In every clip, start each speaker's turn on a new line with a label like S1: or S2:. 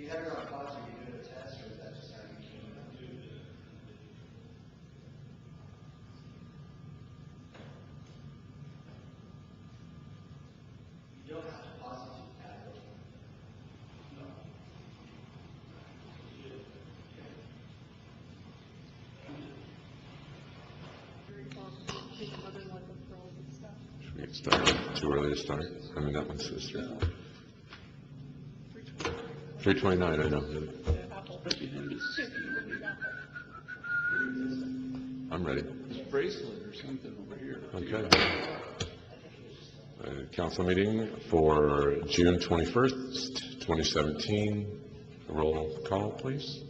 S1: you have your own cause, or you do a test, or is that just how you came up? You don't have to positive at it. No.
S2: Should we get started? Too early to start? I mean, that one's sister. 3:29, I know. I'm ready.
S3: Bracelet or something over here.
S2: Okay. Council meeting for June 21st, 2017. Roll call, please.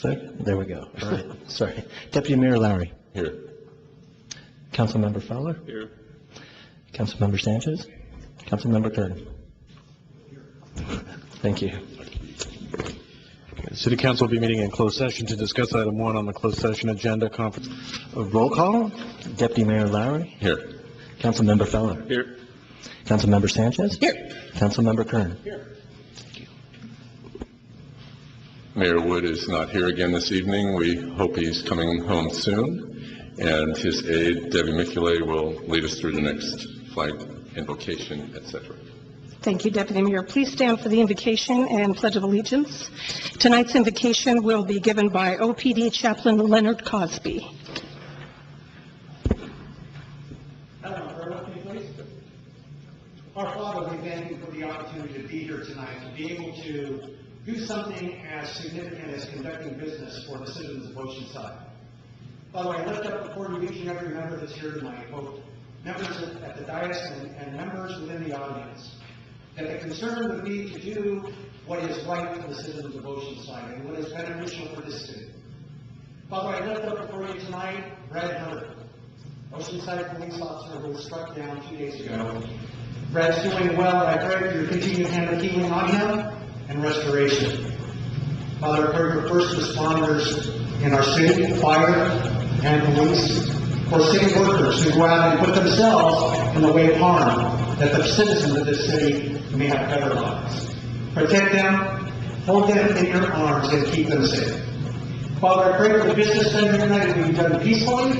S4: There we go. All right. Sorry. Deputy Mayor Lowry.
S2: Here.
S4: Councilmember Fowler.
S3: Here.
S4: Councilmember Sanchez. Councilmember Kern. Thank you.
S5: City Council will be meeting in closed session to discuss item 1 on the closed session agenda, conference. Roll call.
S4: Deputy Mayor Lowry.
S2: Here.
S4: Councilmember Fowler.
S3: Here.
S4: Councilmember Sanchez.
S5: Here.
S4: Councilmember Kern.
S3: Here.
S2: Mayor Wood is not here again this evening. We hope he's coming home soon. And his aide, Debbie Miculay, will lead us through the next flag invocation, etc.
S6: Thank you, Deputy Mayor. Please stand for the invocation and Pledge of Allegiance. Tonight's invocation will be given by OPD Chaplain Leonard Cosby.
S1: Ellen, pray with me, please. Our Father, we thank you for the opportunity to be here tonight, to be able to do something as significant as conducting business for the citizens of Oceanside. Father, I lift up before you each and every member that's here tonight, both members at the dais and members within the audience, that the concern would be to do what is right for the citizens of Oceanside and what is beneficial for this city. Father, I lift up before you tonight Brad Hunter, Oceanside police officer who was struck down 2 days ago. Brad's doing well. I pray for your continued hand of healing on him and restoration. Father, I pray for first responders in our city, fire and police, for city workers who go out and put themselves in the way of harm, that the citizens of this city may have better lives. Protect them, hold them in your arms, and keep them safe. Father, I pray for the business done here tonight to be done peacefully,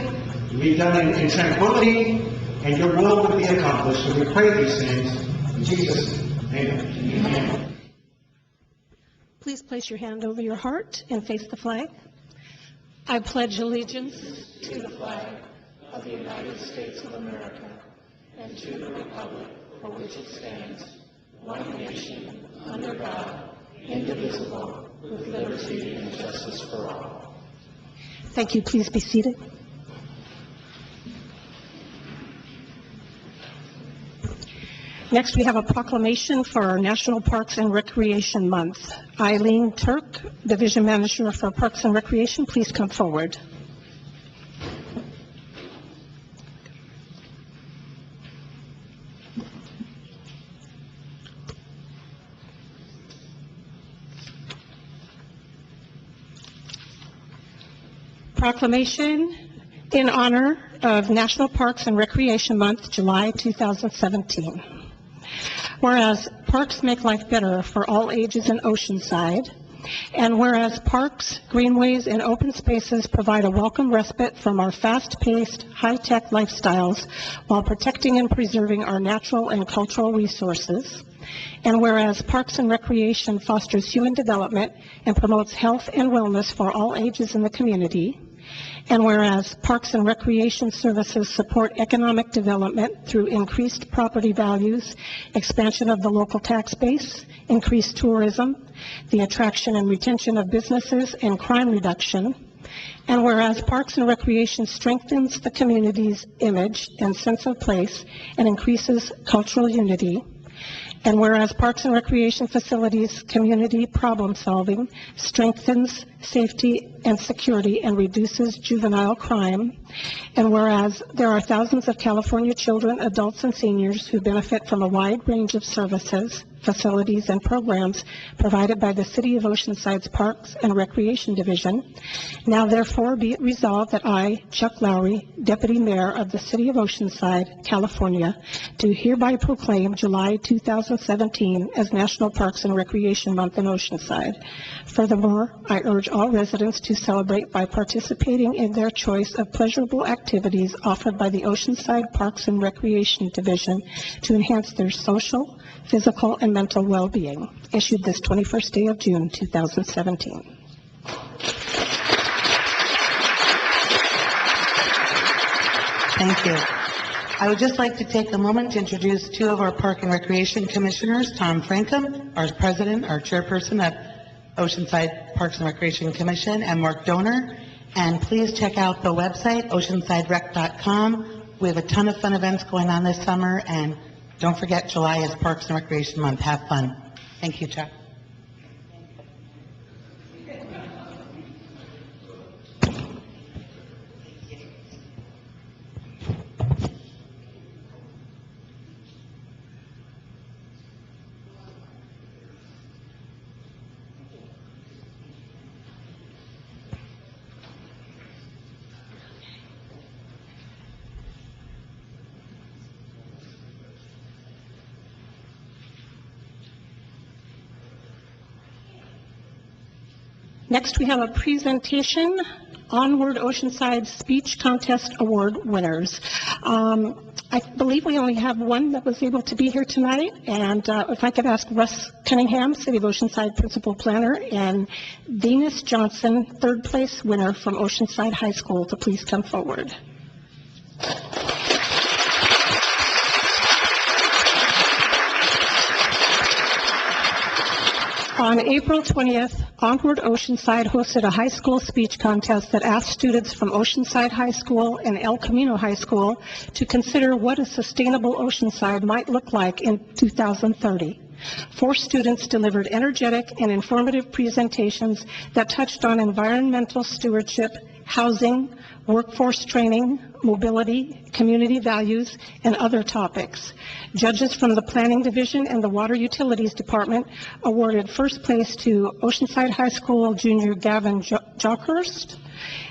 S1: to be done in tranquility, and your will would be accomplished. And we pray these things in Jesus' name. Amen.
S6: Please place your hand over your heart and face the flag. I pledge allegiance to the flag of the United States of America and to the republic for which it stands, one nation, under God, indivisible, with liberty and justice for all. Thank you. Please be seated. Next, we have a proclamation for our National Parks and Recreation Month. Eileen Turk, Division Manager for Parks and Recreation, please come forward. Proclamation in honor of National Parks and Recreation Month, July 2017. Whereas parks make life better for all ages in Oceanside, and whereas parks, greenways, and open spaces provide a welcome respite from our fast-paced, high-tech lifestyles while protecting and preserving our natural and cultural resources, and whereas Parks and Recreation fosters human development and promotes health and wellness for all ages in the community, and whereas Parks and Recreation services support economic development through increased property values, expansion of the local tax base, increased tourism, the attraction and retention of businesses, and crime reduction, and whereas Parks and Recreation strengthens the community's image and sense of place and increases cultural unity, and whereas Parks and Recreation facilities community problem solving strengthens safety and security and reduces juvenile crime, and whereas there are thousands of California children, adults, and seniors who benefit from a wide range of services, facilities, and programs provided by the City of Oceanside's Parks and Recreation Division. Now therefore be it resolved that I, Chuck Lowry, Deputy Mayor of the City of Oceanside, California, do hereby proclaim July 2017 as National Parks and Recreation Month in Oceanside. Furthermore, I urge all residents to celebrate by participating in their choice of pleasurable activities offered by the Oceanside Parks and Recreation Division to enhance their social, physical, and mental well-being. Issued this 21st day of June, 2017.
S7: Thank you. I would just like to take a moment to introduce two of our Park and Recreation Commissioners, Tom Frankham, our President, our Chairperson of Oceanside Parks and Recreation Commission, and Mark Donor. And please check out the website, oceansiderec.com. We have a ton of fun events going on this summer, and don't forget, July is Parks and Recreation Month. Have fun. Thank you, Chuck.
S6: Next, we have a presentation, Onward Oceanside Speech Contest Award winners. I believe we only have one that was able to be here tonight, and if I could ask Russ Cunningham, City of Oceanside Principal Planner, and Venus Johnson, third place winner from Oceanside High School, to please come forward. On April 20th, Onward Oceanside hosted a high school speech contest that asked students from Oceanside High School and El Camino High School to consider what a sustainable Oceanside might look like in 2030. 4 students delivered energetic and informative presentations that touched on environmental stewardship, housing, workforce training, mobility, community values, and other topics. Judges from the Planning Division and the Water Utilities Department awarded first place to Oceanside High School Junior Gavin Jockhurst,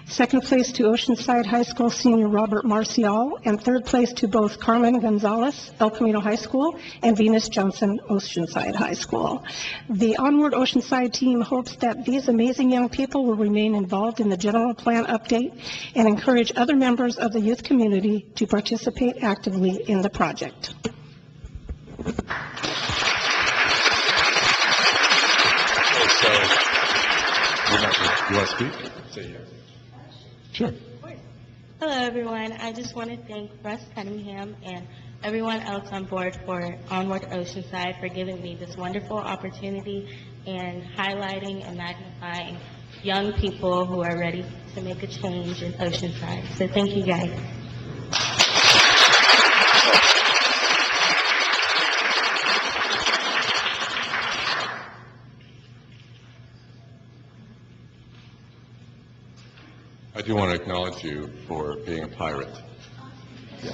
S6: second place to Oceanside High School Senior Robert Marcial, and third place to both Carmen Gonzalez, El Camino High School, and Venus Johnson, Oceanside High School. The Onward Oceanside team hopes that these amazing young people will remain involved in the general plan update and encourage other members of the youth community to participate actively in the project.
S2: You want to speak? Say yes. Sure.
S8: Hello, everyone. I just want to thank Russ Cunningham and everyone else on board for Onward Oceanside for giving me this wonderful opportunity and highlighting and magnifying young people who are ready to make a change in Oceanside. So thank you, guys.
S2: I do want to acknowledge you for being a pirate. Yeah,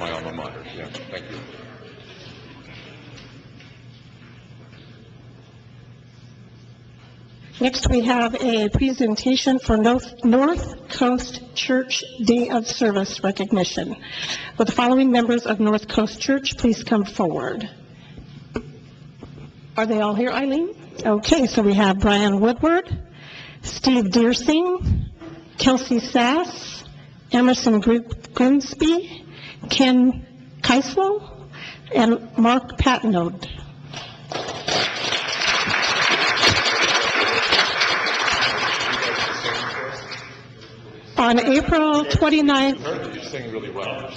S2: my alma mater. Yeah, thank you.
S6: Next, we have a presentation for North Coast Church Day of Service recognition. Will the following members of North Coast Church please come forward? Are they all here, Eileen? Okay, so we have Brian Woodward, Steve Deersing, Kelsey Sass, Emerson Grimsby, Ken Keisel, and Mark Patnode. On April 29th,
S2: I heard that you sing really well.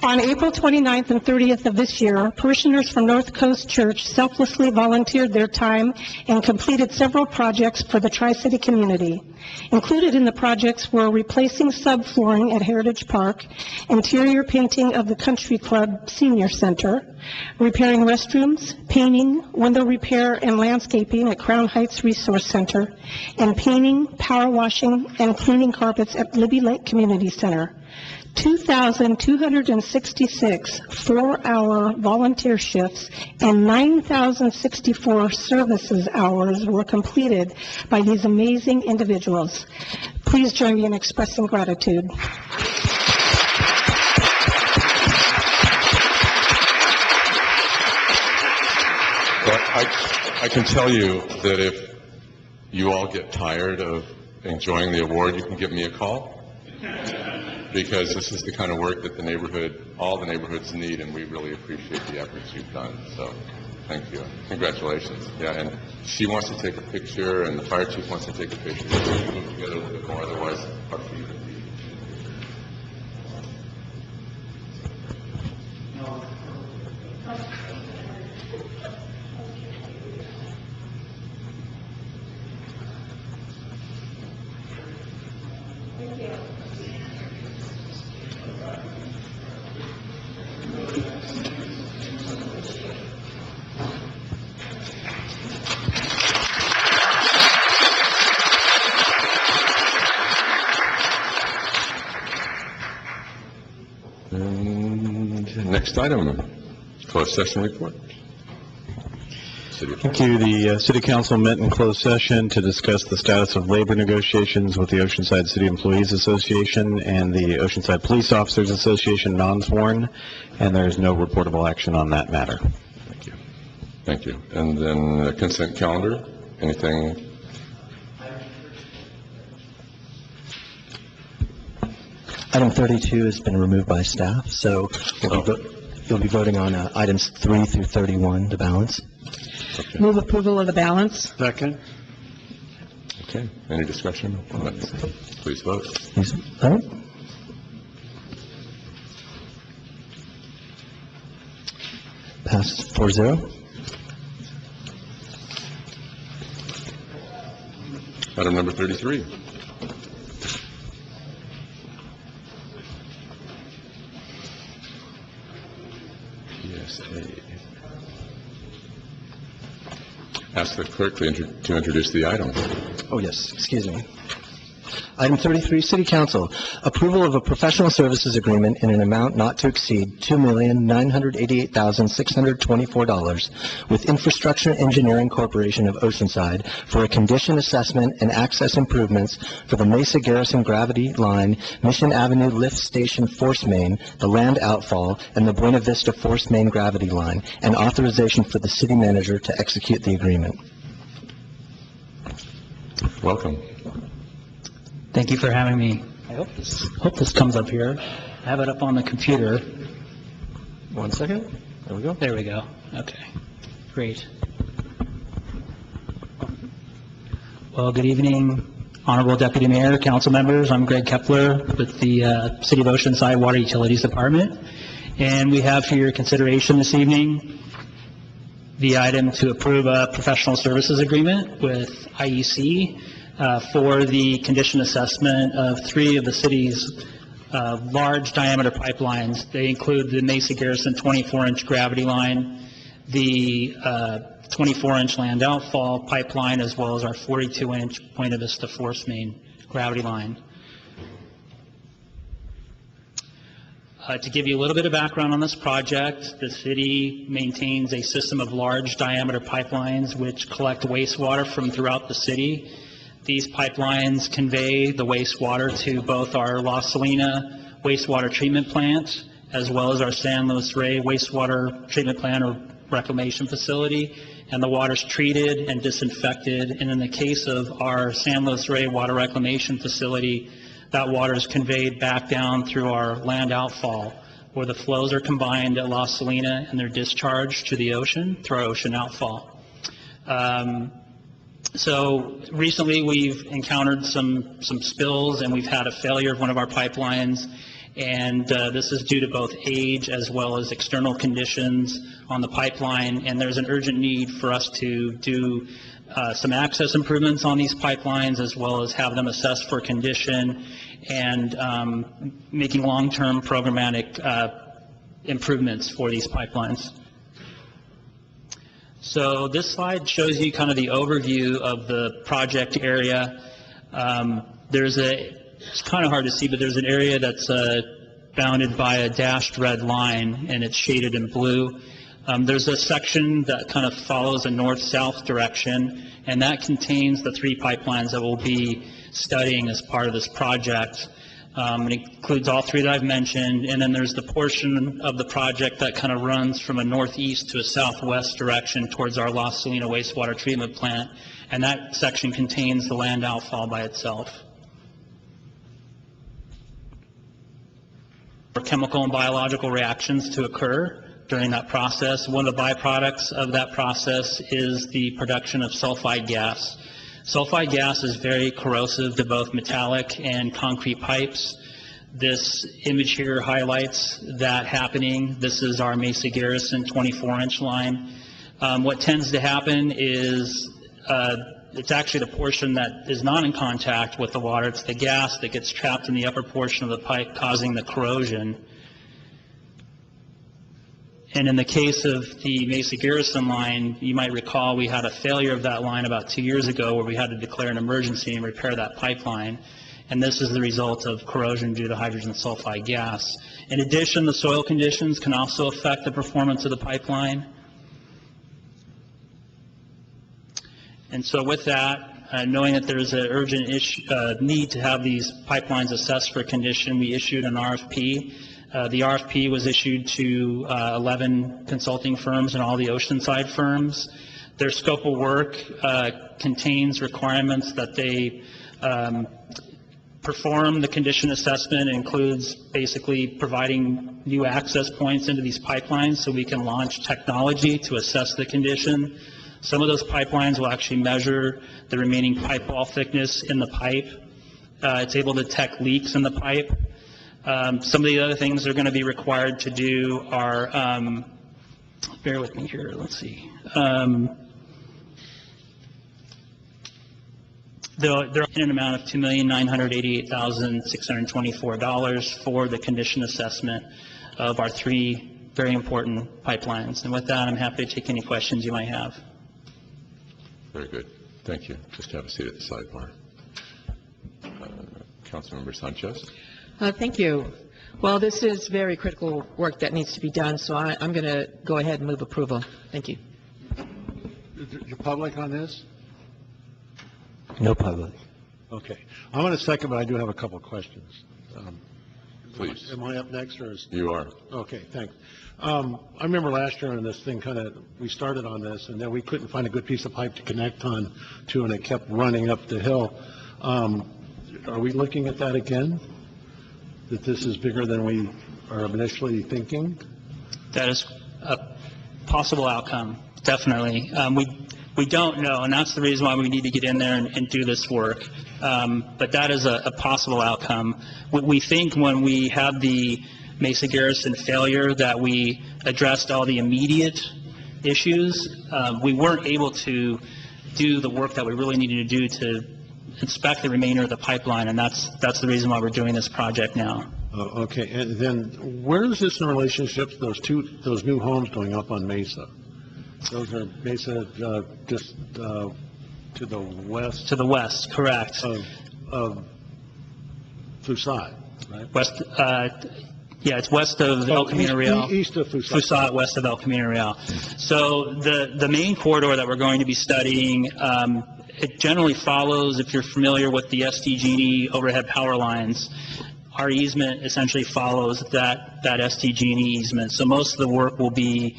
S6: On April 29th and 30th of this year, parishioners from North Coast Church selflessly volunteered their time and completed several projects for the Tri-City community. Included in the projects were replacing subflooring at Heritage Park, interior painting of the Country Club Senior Center, repairing restrooms, painting, window repair, and landscaping at Crown Heights Resource Center, and painting, power washing, and cleaning carpets at Libby Lake Community Center. 2,266 4-hour volunteer shifts and 9,064 services hours were completed by these amazing individuals. Please join me in expressing gratitude.
S2: But I can tell you that if you all get tired of enjoying the award, you can give me a call, because this is the kind of work that all the neighborhoods need, and we really appreciate the efforts you've done. So, thank you. Congratulations. Yeah, and she wants to take a picture, and the fire chief wants to take a picture. So we can move together a little bit more, otherwise our feet would be. Next item, closed session report.
S5: Thank you. The City Council met in closed session to discuss the status of labor negotiations with the Oceanside City Employees Association and the Oceanside Police Officers Association non-sworn, and there is no reportable action on that matter.
S2: Thank you. Thank you. And then the consent calendar, anything?
S4: Item 32 has been removed by staff, so you'll be voting on items 3 through 31, the balance.
S2: Okay.
S7: Move approval of the balance.
S5: Second.
S2: Okay. Any discussion? Please vote.
S4: Please vote. Passed 4-0.
S2: Item number 33. Ask the clerk to introduce the item.
S4: Oh, yes, excuse me. Item 33, City Council, approval of a professional services agreement in an amount not to exceed $2,988,624 with Infrastructure Engineering Corporation of Oceanside for a condition assessment and access improvements for the Mesa Garrison Gravity Line, Mission Avenue Lift Station Force Main, the Land Outfall, and the Buena Vista Force Main Gravity Line, and authorization for the city manager to execute the agreement.
S2: Welcome.
S9: Thank you for having me. I hope this comes up here. I have it up on the computer.
S4: 1 second. There we go.
S9: There we go. Okay. Great. Well, good evening, Honorable Deputy Mayor, council members. I'm Greg Kepler with the City of Oceanside Water Utilities Department. And we have for your consideration this evening the item to approve a professional services agreement with IEC for the condition assessment of 3 of the city's large diameter pipelines. They include the Mesa Garrison 24-inch gravity line, the 24-inch land outfall pipeline, as well as our 42-inch Buena Vista Force Main gravity line. To give you a little bit of background on this project, the city maintains a system of large diameter pipelines which collect wastewater from throughout the city. These pipelines convey the wastewater to both our La Salina wastewater treatment plant as well as our San Luis Rey wastewater treatment plant or reclamation facility, and the water's treated and disinfected. And in the case of our San Luis Rey water reclamation facility, that water is conveyed back down through our land outfall, where the flows are combined at La Salina and they're discharged to the ocean through our ocean outfall. So recently we've encountered some spills, and we've had a failure of one of our pipelines, and this is due to both age as well as external conditions on the pipeline, and there's an urgent need for us to do some access improvements on these pipelines, as well as have them assessed for condition, and making long-term programmatic improvements for these pipelines. So this slide shows you kind of the overview of the project area. It's kind of hard to see, but there's an area that's bounded by a dashed red line, and it's shaded in blue. There's a section that kind of follows a north-south direction, and that contains the 3 pipelines that we'll be studying as part of this project. It includes all 3 that I've mentioned, and then there's the portion of the project that kind of runs from a northeast to a southwest direction towards our Los Salina wastewater treatment plant, and that section contains the land outfall by itself. For chemical and biological reactions to occur during that process, one of the byproducts of that process is the production of sulfide gas. Sulfide gas is very corrosive to both metallic and concrete pipes. This image here highlights that happening. This is our Mesa Garrison 24-inch line. What tends to happen is it's actually the portion that is not in contact with the water. It's the gas that gets trapped in the upper portion of the pipe, causing the corrosion. And in the case of the Mesa Garrison line, you might recall we had a failure of that line about 2 years ago where we had to declare an emergency and repair that pipeline. And this is the result of corrosion due to hydrogen sulfide gas. In addition, the soil conditions can also affect the performance of the pipeline. And so with that, knowing that there's an urgent need to have these pipelines assessed for condition, we issued an RFP. The RFP was issued to 11 consulting firms and all the Oceanside firms. Their scope of work contains requirements that they perform the condition assessment. It includes basically providing new access points into these pipelines so we can launch technology to assess the condition. Some of those pipelines will actually measure the remaining pipe wall thickness in the pipe. It's able to detect leaks in the pipe. Some of the other things they're going to be required to do are, bear with me here, let's see. They're in an amount of $2,988,624 for the condition assessment of our 3 very important pipelines. And with that, I'm happy to take any questions you might have.
S2: Very good. Thank you. Just have a seat at the sidebar. Councilmember Sanchez.
S10: Thank you. Well, this is very critical work that needs to be done, so I'm going to go ahead and move approval. Thank you.
S11: Is there public on this?
S4: No public.
S11: Okay. I'm going to second, but I do have a couple of questions.
S2: Please.
S11: Am I up next, or is?
S2: You are.
S11: Okay, thanks. I remember last year when this thing we started on this, and then we couldn't find a good piece of pipe to connect on to, and it kept running up the hill. Are we looking at that again? That this is bigger than we are initially thinking?
S9: That is a possible outcome, definitely. We don't know, and that's the reason why we need to get in there and do this work. But that is a possible outcome. We think when we had the Mesa Garrison failure that we addressed all the immediate issues. We weren't able to do the work that we really needed to do to inspect the remainder of the pipeline, and that's the reason why we're doing this project now.
S11: Okay, and then where is this in relationship to those new homes going up on Mesa? Those are Mesa just to the west?
S9: To the west, correct.
S11: Of Fusat, right?
S9: West, yeah, it's west of El Camino Real.
S11: East of Fusat.
S9: Fusat, west of El Camino Real. So the main corridor that we're going to be studying, it generally follows, if you're familiar with the SDG&E overhead power lines, our easement essentially follows that SDG&E easement. So most of the work will be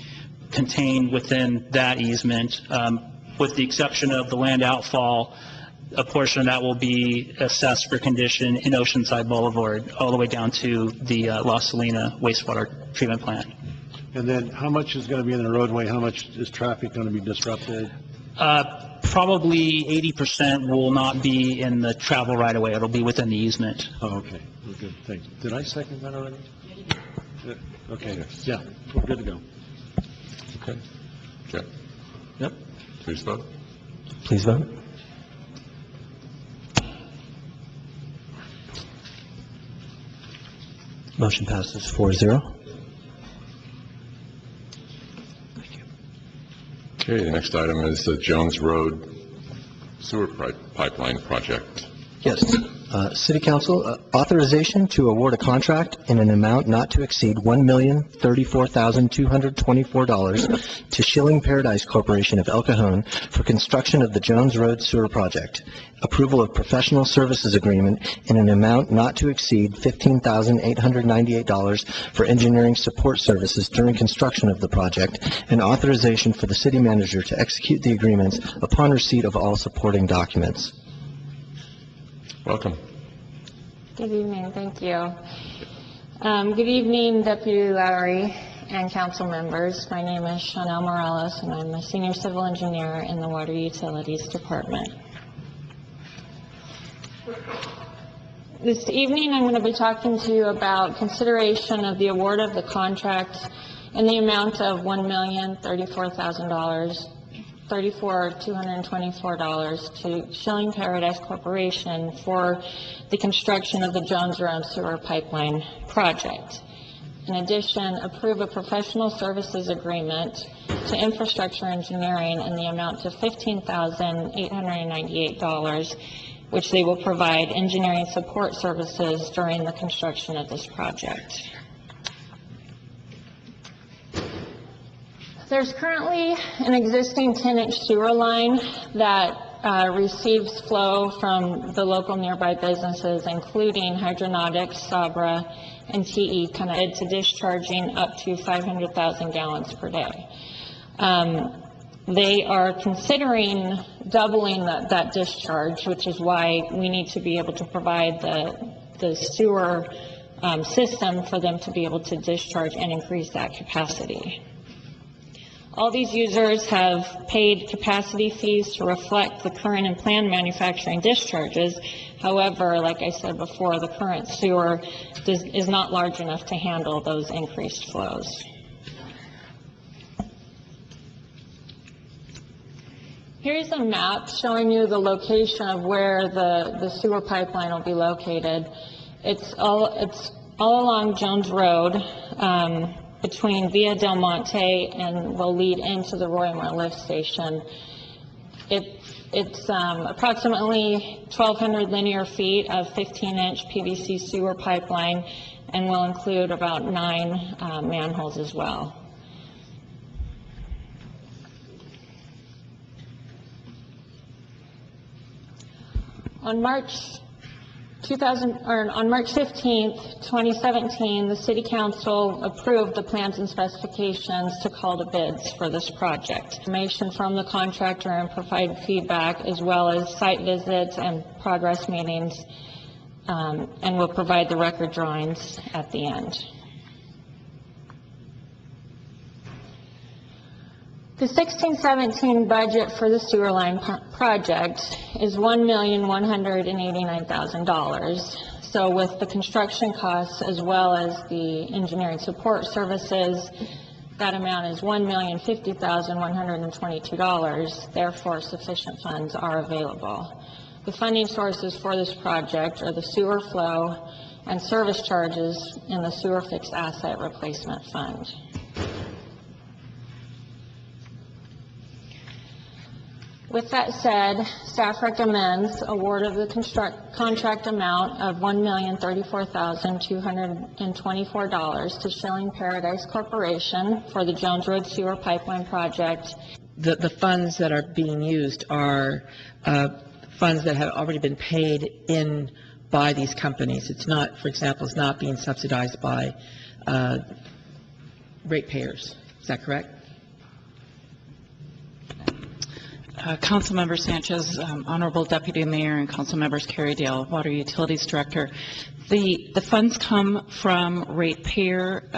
S9: contained within that easement, with the exception of the land outfall. A portion of that will be assessed for condition in Oceanside Boulevard, all the way down to the Los Salina wastewater treatment plant.
S11: And then how much is going to be in the roadway? How much is traffic going to be disrupted?
S9: Probably 80% will not be in the travel right away. It'll be within the easement.
S11: Oh, okay. Well, good. Thanks. Did I second that already? Yeah. Okay. Yes. Yeah. We're good to go.
S2: Okay. Jeff?
S4: Yep.
S2: Please vote.
S4: Please vote. Motion passes 4-0.
S2: Okay, the next item is the Jones Road Sewer Pipeline Project.
S4: Yes. City Council, authorization to award a contract in an amount not to exceed $1,034,224 to Shilling Paradise Corporation of El Cajon for construction of the Jones Road Sewer Project. Approval of professional services agreement in an amount not to exceed $15,898 for engineering support services during construction of the project, and authorization for the city manager to execute the agreements upon receipt of all supporting documents.
S2: Welcome.
S12: Good evening, thank you. Good evening, Deputy Lowry and council members. My name is Chanel Morales, and I'm a senior civil engineer in the Water Utilities Department. This evening, I'm going to be talking to you about consideration of the award of the contract in the amount of $1,034,224 to Shilling Paradise Corporation for the construction of the Jones Road Sewer Pipeline Project. In addition, approve a professional services agreement to Infrastructure Engineering in the amount of $15,898, which they will provide engineering support services during the construction of this project. There's currently an existing 10-inch sewer line that receives flow from the local nearby businesses, including Hydronautics, Sabra, and TE, connected to discharging up to 500,000 gallons per day. They are considering doubling that discharge, which is why we need to be able to provide the sewer system for them to be able to discharge and increase that capacity. All these users have paid capacity fees to reflect the current and planned manufacturing discharges. However, like I said before, the current sewer is not large enough to handle those increased flows. Here's a map showing you the location of where the sewer pipeline will be located. It's all along Jones Road, between Via Del Monte, and will lead into the Roymore lift station. It's approximately 1,200 linear feet of 15-inch PVC sewer pipeline, and will include about 9 manholes as well. On March 15th, 2017, the City Council approved the plans and specifications to call to bids for this project. Information from the contractor and provide feedback, as well as site visits and progress meetings, and will provide the record drawings at the end. The 16-17 budget for the sewer line project is $1,189,000. So with the construction costs as well as the engineering support services, that amount is $1,050,122. Therefore, sufficient funds are available. The funding sources for this project are the sewer flow and service charges in the sewer fixed asset replacement fund. With that said, staff recommends award of the contract amount of $1,034,224 to Shilling Paradise Corporation for the Jones Road Sewer Pipeline Project.
S10: The funds that are being used are funds that have already been paid in by these companies. It's not, for example, it's not being subsidized by ratepayers. Is that correct?
S13: Councilmember Sanchez, Honorable Deputy Mayor, and Council Members Carrydale, Water Utilities Director. The funds come from ratepayer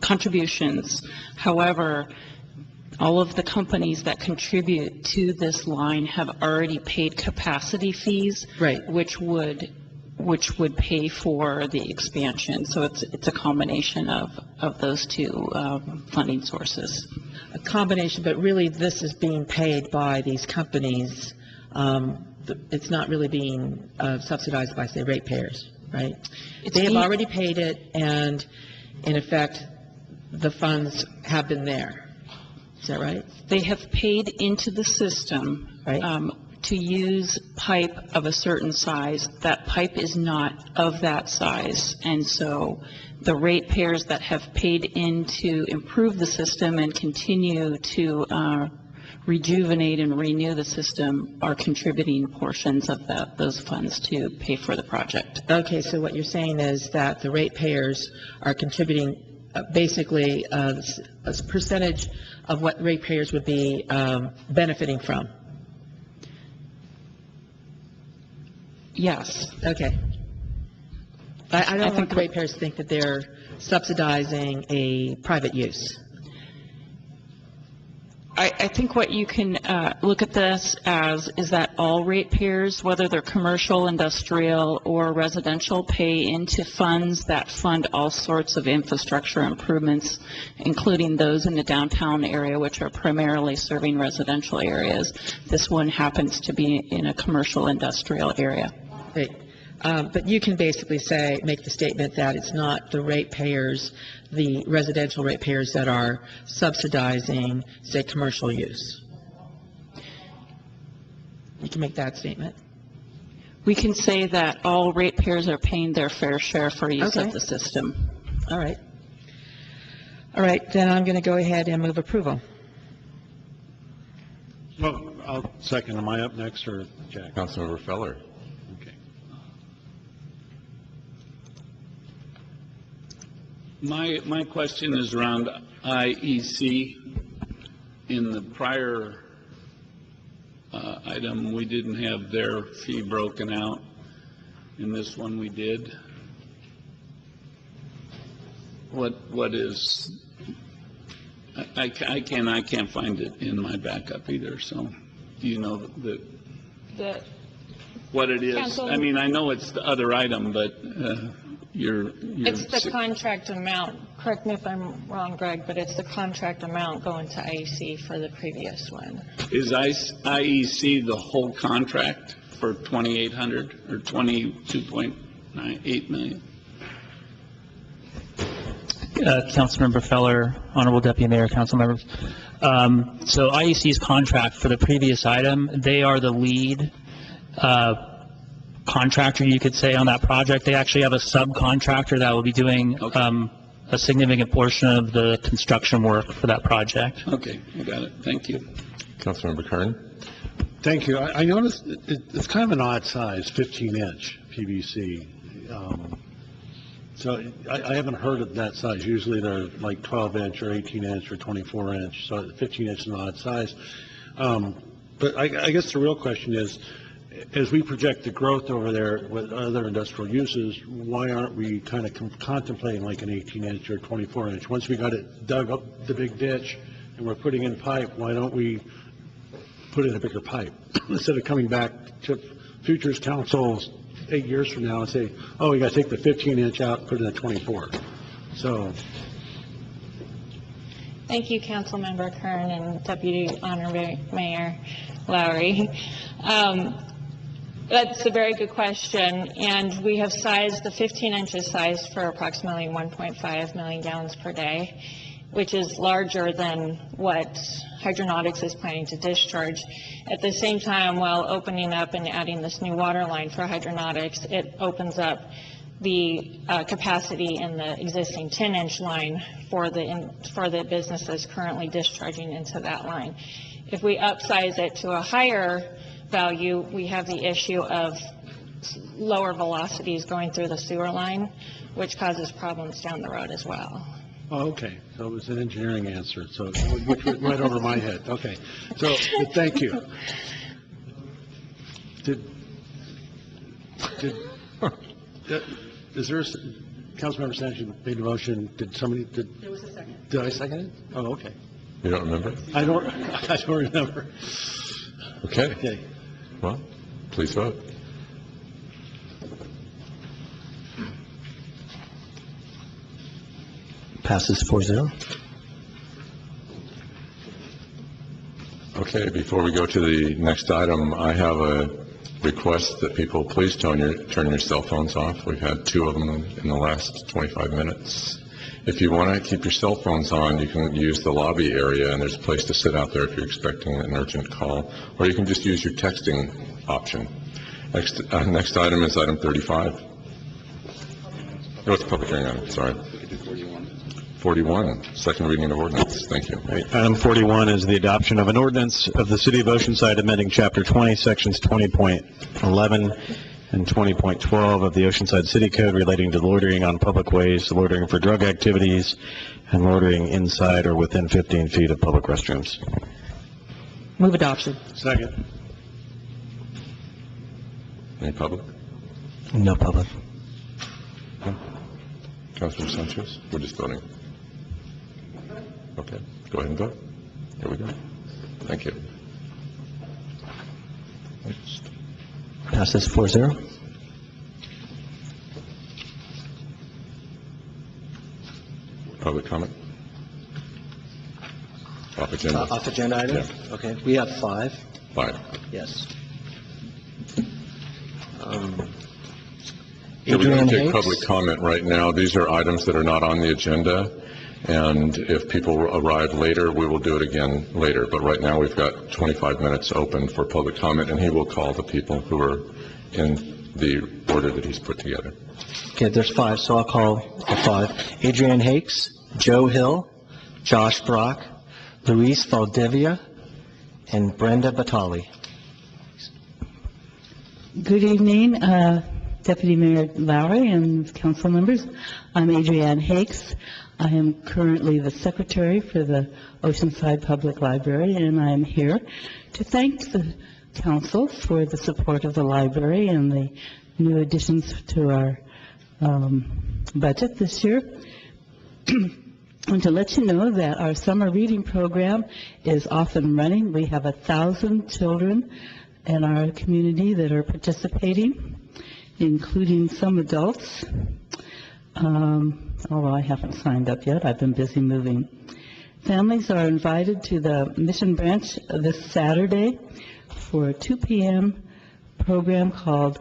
S13: contributions. However, all of the companies that contribute to this line have already paid capacity fees,
S10: right,
S13: which would pay for the expansion. So it's a combination of those two funding sources.
S10: A combination, but really this is being paid by these companies. It's not really being subsidized by, say, ratepayers, right? They have already paid it, and in effect, the funds have been there. Is that right?
S13: They have paid into the system,
S10: right,
S13: to use pipe of a certain size. That pipe is not of that size. And so the ratepayers that have paid in to improve the system and continue to rejuvenate and renew the system are contributing portions of those funds to pay for the project.
S10: Okay, so what you're saying is that the ratepayers are contributing basically a percentage of what ratepayers would be benefiting from?
S13: Yes.
S10: Okay. I don't want the ratepayers to think that they're subsidizing a private use.
S13: I think what you can look at this as is that all ratepayers, whether they're commercial, industrial, or residential, pay into funds that fund all sorts of infrastructure improvements, including those in the downtown area, which are primarily serving residential areas. This one happens to be in a commercial industrial area.
S10: Right. But you can basically make the statement that it's not the ratepayers, the residential ratepayers that are subsidizing, say, commercial use. You can make that statement.
S13: We can say that all ratepayers are paying their fair share for use of the system.
S10: All right. All right, then I'm going to go ahead and move approval.
S11: Well, I'll second. Am I up next or Jack?
S2: Councilmember Feller.
S11: Okay.
S3: My question is around IEC. In the prior item, we didn't have their fee broken out. In this one, we did. What is? I can't find it in my backup either. So, do you know what it is?
S12: Council,
S3: I mean, I know it's the other item, but
S12: it's the contract amount. Correct me if I'm wrong, Greg, but it's the contract amount going to IEC for the previous one.
S3: Is IEC the whole contract for 2,800 or 22.98 million?
S9: Councilmember Feller, Honorable Deputy Mayor, council members. So IEC's contract for the previous item, they are the lead contractor, you could say, on that project. They actually have a subcontractor that will be doing a significant portion of the construction work for that project.
S3: Okay, I got it. Thank you.
S2: Councilmember Kern.
S11: Thank you. I noticed it's kind of an odd size, 15-inch PVC. So I haven't heard of that size. Usually they're like 12-inch or 18-inch or 24-inch. So 15-inch is an odd size. But I guess the real question is, as we project the growth over there with other industrial uses, why aren't we kind of contemplating like an 18-inch or 24-inch? Once we got it dug up the big ditch and we're putting in pipe, why don't we put in a bigger pipe instead of coming back to Futures Councils 8 years from now and say, oh, we got to take the 15-inch out and put in a 24. So.
S12: Thank you, Councilmember Kern and Deputy Honorary Mayor Lowry. That's a very good question, and we have sized the 15 inches sized for approximately 1.5 million gallons per day, which is larger than what Hydronautics is planning to discharge. At the same time, while opening up and adding this new water line for Hydronautics, it opens up the capacity in the existing 10-inch line for the businesses currently discharging into that line. If we upsize it to a higher value, we have the issue of lower velocities going through the sewer line, which causes problems down the road as well.
S11: Oh, okay. So it was an engineering answer, so which went right over my head. Okay. So thank you. Is there Councilmember Sanchez made a motion? There was a second. Did I second it? Oh, okay.
S2: You don't remember?
S11: I don't remember.
S2: Okay. Well, please vote.
S4: Passes 4-0.
S2: Okay, before we go to the next item, I have a request that people please turn your cell phones off. We've had 2 of them in the last 25 minutes. If you want to keep your cell phones on, you can use the lobby area, and there's a place to sit out there if you're expecting an urgent call, or you can just use your texting option. Next item is item 35. Oh, it's a public hearing item, sorry. 41, second reading of ordinance. Thank you.
S5: Item 41 is the adoption of an ordinance of the City of Oceanside amending Chapter 20, Sections 20.11 and 20.12 of the Oceanside City Code relating to loitering on public ways, loitering for drug activities, and loitering inside or within 15 feet of public restrooms.
S10: Move adoption.
S11: Second.
S2: Any public?
S4: No public.
S2: Councilor Sanchez, we're just voting. Okay, go ahead and vote. Here we go. Thank you.
S4: Passes 4-0.
S2: Public comment? Off agenda?
S4: Off agenda item?
S2: Yeah.
S4: Okay, we have 5.
S2: 5.
S4: Yes.
S2: Yeah, we don't
S4: Adrian
S2: take
S4: Hakes?
S2: public comment right now. These are items that are not on the agenda, and if people arrive later, we will do it again later. But right now, we've got 25 minutes open for public comment, and he will call the people who are in the order that he's put together.
S4: Okay, there's 5, so I'll call the 5. Adrian Hakes, Joe Hill, Josh Brock, Luis Valdivia, and Brenda Batali.
S14: Good evening, Deputy Mayor Lowry and council members. I'm Adrienne Hakes. I am currently the secretary for the Oceanside Public Library, and I am here to thank the council for the support of the library and the new additions to our budget this year. And to let you know that our summer reading program is off and running. We have 1,000 children in our community that are participating, including some adults. Although I haven't signed up yet, I've been busy moving. Families are invited to the Mission Branch this Saturday for a 2 p.m. program called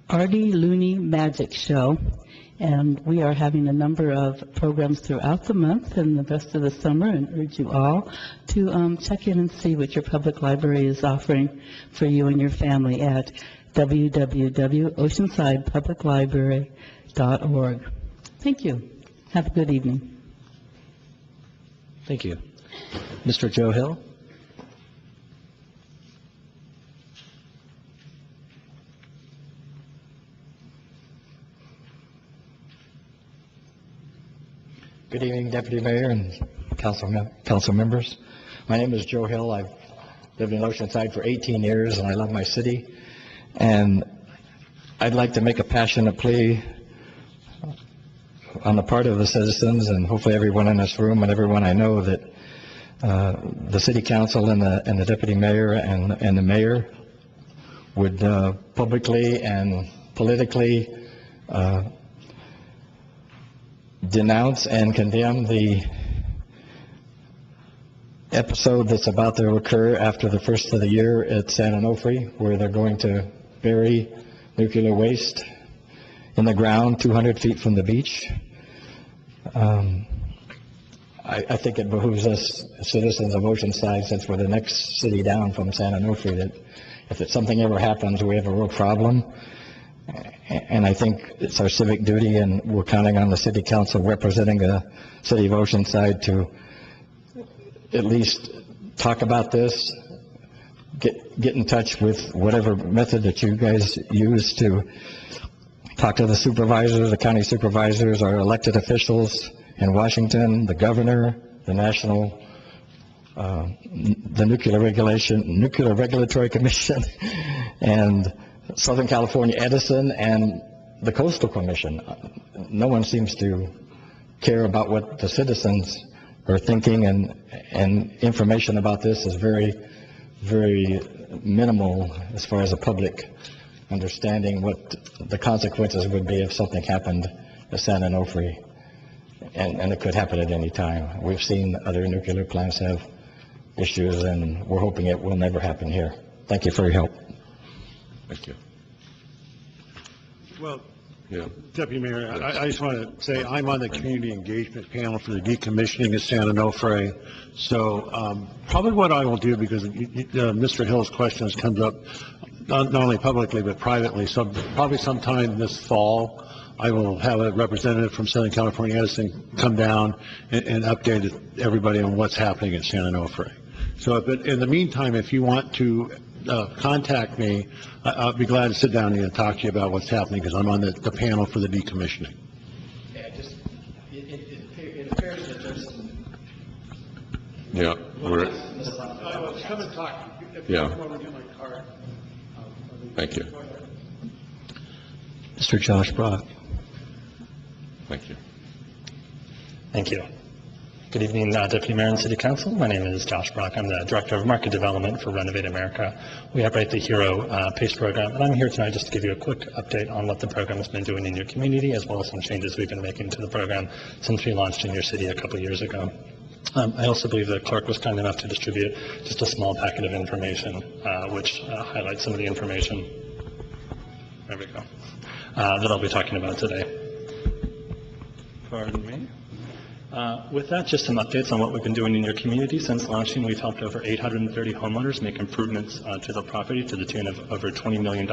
S14: Artie Looney Magic Show. And we are having a number of programs throughout the month and the rest of the summer, and urge you all to check in and see what your public library is offering for you and your family at www.oceansidepubliclibrary.org. Thank you. Have a good evening.
S4: Thank you. Mr. Joe Hill?
S15: Good evening, Deputy Mayor and council members. My name is Joe Hill. I've lived in Oceanside for 18 years, and I love my city. And I'd like to make a passionate plea on the part of the citizens, and hopefully everyone in this room and everyone I know, that the city council and the deputy mayor and the mayor would publicly and politically denounce and condemn the episode that's about to occur after the first of the year at San Onofre, where they're going to bury nuclear waste in the ground 200 feet from the beach. I think it behooves us citizens of Oceanside, since we're the next city down from San Onofre, that if something ever happens, we have a real problem. And I think it's our civic duty, and we're counting on the city council representing the city of Oceanside to at least talk about this, get in touch with whatever method that you guys use to talk to the supervisors, the county supervisors, our elected officials in Washington, the governor, the national, the Nuclear Regulatory Commission, and Southern California Edison, and the Coastal Commission. No one seems to care about what the citizens are thinking, and information about this is very, very minimal as far as the public understanding what the consequences would be if something happened at San Onofre, and it could happen at any time. We've seen other nuclear plants have issues, and we're hoping it will never happen here. Thank you for your help.
S2: Thank you.
S11: Well,
S2: Yeah.
S11: Deputy Mayor, I just want to say I'm on the community engagement panel for the decommissioning of Santa Onofre. So probably what I will do, because Mr. Hill's questions comes up not only publicly but privately, so probably sometime this fall, I will have a representative from Southern California Edison come down and update everybody on what's happening at Santa Onofre. So but in the meantime, if you want to contact me, I'll be glad to sit down and talk to you about what's happening, because I'm on the panel for the decommissioning.
S15: Yeah, it appears that there's some...
S2: Yeah,
S11: Come and talk.
S2: Yeah.
S11: If you want to get my card.
S2: Thank you.
S4: Mr. Josh Brock.
S2: Thank you.
S16: Thank you. Good evening, Deputy Mayor and City Council. My name is Josh Brock. I'm the Director of Market Development for Renovate America. We operate the Hero PACE program, and I'm here tonight just to give you a quick update on what the program has been doing in your community, as well as some changes we've been making to the program since we launched in your city a couple years ago. I also believe the clerk was kind enough to distribute just a small packet of information, which highlights some of the information. There we go. That I'll be talking about today. Pardon me. With that, just some updates on what we've been doing in your community. Since launching, we've helped over 830 homeowners make improvements to their property to the tune of over $20 million.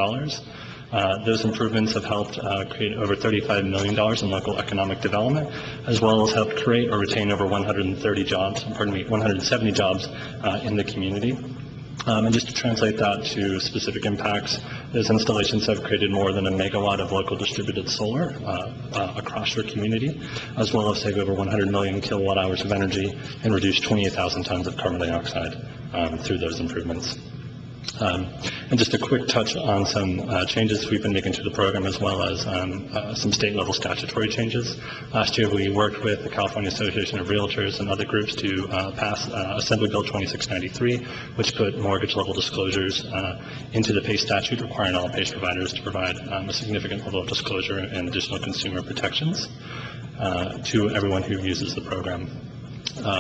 S16: Those improvements have helped create over $35 million in local economic development, as well as helped create or retain over 170 jobs in the community. And just to translate that to specific impacts, those installations have created more than 1 megawatt of local distributed solar across your community, as well as save over 100 million kilowatt hours of energy and reduce 28,000 tons of carbon dioxide through those improvements. And just a quick touch on some changes we've been making to the program, as well as some state-level statutory changes. Last year, we worked with the California Association of Realtors and other groups to pass Assembly Bill 2693, which put mortgage-level disclosures into the PACE statute, requiring all PACE providers to provide a significant level of disclosure and additional consumer protections to everyone who uses the program.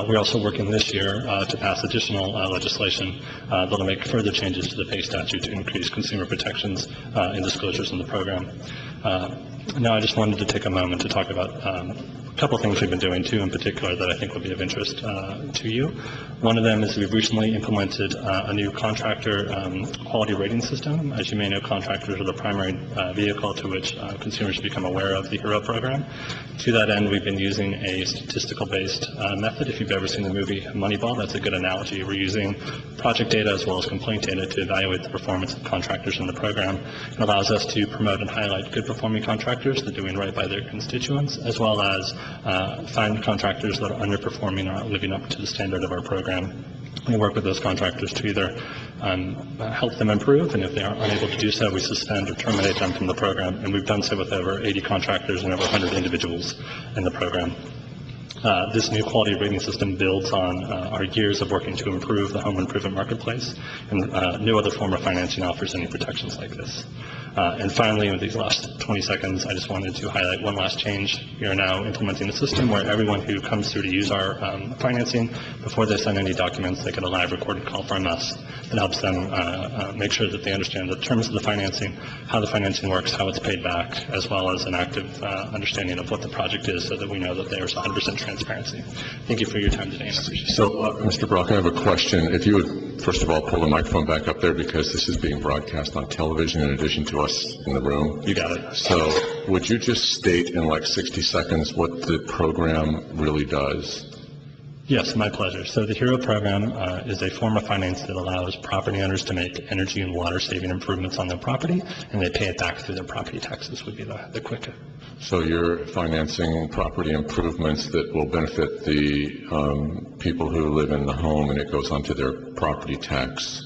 S16: We're also working this year to pass additional legislation that will make further changes to the PACE statute to increase consumer protections and disclosures in the program. Now, I just wanted to take a moment to talk about a couple things we've been doing, too, in particular, that I think would be of interest to you. One of them is we've recently implemented a new contractor quality rating system. As you may know, contractors are the primary vehicle to which consumers become aware of the HERO program. To that end, we've been using a statistical-based method. If you've ever seen the movie Moneyball, that's a good analogy. We're using project data as well as complaint data to evaluate the performance of contractors in the program. It allows us to promote and highlight good-performing contractors that are doing right by their constituents, as well as find contractors that are underperforming or not living up to the standard of our program. We work with those contractors to either help them improve, and if they are unable to do so, we suspend or terminate them from the program. And we've done so with over 80 contractors and over 100 individuals in the program. This new quality rating system builds on our years of working to improve the home improvement marketplace, and no other form of financing offers any protections like this. And finally, with these last 20 seconds, I just wanted to highlight one last change. We are now implementing a system where everyone who comes through to use our financing, before they send any documents, they get a live recorded call from us that helps them make sure that they understand the terms of the financing, how the financing works, how it's paid back, as well as an active understanding of what the project is, so that we know that there's 100% transparency. Thank you for your time today, and I appreciate it.
S2: So, Mr. Brock, I have a question. If you would, first of all, pull the microphone back up there, because this is being broadcast on television in addition to us in the room.
S16: You got it.
S2: So, would you just state in like 60 seconds what the program really does?
S16: Yes, my pleasure. So the HERO program is a form of finance that allows property owners to make energy and water saving improvements on their property, and they pay it back through their property taxes, would be the quick.
S2: So you're financing property improvements that will benefit the people who live in the home, and it goes onto their property tax.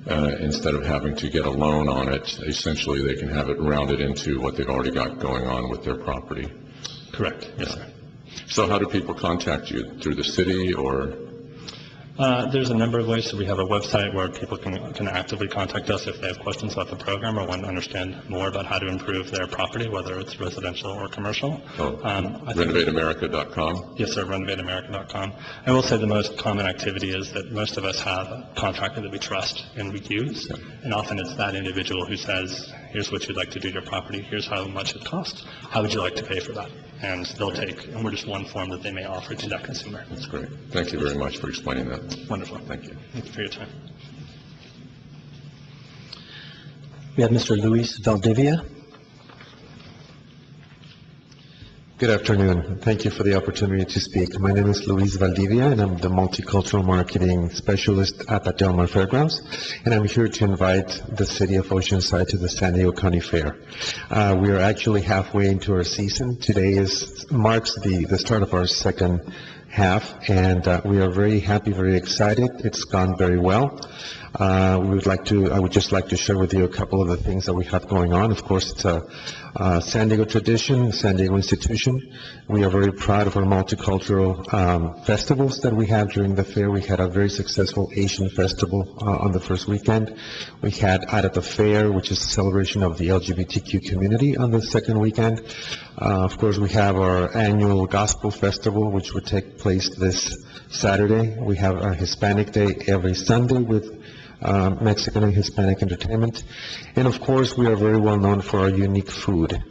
S2: Instead of having to get a loan on it, essentially they can have it rounded into what they've already got going on with their property.
S16: Correct. Yes, sir.
S2: So how do people contact you? Through the city, or?
S16: There's a number of ways. So we have a website where people can actively contact us if they have questions about the program or want to understand more about how to improve their property, whether it's residential or commercial.
S2: RenovateAmerica.com?
S16: Yes, sir, RenovateAmerica.com. I will say the most common activity is that most of us have a contractor that we trust and we use, and often it's that individual who says, here's what you'd like to do to your property, here's how much it costs, how would you like to pay for that? And they'll take, and we're just one form that they may offer to that consumer.
S2: That's great. Thank you very much for explaining that.
S16: Wonderful.
S2: Thank you.
S16: Thank you for your time.
S4: We have Mr. Luis Valdivia.
S17: Good afternoon. Thank you for the opportunity to speak. My name is Luis Valdivia, and I'm the Multicultural Marketing Specialist at the Del Mar Fairgrounds, and I'm here to invite the City of Oceanside to the San Diego County Fair. We are actually halfway into our season. Today marks the start of our second half, and we are very happy, very excited. It's gone very well. I would just like to share with you a couple of the things that we have going on. Of course, it's a San Diego tradition, San Diego institution. We are very proud of our multicultural festivals that we have during the fair. We had a very successful Asian festival on the first weekend. We had Out at the Fair, which is a celebration of the LGBTQ community, on the second weekend. Of course, we have our annual Gospel Festival, which would take place this Saturday. We have a Hispanic Day every Sunday with Mexican and Hispanic entertainment. And of course, we are very well known for our unique food.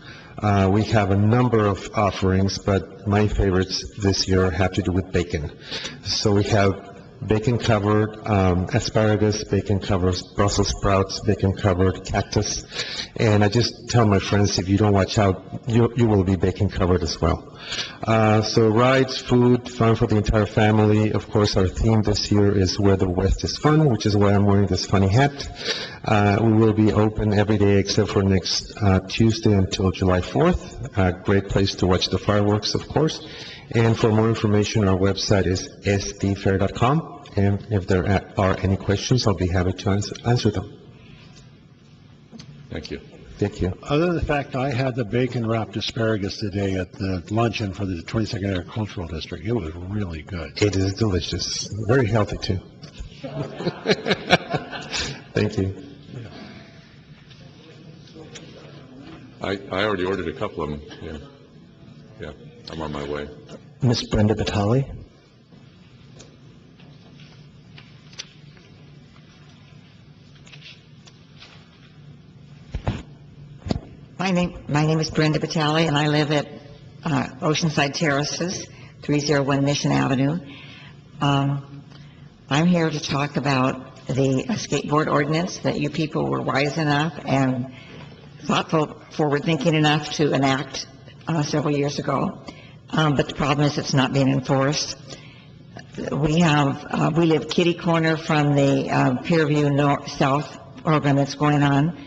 S17: We have a number of offerings, but my favorites this year have to do with bacon. So we have bacon-covered asparagus, bacon-covered Brussels sprouts, bacon-covered cactus. And I just tell my friends, if you don't watch out, you will be bacon-covered as well. So rides, food, fun for the entire family. Of course, our theme this year is Where the West is Fun, which is why I'm wearing this funny hat. We will be open every day except for next Tuesday until July 4th. A great place to watch the fireworks, of course. And for more information, our website is sdfair.com. And if there are any questions, I'll be happy to answer them.
S2: Thank you.
S17: Thank you.
S11: Other than the fact I had the bacon-wrapped asparagus today at the luncheon for the 22nd Agricultural District, it was really good.
S17: It is delicious. Very healthy, too. Thank you.
S2: I already ordered a couple of them. Yeah, I'm on my way.
S4: Ms. Brenda Batali.
S18: My name is Brenda Batali, and I live at Oceanside Terraces, 301 Mission Avenue. I'm here to talk about the skateboard ordinance that you people were wise enough and thoughtful, forward-thinking enough to enact several years ago. But the problem is it's not being enforced. We live kitty corner from the Pierview South program that's going on.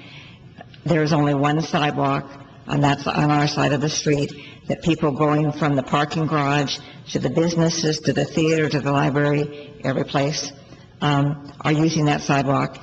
S18: There's only one sidewalk, and that's on our side of the street, that people going from the parking garage to the businesses, to the theater, to the library, every place, are using that sidewalk,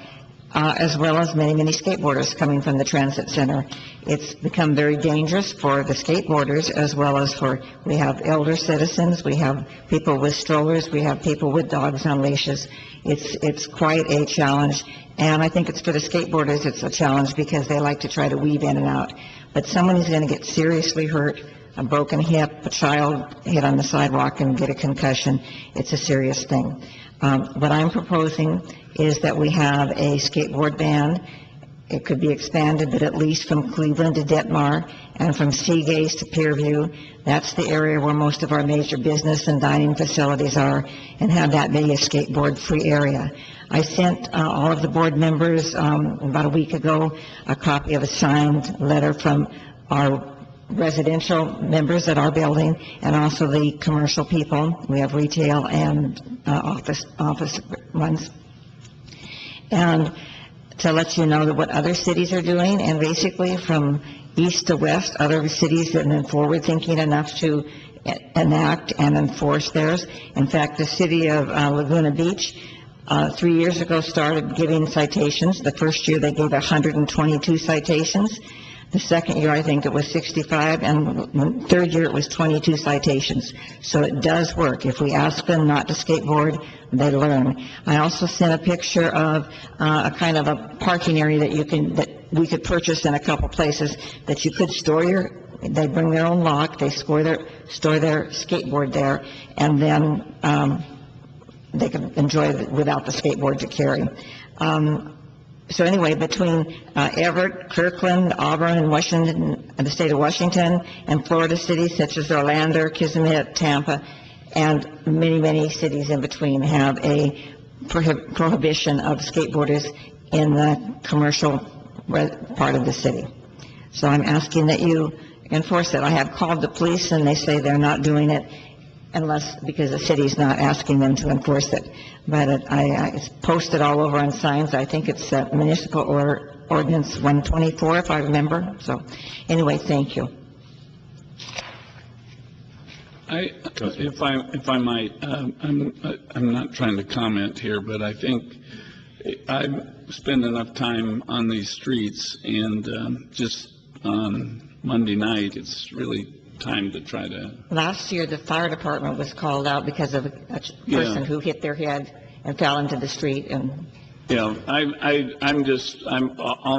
S18: as well as many, many skateboarders coming from the transit center. It's become very dangerous for the skateboarders, as well as we have elder citizens, we have people with strollers, we have people with dogs on leashes. It's quite a challenge, and I think it's for the skateboarders, it's a challenge because they like to try to weave in and out. But someone is going to get seriously hurt, a broken hip, a child hit on the sidewalk and get a concussion. It's a serious thing. What I'm proposing is that we have a skateboard ban. It could be expanded, but at least from Cleveland to Detmar and from Seagaze to Pierview. That's the area where most of our major business and dining facilities are, and have that be a skateboard-free area. I sent all of the board members about a week ago a copy of a signed letter from our residential members at our building and also the commercial people. We have retail and office ones. And to let you know that what other cities are doing, and basically from east to west, other cities that have been forward-thinking enough to enact and enforce theirs. In fact, the city of Laguna Beach 3 years ago started giving citations. The first year they gave 122 citations. The second year, I think it was 65, and the third year it was 22 citations. So it does work. If we ask them not to skateboard, they learn. I also sent a picture of a kind of a parking area that we could purchase in a couple places that you could store they bring their own lock, they store their skateboard there, and then they can enjoy it without the skateboard to carry. So anyway, between Everett, Kirkland, Auburn, Washington, and the state of Washington, and Florida cities such as Orlando, Kissimmee, Tampa, and many, many cities in between have a prohibition of skateboarders in the commercial part of the city. So I'm asking that you enforce it. I have called the police, and they say they're not doing it because the city's not asking them to enforce it. But it's posted all over on signs. I think it's municipal ordinance 124, if I remember. So anyway, thank you.
S3: If I might, I'm not trying to comment here, but I think I've spent enough time on these streets, and just on Monday night, it's really time to try to...
S18: Last year, the fire department was called out because of a person who hit their head and fell into the street. And
S3: all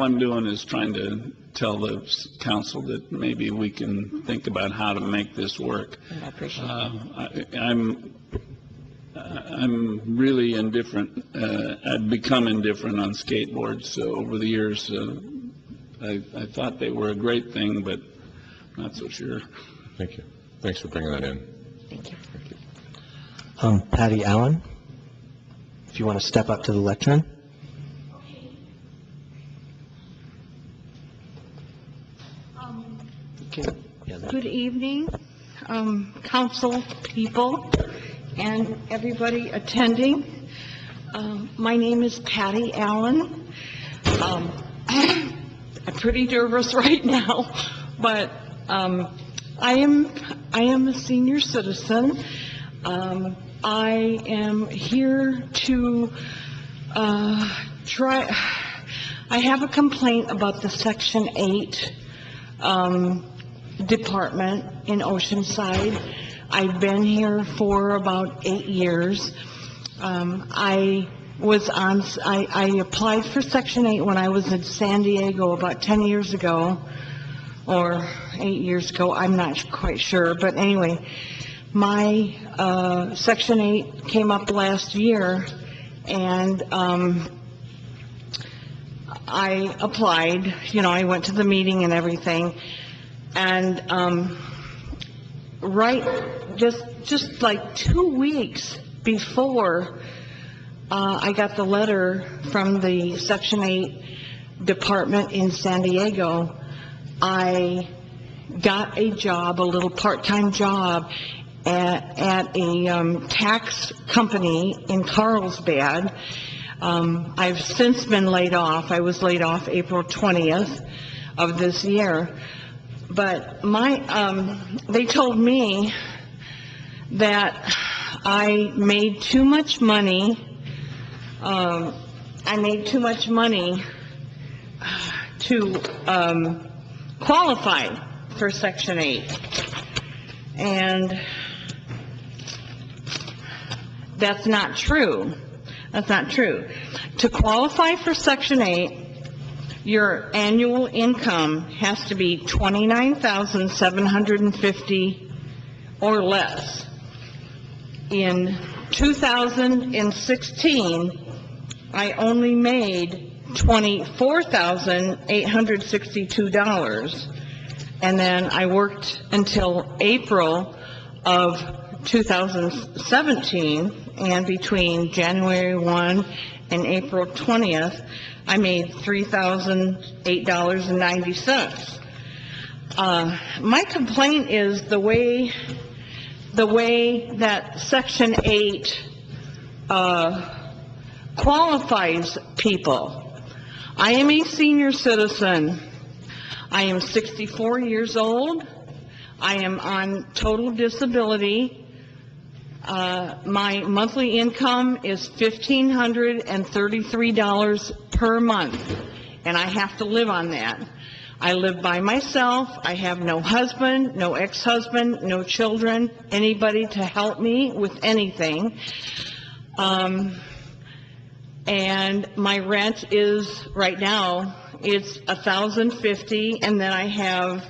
S3: I'm doing is trying to tell the council that maybe we can think about how to make this work.
S18: I appreciate it.
S3: I'm really indifferent. I've become indifferent on skateboards over the years. I thought they were a great thing, but not so sure.
S2: Thank you. Thanks for bringing that in.
S18: Thank you.
S4: Patty Allen, if you want to step up to the lectern.
S19: Good evening, council people and everybody attending. My name is Patty Allen. I'm pretty nervous right now, but I am a senior citizen. I am here to I have a complaint about the Section 8 department in Oceanside. I've been here for about 8 years. I applied for Section 8 when I was in San Diego about 10 years ago, or 8 years ago, I'm not quite sure. But anyway, my Section 8 came up last year, and I applied. I went to the meeting and everything, and just like 2 weeks before I got the letter from the Section 8 department in San Diego, I got a job, a little part-time job at a tax company in Carlsbad. I've since been laid off. I was laid off April 20th of this year. But they told me that I made too much money. I made too much money to qualify for Section 8. And that's not true. That's not true. To qualify for Section 8, your annual income has to be $29,750 or less. In 2016, I only made $24,862, and then I worked until April of 2017, and between January 1 and April 20th, I made $3,008.90. My complaint is the way that Section 8 qualifies people. I am a senior citizen. I am 64 years old. I am on total disability. My monthly income is $1,533 per month, and I have to live on that. I live by myself. I have no husband, no ex-husband, no children, anybody to help me with anything. And my rent is, right now, it's $1,050, and then I have,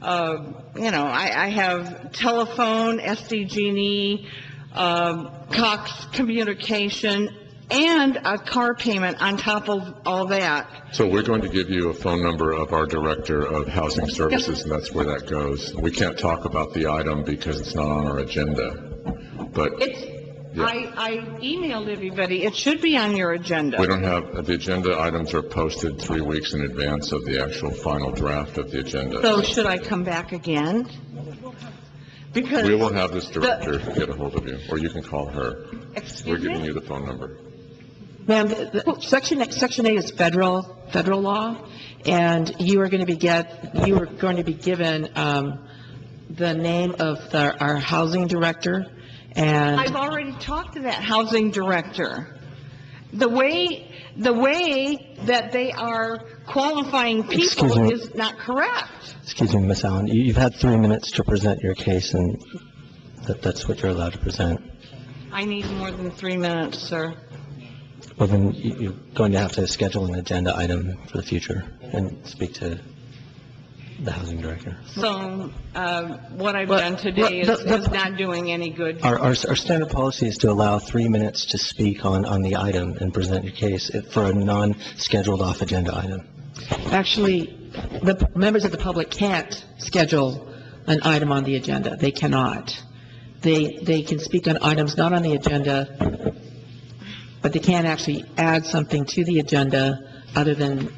S19: I have telephone, SDG&E, Cox Communication, and a car payment on top of all that.
S2: So we're going to give you a phone number of our Director of Housing Services, and that's where that goes. We can't talk about the item because it's not on our agenda, but
S19: I emailed everybody. It should be on your agenda.
S2: we don't have, the agenda items are posted 3 weeks in advance of the actual final draft of the agenda.
S19: So should I come back again? Because
S2: We will have this director get a hold of you, or you can call her. We're giving you the phone number.
S10: Ma'am, Section 8 is federal law, and you are going to be given the name of our housing director, and
S19: I've already talked to that housing director. The way that they are qualifying
S4: Excuse
S19: people
S4: me.
S19: is not correct.
S4: Excuse me, Ms. Allen, you've had 3 minutes to present your case, and that's what you're allowed to present.
S19: I need more than 3 minutes, sir.
S4: Well, then you're going to have to schedule an agenda item for the future and speak to the housing director.
S19: So what I've done today is not doing any good.
S4: Our standard policy is to allow 3 minutes to speak on the item and present your case for a non-scheduled off-agenda item.
S10: actually, the members of the public can't schedule an item on the agenda. They cannot. They can speak on items not on the agenda, but they can't actually add something to the agenda other than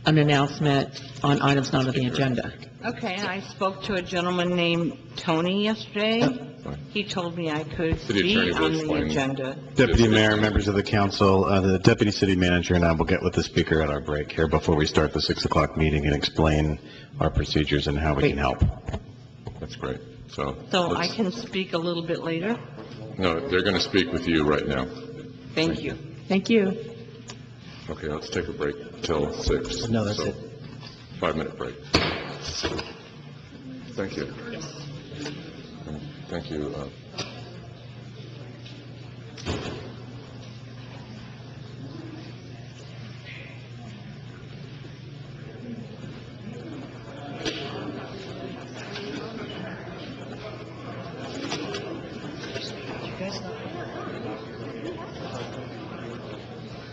S10: an announcement on items not on the agenda.
S19: Okay, I spoke to a gentleman named Tony yesterday. He told me I could be on the agenda.
S5: Deputy Mayor, members of the council, the Deputy City Manager and I will get with the speaker at our break here before we start the 6 o'clock meeting and explain our procedures and how we can help.
S2: That's great. So
S19: I can speak a little bit later?
S2: No, they're going to speak with you right now.
S19: Thank you.
S10: Thank you.
S2: Okay, let's take a break till 6.
S4: No, that's it.
S2: 5-minute break. Thank you. And thank you.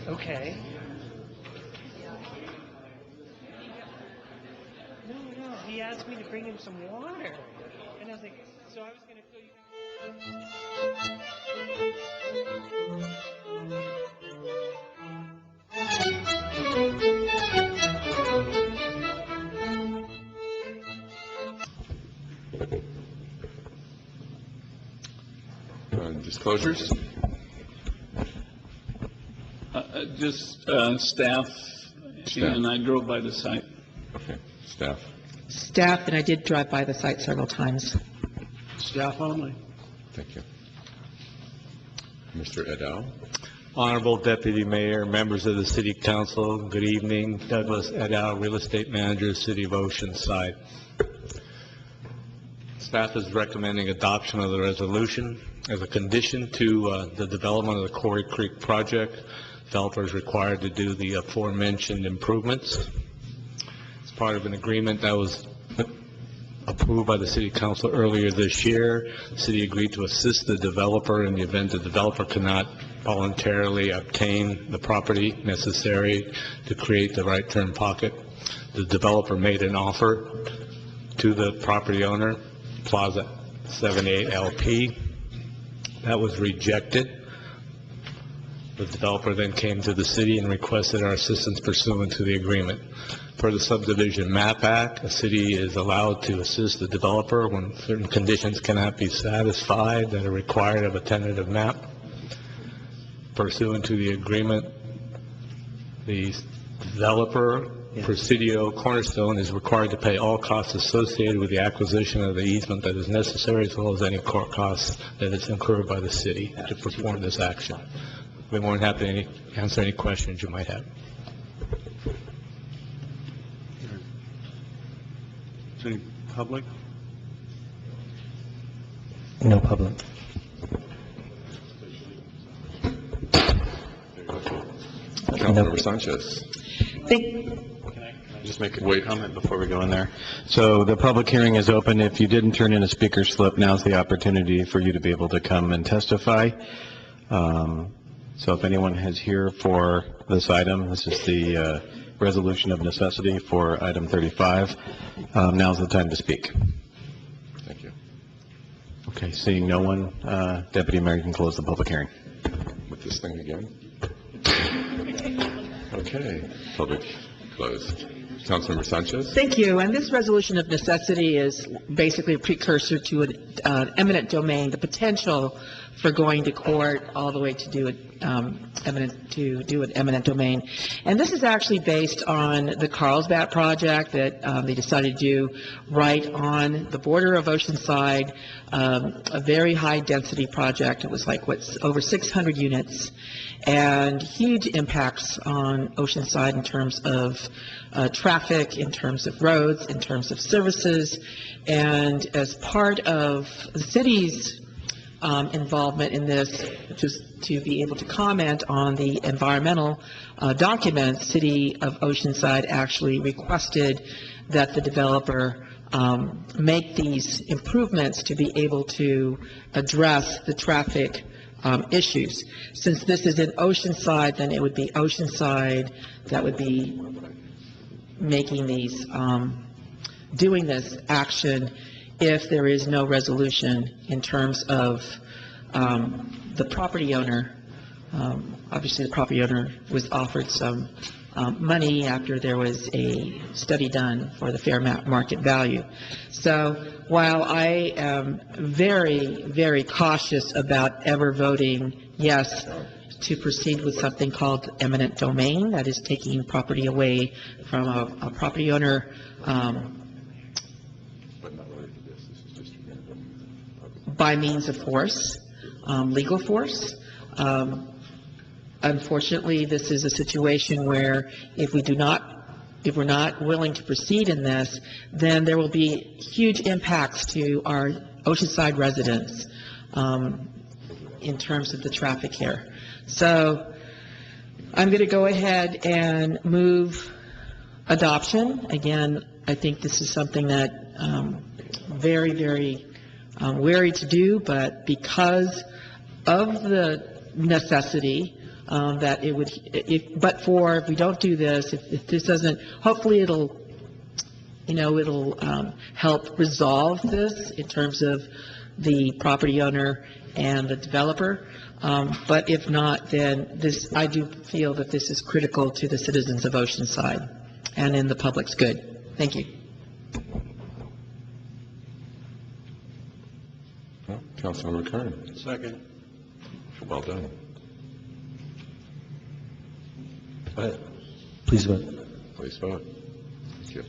S19: Okay. No, he asked me to bring him some water. And I was like, so I was going to fill you.
S2: Disclosures?
S3: Just staff, and I drove by the site.
S2: Okay, staff.
S10: Staff, and I did drive by the site several times.
S11: Staff only.
S2: Thank you. Mr. Eddow?
S20: Honorable Deputy Mayor, members of the City Council, good evening. Douglas Eddow, Real Estate Manager, City of Oceanside. Staff is recommending adoption of the resolution as a condition to the development of the Quarry Creek project. Developer is required to do the aforementioned improvements. It's part of an agreement that was approved by the City Council earlier this year. The city agreed to assist the developer in the event the developer cannot voluntarily obtain the property necessary to create the right turn pocket. The developer made an offer to the property owner, Plaza 78 LP. That was rejected. The developer then came to the city and requested our assistance pursuant to the agreement. Per the Subdivision Map Act, a city is allowed to assist the developer when certain conditions cannot be satisfied that are required of a tentative map. Pursuant to the agreement, the developer, Presidio Cornerstone, is required to pay all costs associated with the acquisition of the easement that is necessary, as well as any court costs that is incurred by the city to perform this action. We're more than happy to answer any questions you might have.
S11: Is there any public?
S4: No public.
S2: Councilmember Sanchez.
S5: Just make a quick comment before we go in there. So the public hearing is open. If you didn't turn in a speaker slip, now's the opportunity for you to be able to come and testify. So if anyone is here for this item, this is the resolution of necessity for item 35. Now's the time to speak.
S2: Thank you.
S5: Okay, seeing no one, Deputy Mayor, you can close the public hearing.
S2: With this thing again? Okay, public closed. Councilmember Sanchez?
S10: Thank you. And this resolution of necessity is basically a precursor to an eminent domain, the potential for going to court all the way to do an eminent domain. And this is actually based on the Carlsbad project that they decided to do right on the border of Oceanside, a very high density project. It was like over 600 units, and huge impacts on Oceanside in terms of traffic, in terms of roads, in terms of services. And as part of the city's involvement in this, just to be able to comment on the environmental documents, City of Oceanside actually requested that the developer make these improvements to be able to address the traffic issues. Since this is in Oceanside, then it would be Oceanside that would be making these, doing this action if there is no resolution in terms of the property owner. Obviously, the property owner was offered some money after there was a study done for the fair market value. So while I am very, very cautious about ever voting yes to proceed with something called eminent domain, that is taking property away from a property owner, by means of force, legal force. Unfortunately, this is a situation where if we're not willing to proceed in this, then there will be huge impacts to our Oceanside residents in terms of the traffic here. So I'm going to go ahead and move adoption. Again, I think this is something that very, very wary to do, but because of the necessity that it would, if we don't do this, if this doesn't, hopefully it'll help resolve this in terms of the property owner and the developer. But if not, then I do feel that this is critical to the citizens of Oceanside and in the public's good. Thank you.
S2: Councilmember Kern.
S11: Second.
S2: Well done.
S4: Go ahead. Please vote.
S2: Please vote. Thank you.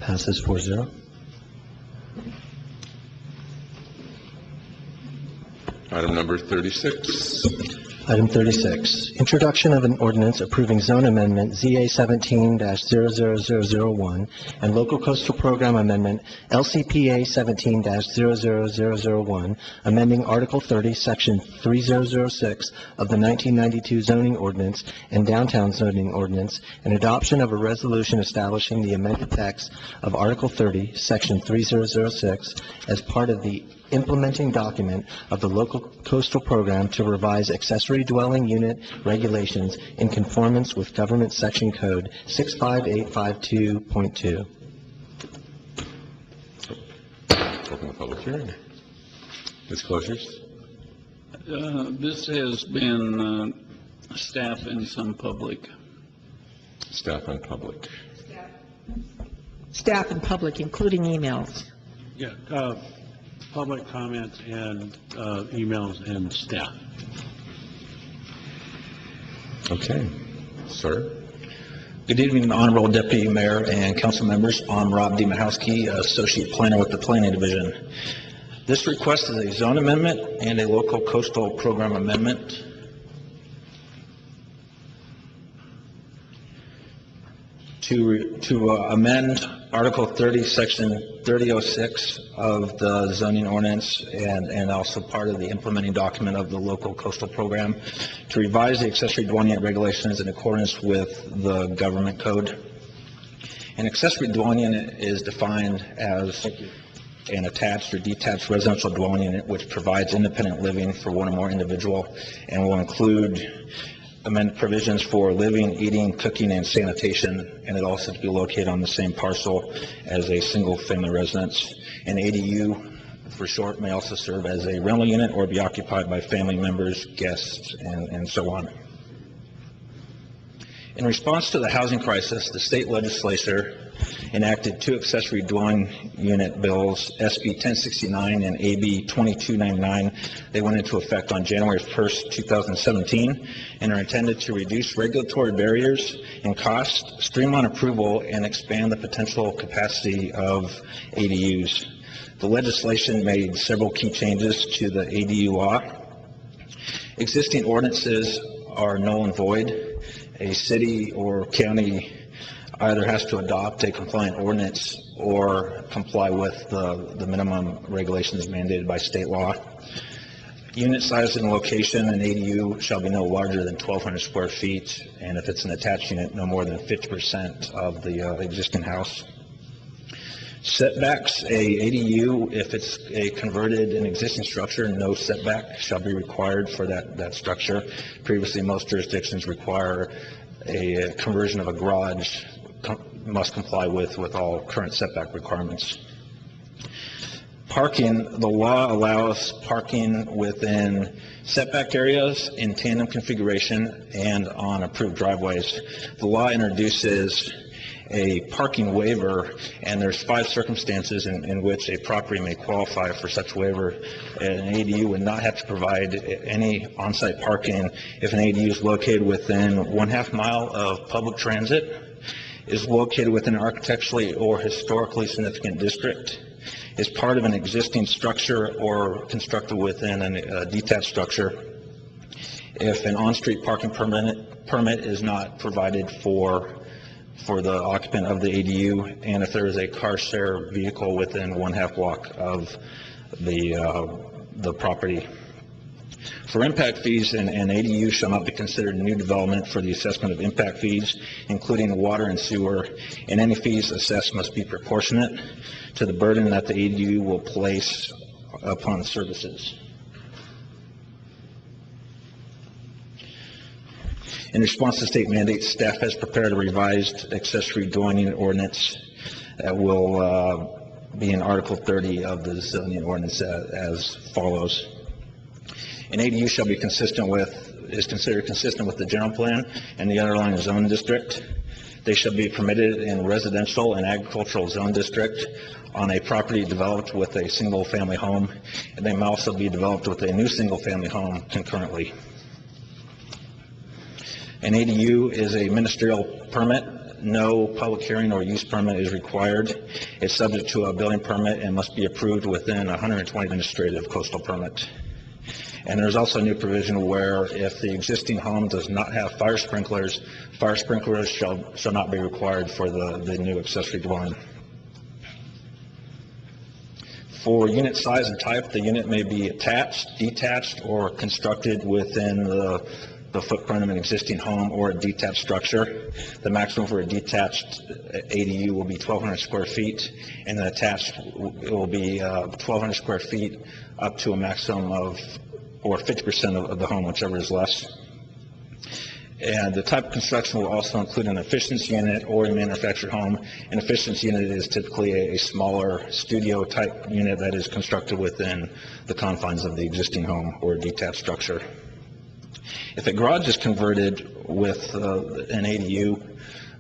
S4: Passes 4-0.
S2: Item number 36.
S4: Item 36, introduction of an ordinance approving zone amendment ZA 17-00001 and local coastal program amendment LCPA 17-00001, amending Article 30, Section 3006 of the 1992 zoning ordinance and downtown zoning ordinance, and adoption of a resolution establishing the amended text of Article 30, Section 3006 as part of the implementing document of the local coastal program to revise accessory dwelling unit regulations in conformance with Government Section Code 65852.2.
S2: Open the public hearing. Disclosures.
S3: This has been staff and some public.
S2: Staff and public.
S10: Staff and public, including emails.
S11: Yeah, public comment and emails and staff.
S2: Okay. Sir.
S21: Good evening, Honorable Deputy Mayor and council members. I'm Rob Demahowski, Associate Planner with the Planning Division. This request is a zone amendment and a local coastal program amendment. To amend Article 30, Section 3006 of the zoning ordinance and also part of the implementing document of the local coastal program to revise the accessory dwelling unit regulations in accordance with the government code. An accessory dwelling unit is defined as an attached or detached residential dwelling unit which provides independent living for one or more individual, and will include amended provisions for living, eating, cooking, and sanitation, and it also to be located on the same parcel as a single-family residence. An ADU, for short, may also serve as a rental unit or be occupied by family members, guests, and so on. In response to the housing crisis, the state legislature enacted two accessory dwelling unit bills, SB 1069 and AB 2299. They went into effect on January 1st, 2017, and are intended to reduce regulatory barriers and costs, streamline approval, and expand the potential capacity of ADUs. The legislation made several key changes to the ADU law. Existing ordinances are null and void. A city or county either has to adopt a compliant ordinance or comply with the minimum regulations mandated by state law. Unit size and location, an ADU shall be no larger than 1,200 square feet, and if it's an attached unit, no more than 50% of the existing house. Setbacks, a ADU, if it's a converted an existing structure, no setback shall be required for that structure. Previously, most jurisdictions require a conversion of a garage must comply with all current setback requirements. Parking, the law allows parking within setback areas in tandem configuration and on approved driveways. The law introduces a parking waiver, and there's 5 circumstances in which a property may qualify for such waiver. An ADU would not have to provide any on-site parking if an ADU is located within 1/2 mile of public transit, is located within an architecturally or historically significant district, is part of an existing structure or constructed within a detached structure, if an on-street parking permit is not provided for the occupant of the ADU, and if there is a car share vehicle within 1/2 block of the property. For impact fees, an ADU shall not be considered new development for the assessment of impact fees, including water and sewer, and any fees assessed must be proportionate to the burden that the ADU will place upon services. In response to state mandates, staff has prepared a revised accessory dwelling unit ordinance that will be in Article 30 of the zoning ordinance as follows. An ADU shall be is considered consistent with the general plan and the underlying zone district. They shall be permitted in residential and agricultural zone district on a property developed with a single-family home, and they may also be developed with a new single-family home concurrently. An ADU is a ministerial permit. No public hearing or use permit is required. It's subject to a building permit and must be approved within 120 administrative coastal permit. And there's also a new provision where if the existing home does not have fire sprinklers shall not be required for the new accessory dwelling. For unit size and type, the unit may be attached, detached, or constructed within the footprint of an existing home or a detached structure. The maximum for a detached ADU will be 1,200 square feet, and the attached will be 1,200 square feet up to a maximum of, or 50% of the home, whichever is less. And the type of construction will also include an efficiency unit or a manufactured home. An efficiency unit is typically a smaller studio type unit that is constructed within the confines of the existing home or a detached structure. If a garage is converted with an ADU,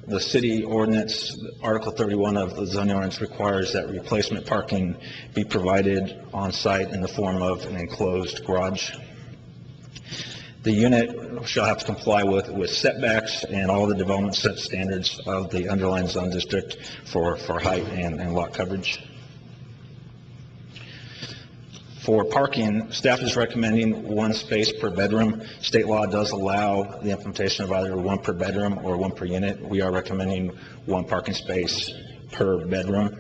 S21: the city ordinance, Article 31 of the zoning ordinance, requires that replacement parking be provided on site in the form of an enclosed garage. The unit shall have to comply with setbacks and all the development set standards of the underlying zone district for height and lot coverage. For parking, staff is recommending 1 space per bedroom. State law does allow the implementation of either 1 per bedroom or 1 per unit. We are recommending 1 parking space per bedroom.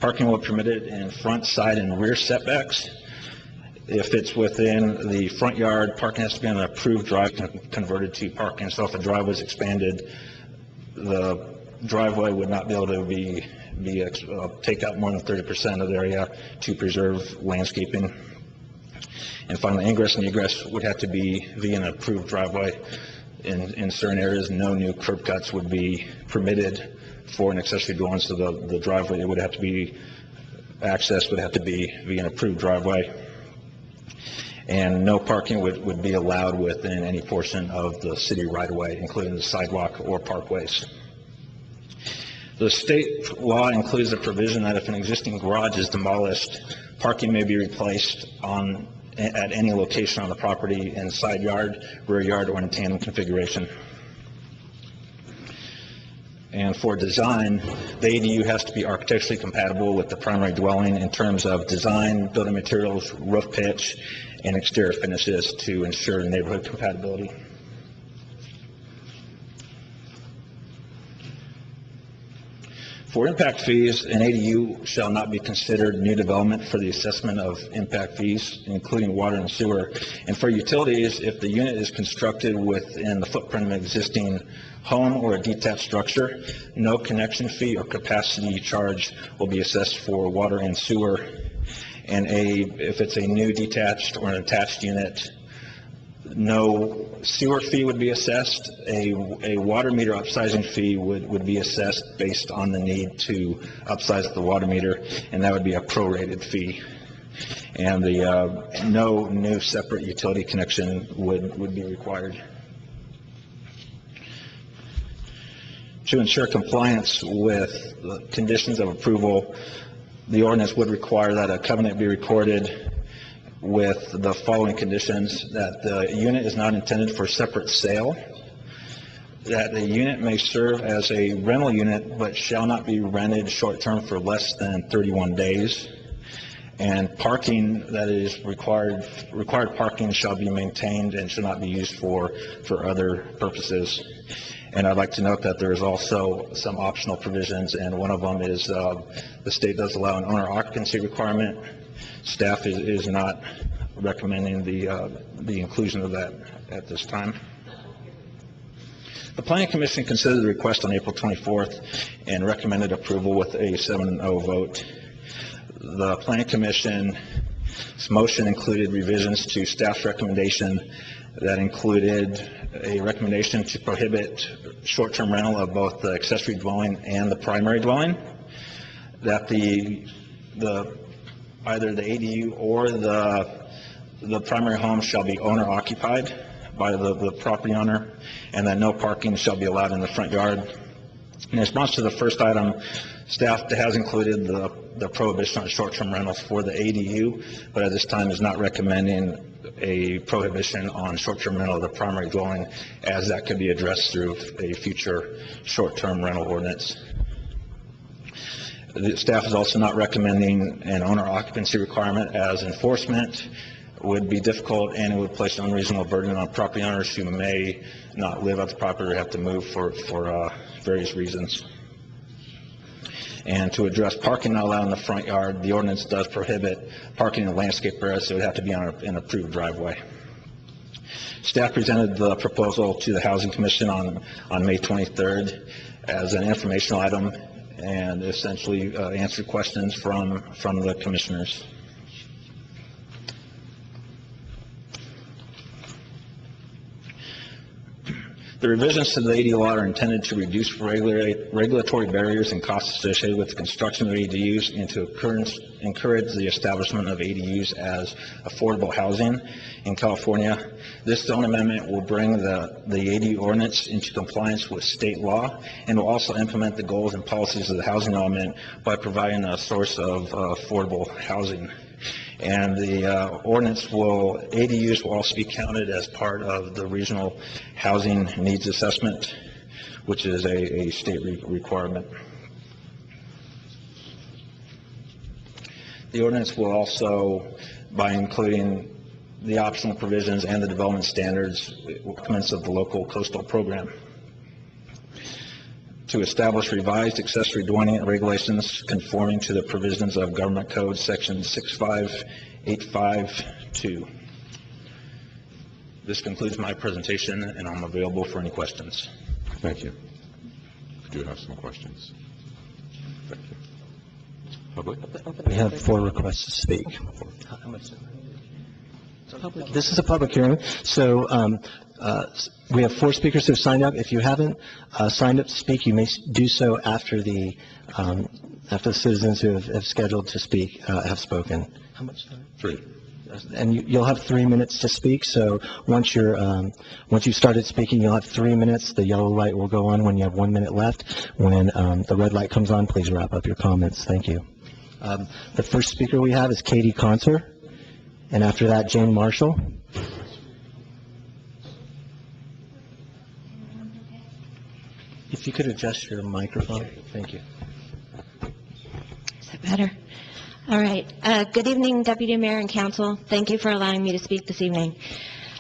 S21: Parking will be permitted in front, side, and rear setbacks. If it's within the front yard, parking has to be on an approved drive converted to parking. So if a driveway is expanded, the driveway would not be able to be take out more than 30% of the area to preserve landscaping. And finally, ingress and egress would have to be via an approved driveway. In certain areas, no new curb cuts would be permitted for an accessory dwelling, so the driveway would have to be, access would have to be via an approved driveway. And no parking would be allowed within any portion of the city right-of-way, including the sidewalk or parkways. The state law includes a provision that if an existing garage is demolished, parking may be replaced at any location on the property in side yard, rear yard, or in tandem configuration. And for design, the ADU has to be architecturally compatible with the primary dwelling in terms of design, building materials, roof pitch, and exterior finishes to ensure neighborhood compatibility. For impact fees, an ADU shall not be considered new development for the assessment of impact fees, including water and sewer. And for utilities, if the unit is constructed within the footprint of an existing home or a detached structure, no connection fee or capacity charge will be assessed for water and sewer. And if it's a new detached or an attached unit, no sewer fee would be assessed. A water meter upsizing fee would be assessed based on the need to upsize the water meter, and that would be a prorated fee. And no new separate utility connection would be required. To ensure compliance with the conditions of approval, the ordinance would require that a covenant be recorded with the following conditions: that the unit is not intended for separate sale, that the unit may serve as a rental unit but shall not be rented short-term for less than 31 days, and parking that is required parking shall be maintained and should not be used for other purposes. And I'd like to note that there is also some optional provisions, and one of them is the state does allow an owner occupancy requirement. Staff is not recommending the inclusion of that at this time. The Planning Commission considered the request on April 24th and recommended approval with a 7-0 vote. The Planning Commission's motion included revisions to staff's recommendation that included a recommendation to prohibit short-term rental of both the accessory dwelling and the primary dwelling, that either the ADU or the primary home shall be owner occupied by the property owner, and that no parking shall be allowed in the front yard. In response to the first item, staff has included the prohibition on short-term rentals for the ADU, but at this time is not recommending a prohibition on short-term rental of the primary dwelling, as that could be addressed through a future short-term rental ordinance. The staff is also not recommending an owner occupancy requirement, as enforcement would be difficult and it would place an unreasonable burden on property owners who may not live at the property or have to move for various reasons. And to address parking not allowed in the front yard, the ordinance does prohibit parking in the landscape area, so it would have to be on an approved driveway. Staff presented the proposal to the Housing Commission on May 23rd as an informational item and essentially answered questions from the commissioners. The revisions to the ADU law are intended to reduce regulatory barriers and costs associated with the construction of ADUs and to encourage the establishment of ADUs as affordable housing in California. This zone amendment will bring the ADU ordinance into compliance with state law and will also implement the goals and policies of the housing element by providing a source of affordable housing. And the ADUs will also be counted as part of the regional housing needs assessment, which is a state requirement. The ordinance will also, by including the optional provisions and the development standards, requirements of the local coastal program, to establish revised accessory dwelling regulations conforming to the provisions of Government Code Section 65852. This concludes my presentation, and I'm available for any questions.
S2: Thank you. I do have some questions. Thank you. Public?
S4: We have 4 requests to speak. This is a public hearing, so we have 4 speakers who have signed up. If you haven't signed up to speak, you may do so after the citizens who have scheduled to speak have spoken. How much time?
S2: 3.
S4: And you'll have 3 minutes to speak, so once you've started speaking, you'll have 3 minutes. The yellow light will go on when you have 1 minute left. When the red light comes on, please wrap up your comments. Thank you. The first speaker we have is Katie Conser, and after that, Jane Marshall. If you could adjust your microphone, thank you.
S1: Is that better? All right. Good evening, Deputy Mayor and Council. Thank you for allowing me to speak this evening.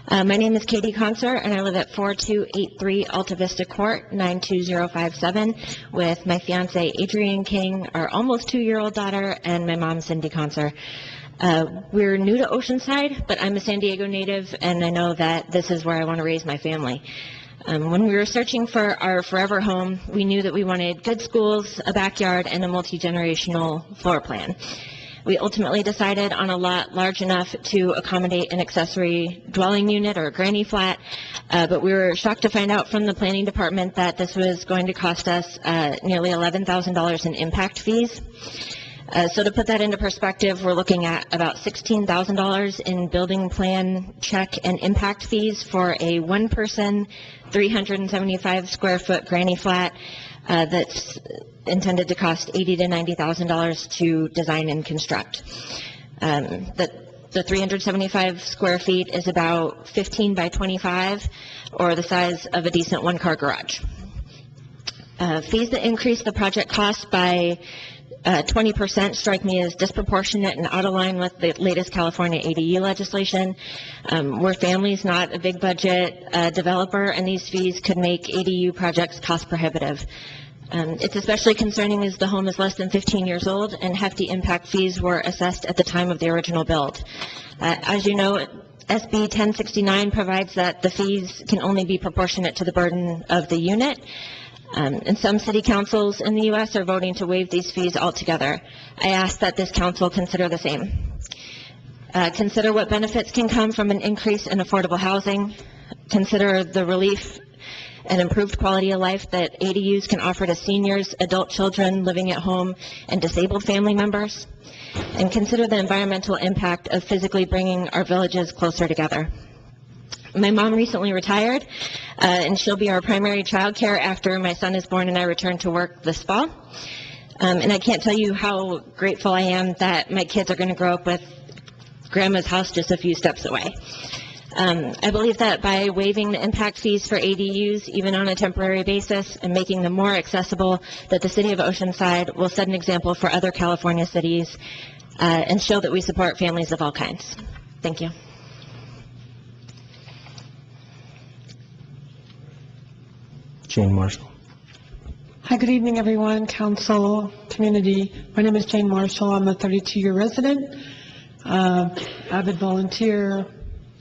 S1: My name is Katie Conser, and I live at 4283 Alta Vista Court, 92057, with my fiance Adrian King, our almost 2-year-old daughter, and my mom, Cindy Conser. We're new to Oceanside, but I'm a San Diego native, and I know that this is where I want to raise my family. When we were searching for our forever home, we knew that we wanted good schools, a backyard, and a multi-generational floor plan. We ultimately decided on a lot large enough to accommodate an accessory dwelling unit or a granny flat, but we were shocked to find out from the planning department that this was going to cost us nearly $11,000 in impact fees. So to put that into perspective, we're looking at about $16,000 in building plan check and impact fees for a 1-person, 375 square foot granny flat that's intended to cost $80,000 to $90,000 to design and construct. The 375 square feet is about 15 by 25, or the size of a decent 1-car garage. Fees that increase the project cost by 20% strike me as disproportionate and out of line with the latest California ADU legislation. We're families, not a big budget developer, and these fees could make ADU projects cost prohibitive. It's especially concerning as the home is less than 15 years old and hefty impact fees were assessed at the time of the original build. As you know, SB 1069 provides that the fees can only be proportionate to the burden of the unit. And some city councils in the U.S. are voting to waive these fees altogether. I ask that this council consider the same. Consider what benefits can come from an increase in affordable housing. Consider the relief and improved quality of life that ADUs can offer to seniors, adult children living at home, and disabled family members. And consider the environmental impact of physically bringing our villages closer together. My mom recently retired, and she'll be our primary child care after my son is born and I return to work this fall. And I can't tell you how grateful I am that my kids are going to grow up with Grandma's house just a few steps away. I believe that by waiving the impact fees for ADUs, even on a temporary basis, and making them more accessible, that the city of Oceanside will set an example for other California cities and show that we support families of all kinds. Thank you.
S4: Jane Marshall.
S22: Hi, good evening, everyone, council, community. My name is Jane Marshall. I'm a 32-year resident, avid volunteer,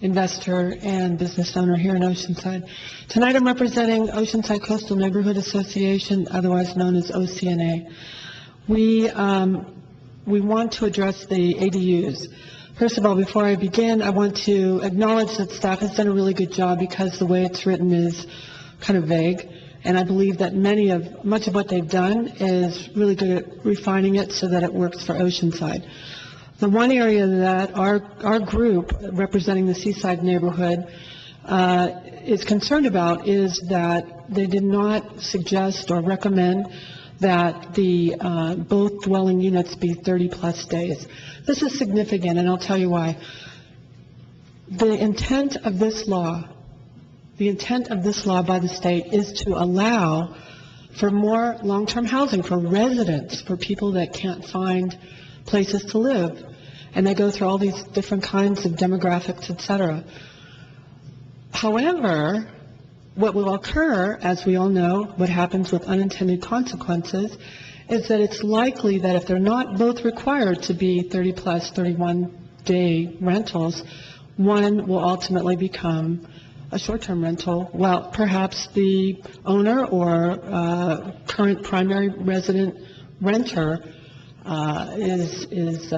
S22: investor, and business owner here in Oceanside. Tonight I'm representing Oceanside Coastal Neighborhood Association, otherwise known as OCNA. We want to address the ADUs. First of all, before I begin, I want to acknowledge that staff has done a really good job because the way it's written is kind of vague. And I believe that much of what they've done is really good at refining it so that it works for Oceanside. The one area that our group, representing the Seaside neighborhood, is concerned about is that they did not suggest or recommend that the both dwelling units be 30-plus days. This is significant, and I'll tell you why. The intent of this law by the state is to allow for more long-term housing for residents, for people that can't find places to live. And they go through all these different kinds of demographics, et cetera. However, what will occur, as we all know, what happens with unintended consequences, is that it's likely that if they're not both required to be 30-plus, 31-day rentals, one will ultimately become a short-term rental, while perhaps the owner or current primary resident renter is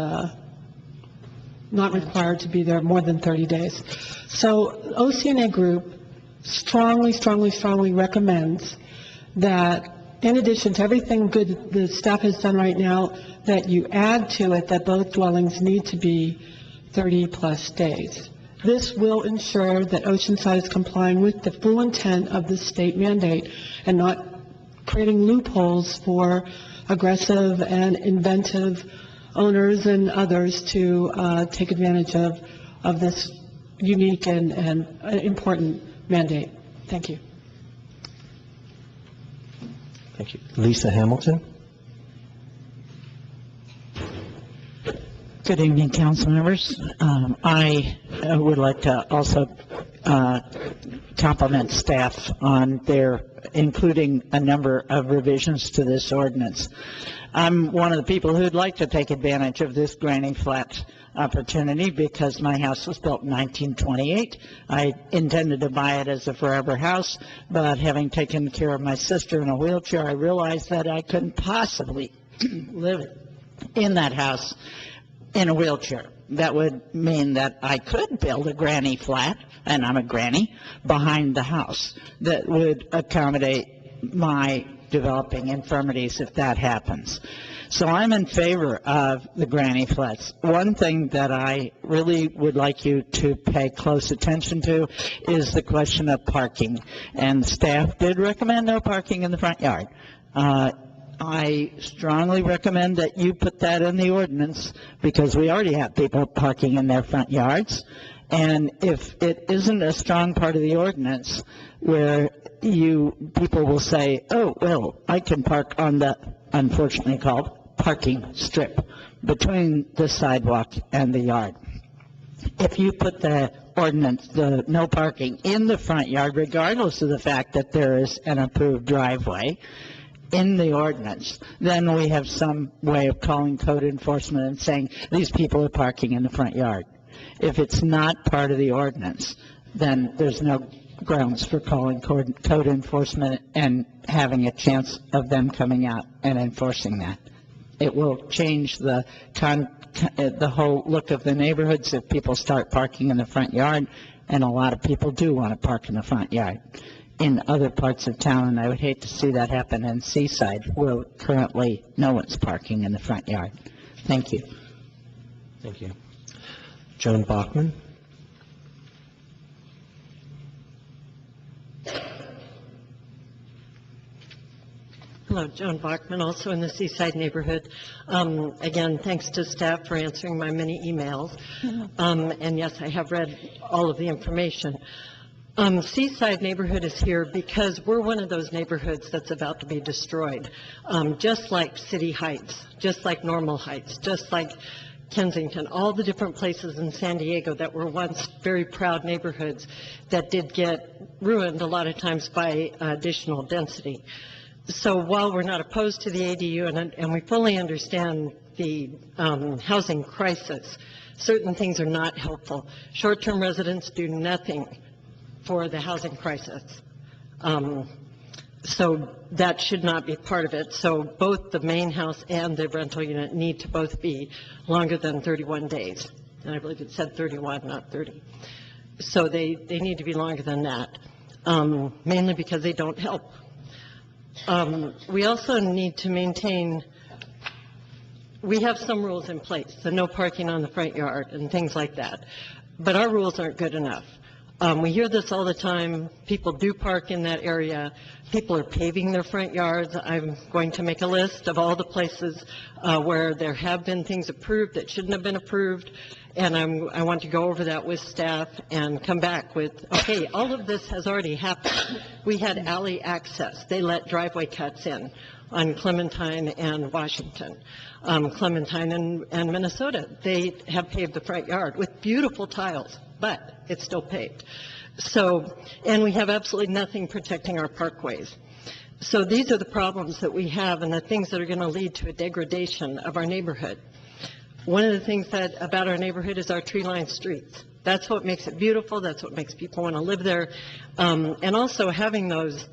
S22: not required to be there more than 30 days. So OCNA Group strongly recommends that in addition to everything good the staff has done right now, that you add to it that both dwellings need to be 30-plus days. This will ensure that Oceanside is complying with the full intent of the state mandate and not creating loopholes for aggressive and inventive owners and others to take advantage of this unique and important mandate. Thank you.
S4: Thank you. Lisa Hamilton?
S6: Good evening, council members. I would like to also compliment staff on their including a number of revisions to this ordinance. I'm one of the people who'd like to take advantage of this granny flat opportunity because my house was built in 1928. I intended to buy it as a forever house, but having taken care of my sister in a wheelchair, I realized that I couldn't possibly live in that house in a wheelchair. That would mean that I could build a granny flat, and I'm a granny, behind the house that would accommodate my developing infirmities if that happens. So I'm in favor of the granny flats. One thing that I really would like you to pay close attention to is the question of parking. And staff did recommend no parking in the front yard. I strongly recommend that you put that in the ordinance because we already have people parking in their front yards. And if it isn't a strong part of the ordinance where people will say, oh, well, I can park on the, unfortunately called, parking strip between the sidewalk and the yard. If you put the ordinance, the no parking in the front yard, regardless of the fact that there is an approved driveway in the ordinance, then we have some way of calling code enforcement and saying these people are parking in the front yard. If it's not part of the ordinance, then there's no grounds for calling code enforcement and having a chance of them coming out and enforcing that. It will change the whole look of the neighborhoods if people start parking in the front yard, and a lot of people do want to park in the front yard in other parts of town, and I would hate to see that happen in Seaside, where currently no one's parking in the front yard. Thank you.
S4: Thank you. Joan Bachman?
S8: Hello, Joan Bachman, also in the Seaside neighborhood. Again, thanks to staff for answering my many emails. And yes, I have read all of the information. Seaside neighborhood is here because we're one of those neighborhoods that's about to be destroyed. Just like City Heights, just like Normal Heights, just like Kensington, all the different places in San Diego that were once very proud neighborhoods that did get ruined a lot of times by additional density. So while we're not opposed to the ADU and we fully understand the housing crisis, certain things are not helpful. Short-term residents do nothing for the housing crisis. So that should not be part of it. So both the main house and the rental unit need to both be longer than 31 days. And I believe it said 31, not 30. So they need to be longer than that, mainly because they don't help. We also need to maintain, we have some rules in place, the no parking on the front yard and things like that, but our rules aren't good enough. We hear this all the time. People do park in that area. People are paving their front yards. I'm going to make a list of all the places where there have been things approved that shouldn't have been approved, and I want to go over that with staff and come back with, okay, all of this has already happened. We had alley access. They let driveway cuts in on Clementine and Washington. Clementine and Minnesota, they have paved the front yard with beautiful tiles, but it's still paved. So, and we have absolutely nothing protecting our parkways. So these are the problems that we have and the things that are going to lead to a degradation of our neighborhood. One of the things about our neighborhood is our tree-lined streets. That's what makes it beautiful. That's what makes people want to live there. And also having those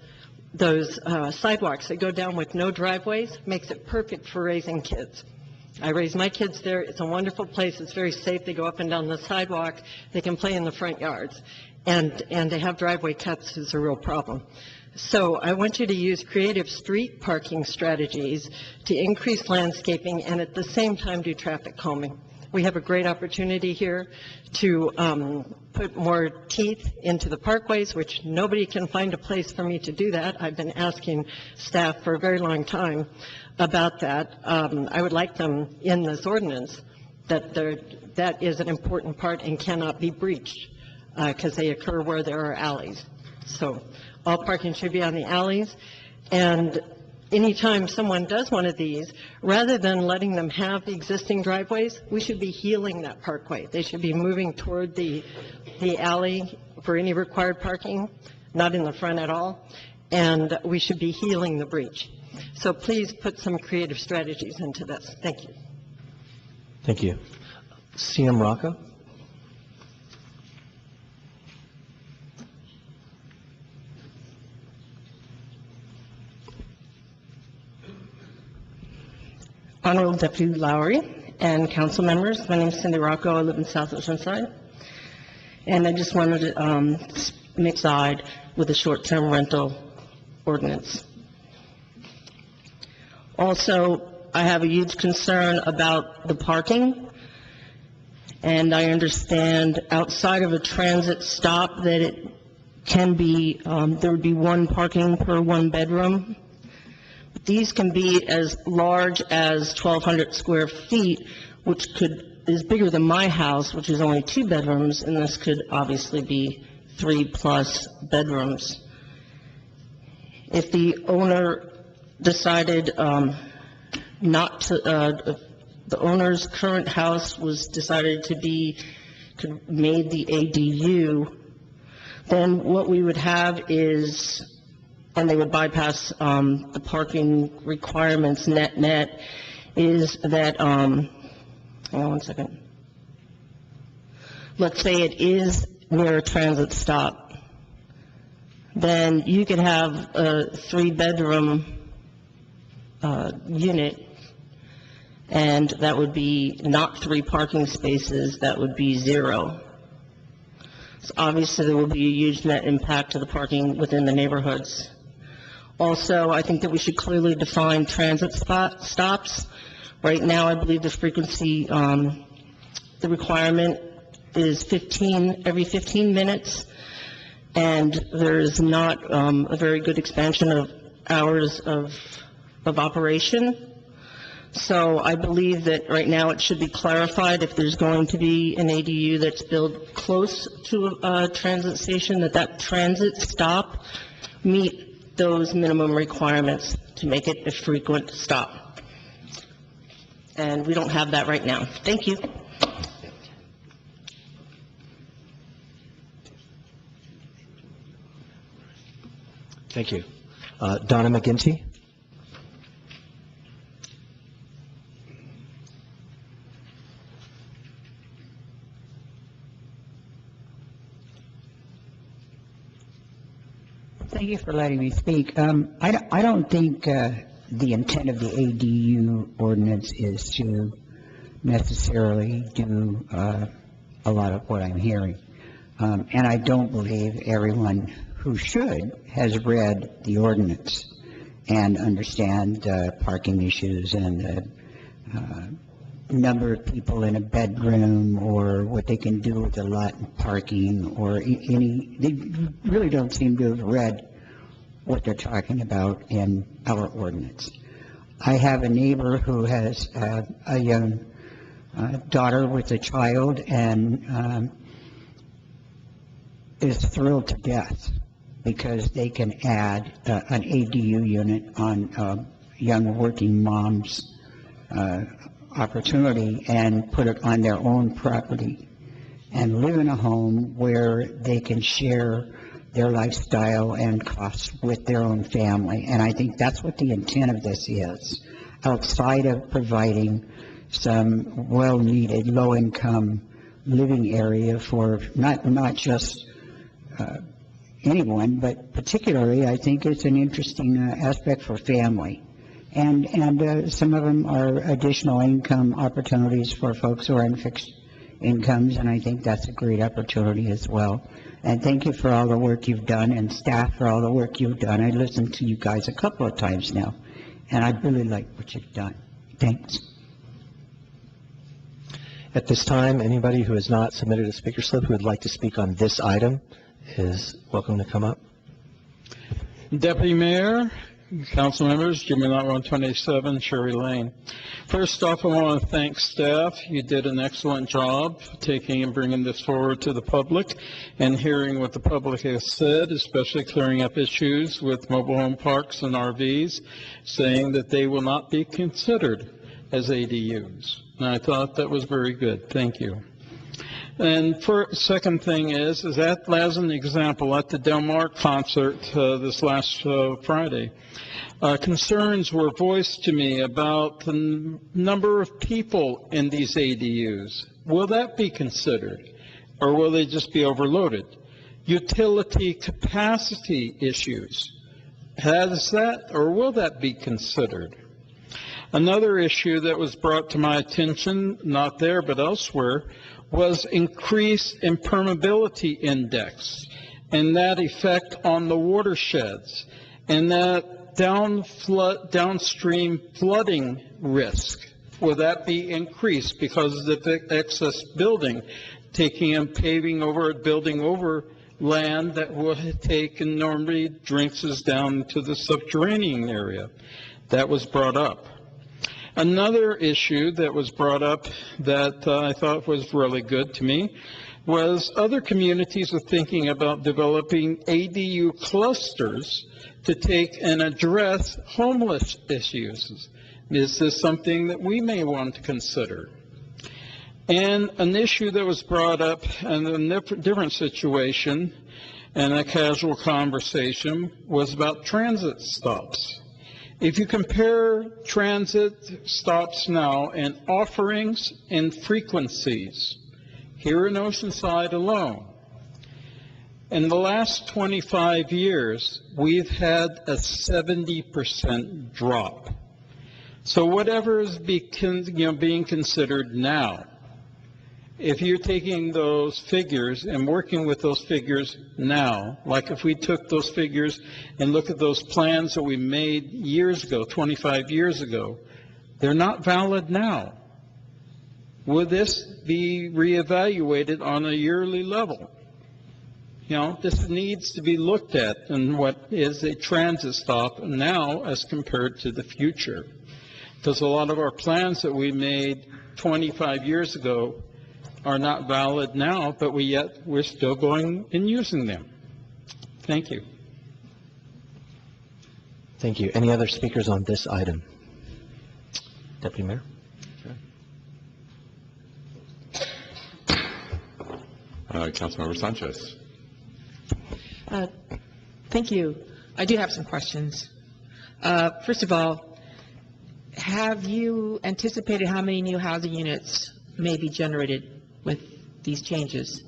S8: sidewalks that go down with no driveways makes it perfect for raising kids. I raise my kids there. It's a wonderful place. It's very safe. They go up and down the sidewalk. They can play in the front yards. And to have driveway cuts is a real problem. So I want you to use creative street parking strategies to increase landscaping and at the same time do traffic calming. We have a great opportunity here to put more teeth into the parkways, which nobody can find a place for me to do that. I've been asking staff for a very long time about that. I would like them in this ordinance that is an important part and cannot be breached because they occur where there are alleys. So all parking should be on the alleys. And anytime someone does one of these, rather than letting them have the existing driveways, we should be healing that parkway. They should be moving toward the alley for any required parking, not in the front at all, and we should be healing the breach. So please put some creative strategies into this. Thank you.
S4: Thank you. CM Rocco?
S7: Honorable Deputy Lowry and council members, my name is Cindy Rocco. I live in South Oceanside, and I just wanted to make side with the short-term rental ordinance. Also, I have a huge concern about the parking, and I understand outside of a transit stop that it can be, there would be one parking per one bedroom. These can be as large as 1,200 square feet, which is bigger than my house, which is only 2 bedrooms, and this could obviously be 3+ bedrooms. If the owner decided not to, the owner's current house was decided to be made the ADU, then what we would have is, and they would bypass the parking requirements net, is that, hang on one second. Let's say it is near a transit stop. Then you could have a 3-bedroom unit, and that would be not 3 parking spaces, that would be 0. So obviously there will be a huge net impact to the parking within the neighborhoods. Also, I think that we should clearly define transit stops. Right now, I believe the frequency, the requirement is every 15 minutes, and there is not a very good expansion of hours of operation. So I believe that right now it should be clarified if there's going to be an ADU that's built close to a transit station, that transit stop meet those minimum requirements to make it a frequent stop. And we don't have that right now. Thank you.
S4: Thank you. Donna McGinty?
S13: Thank you for letting me speak. I don't think the intent of the ADU ordinance is to necessarily do a lot of what I'm hearing. And I don't believe everyone who should has read the ordinance and understand parking issues and the number of people in a bedroom or what they can do with the lot and parking or they really don't seem to have read what they're talking about in our ordinance. I have a neighbor who has a young daughter with a child and is thrilled to death because they can add an ADU unit on young working mom's opportunity and put it on their own property and live in a home where they can share their lifestyle and costs with their own family. And I think that's what the intent of this is, outside of providing some well-needed low-income living area for not just anyone, but particularly I think it's an interesting aspect for family And some of them are additional income opportunities for folks who are in fixed incomes, and I think that's a great opportunity as well. And thank you for all the work you've done, and staff for all the work you've done. I listened to you guys a couple of times now, and I really like what you've done. Thanks.
S4: At this time, anybody who has not submitted a speaker slip who would like to speak on this item is welcome to come up.
S3: Deputy Mayor, council members, Jimmy Lot 127, Sherry Lane. First off, I want to thank staff. You did an excellent job taking and bringing this forward to the public and hearing what the public has said, especially clearing up issues with mobile home parks and RVs, saying that they will not be considered as ADUs. And I thought that was very good. Thank you. And second thing is that as an example, at the Del Mar concert this last Friday, concerns were voiced to me about the number of people in these ADUs. Will that be considered, or will they just be overloaded? Utility capacity issues. Has that, or will that be considered? Another issue that was brought to my attention, not there but elsewhere, was increased impermeability index and that effect on the watersheds and that downstream flooding risk. Will that be increased because of the excess building, taking and paving over, building over land that will take and normally drinks us down to the subterranean area? That was brought up. Another issue that was brought up that I thought was really good to me was other communities are thinking about developing ADU clusters to take and address homeless issues. Is this something that we may want to consider? And an issue that was brought up in a different situation and a casual conversation was about transit stops. If you compare transit stops now and offerings and frequencies here in Oceanside alone, in the last 25 years, we've had a 70% drop. So whatever is being considered now, if you're taking those figures and working with those figures now, like if we took those figures and look at those plans that we made years ago, 25 years ago, they're not valid now. Would this be reevaluated on a yearly level? You know, this needs to be looked at in what is a transit stop now as compared to the future. Because a lot of our plans that we made 25 years ago are not valid now, but we're still going and using them. Thank you.
S4: Thank you. Any other speakers on this item? Deputy Mayor?
S2: Councilmember Sanchez.
S10: Thank you. I do have some questions. First of all, have you anticipated how many new housing units may be generated with these changes?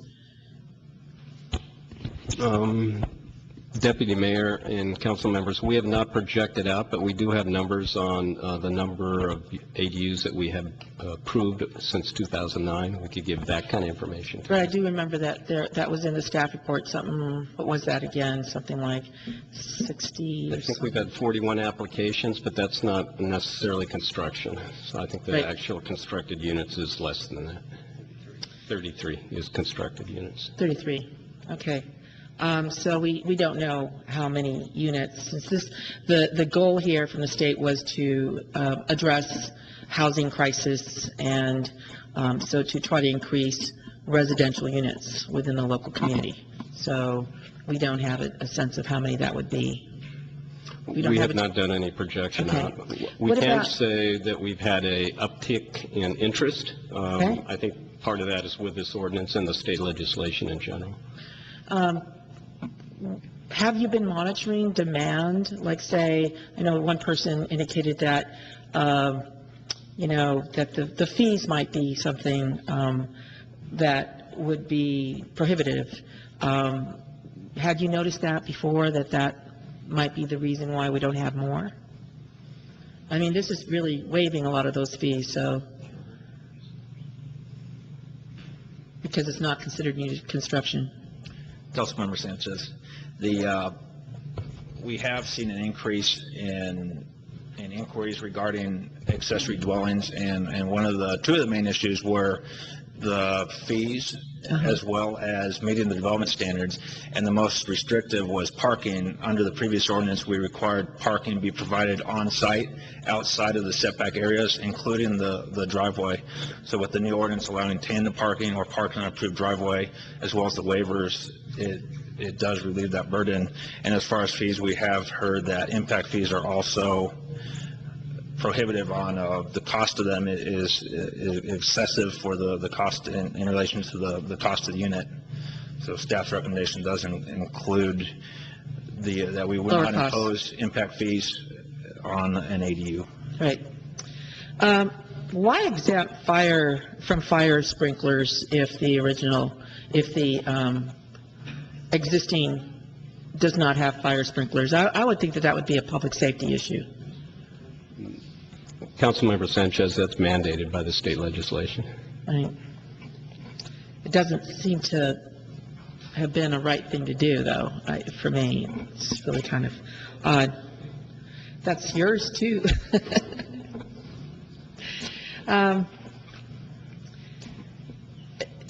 S9: Deputy Mayor and council members, we have not projected out, but we do have numbers on the number of ADUs that we have approved since 2009. We could give that kind of information.
S10: But I do remember that that was in the staff report, something, what was that again? Something like 60 or
S9: I think we've had 41 applications, but that's not necessarily construction. So I think the actual constructed units is less than that. 33 is constructed units.
S10: 33, okay. So we don't know how many units. Since the goal here from the state was to address housing crisis and so to try to increase residential units within the local community. So we don't have a sense of how many that would be.
S9: We have not done any projection on it. We can say that we've had a uptick in interest. I think part of that is with this ordinance and the state legislation in general.
S10: Have you been monitoring demand? Like, say, I know one person indicated that, that the fees might be something that would be prohibitive. Had you noticed that before, that might be the reason why we don't have more? I mean, this is really waiving a lot of those fees, so, because it's not considered new construction.
S21: Councilmember Sanchez, we have seen an increase in inquiries regarding accessory dwellings, and two of the main issues were the fees as well as meeting the development standards, and the most restrictive was parking. Under the previous ordinance, we required parking be provided on site outside of the setback areas, including the driveway. So with the new ordinance allowing tandem parking or parking on approved driveway, as well as the waivers, it does relieve that burden. And as far as fees, we have heard that impact fees are also prohibitive on the cost of them is excessive for the cost in relation to the cost of the unit. So staff's recommendation doesn't include that we would not impose impact fees on an ADU.
S10: Right. Why exempt from fire sprinklers if the existing does not have fire sprinklers? I would think that would be a public safety issue.
S9: Councilmember Sanchez, that's mandated by the state legislation.
S10: Right. It doesn't seem to have been a right thing to do, though. For me, it's really kind of odd. That's yours, too. And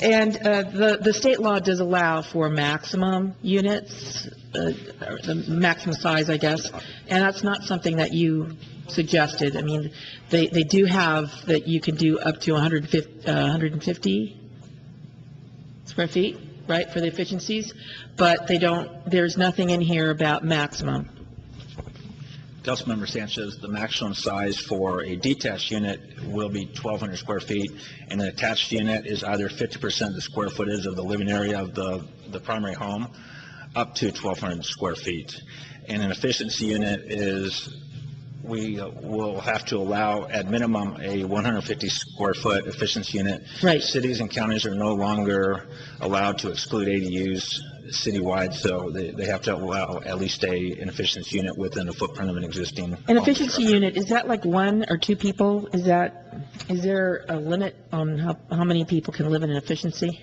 S10: the state law does allow for maximum units, the maximum size, I guess, and that's not something that you suggested. I mean, they do have that you can do up to 150 square feet, right, for the efficiencies, but there's nothing in here about maximum.
S21: Councilmember Sanchez, the maximum size for a detached unit will be 1,200 square feet, and an attached unit is either 50% of the square footage of the living area of the primary home up to 1,200 square feet. And an efficiency unit we will have to allow at minimum a 150 square foot efficiency unit.
S10: Right.
S21: Cities and counties are no longer allowed to exclude ADUs citywide, so they have to allow at least an efficiency unit within the footprint of an existing.
S10: An efficiency unit, is that like 1 or 2 people? Is there a limit on how many people can live in an efficiency?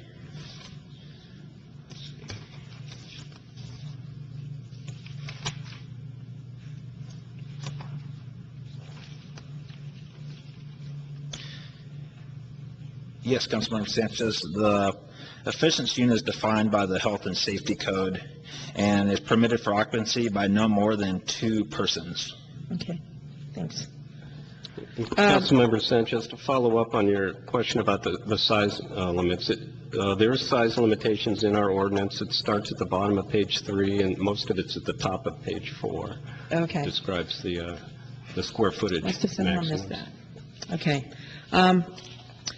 S21: Yes, Councilmember Sanchez, the efficiency unit is defined by the Health and Safety Code and is permitted for occupancy by no more than 2 persons.
S10: Okay, thanks.
S9: Councilmember Sanchez, to follow up on your question about the size limits, there are size limitations in our ordinance. It starts at the bottom of page 3, and most of it's at the top of page 4.
S10: Okay.
S9: It describes the square footage.
S10: Must have somehow missed that. Okay.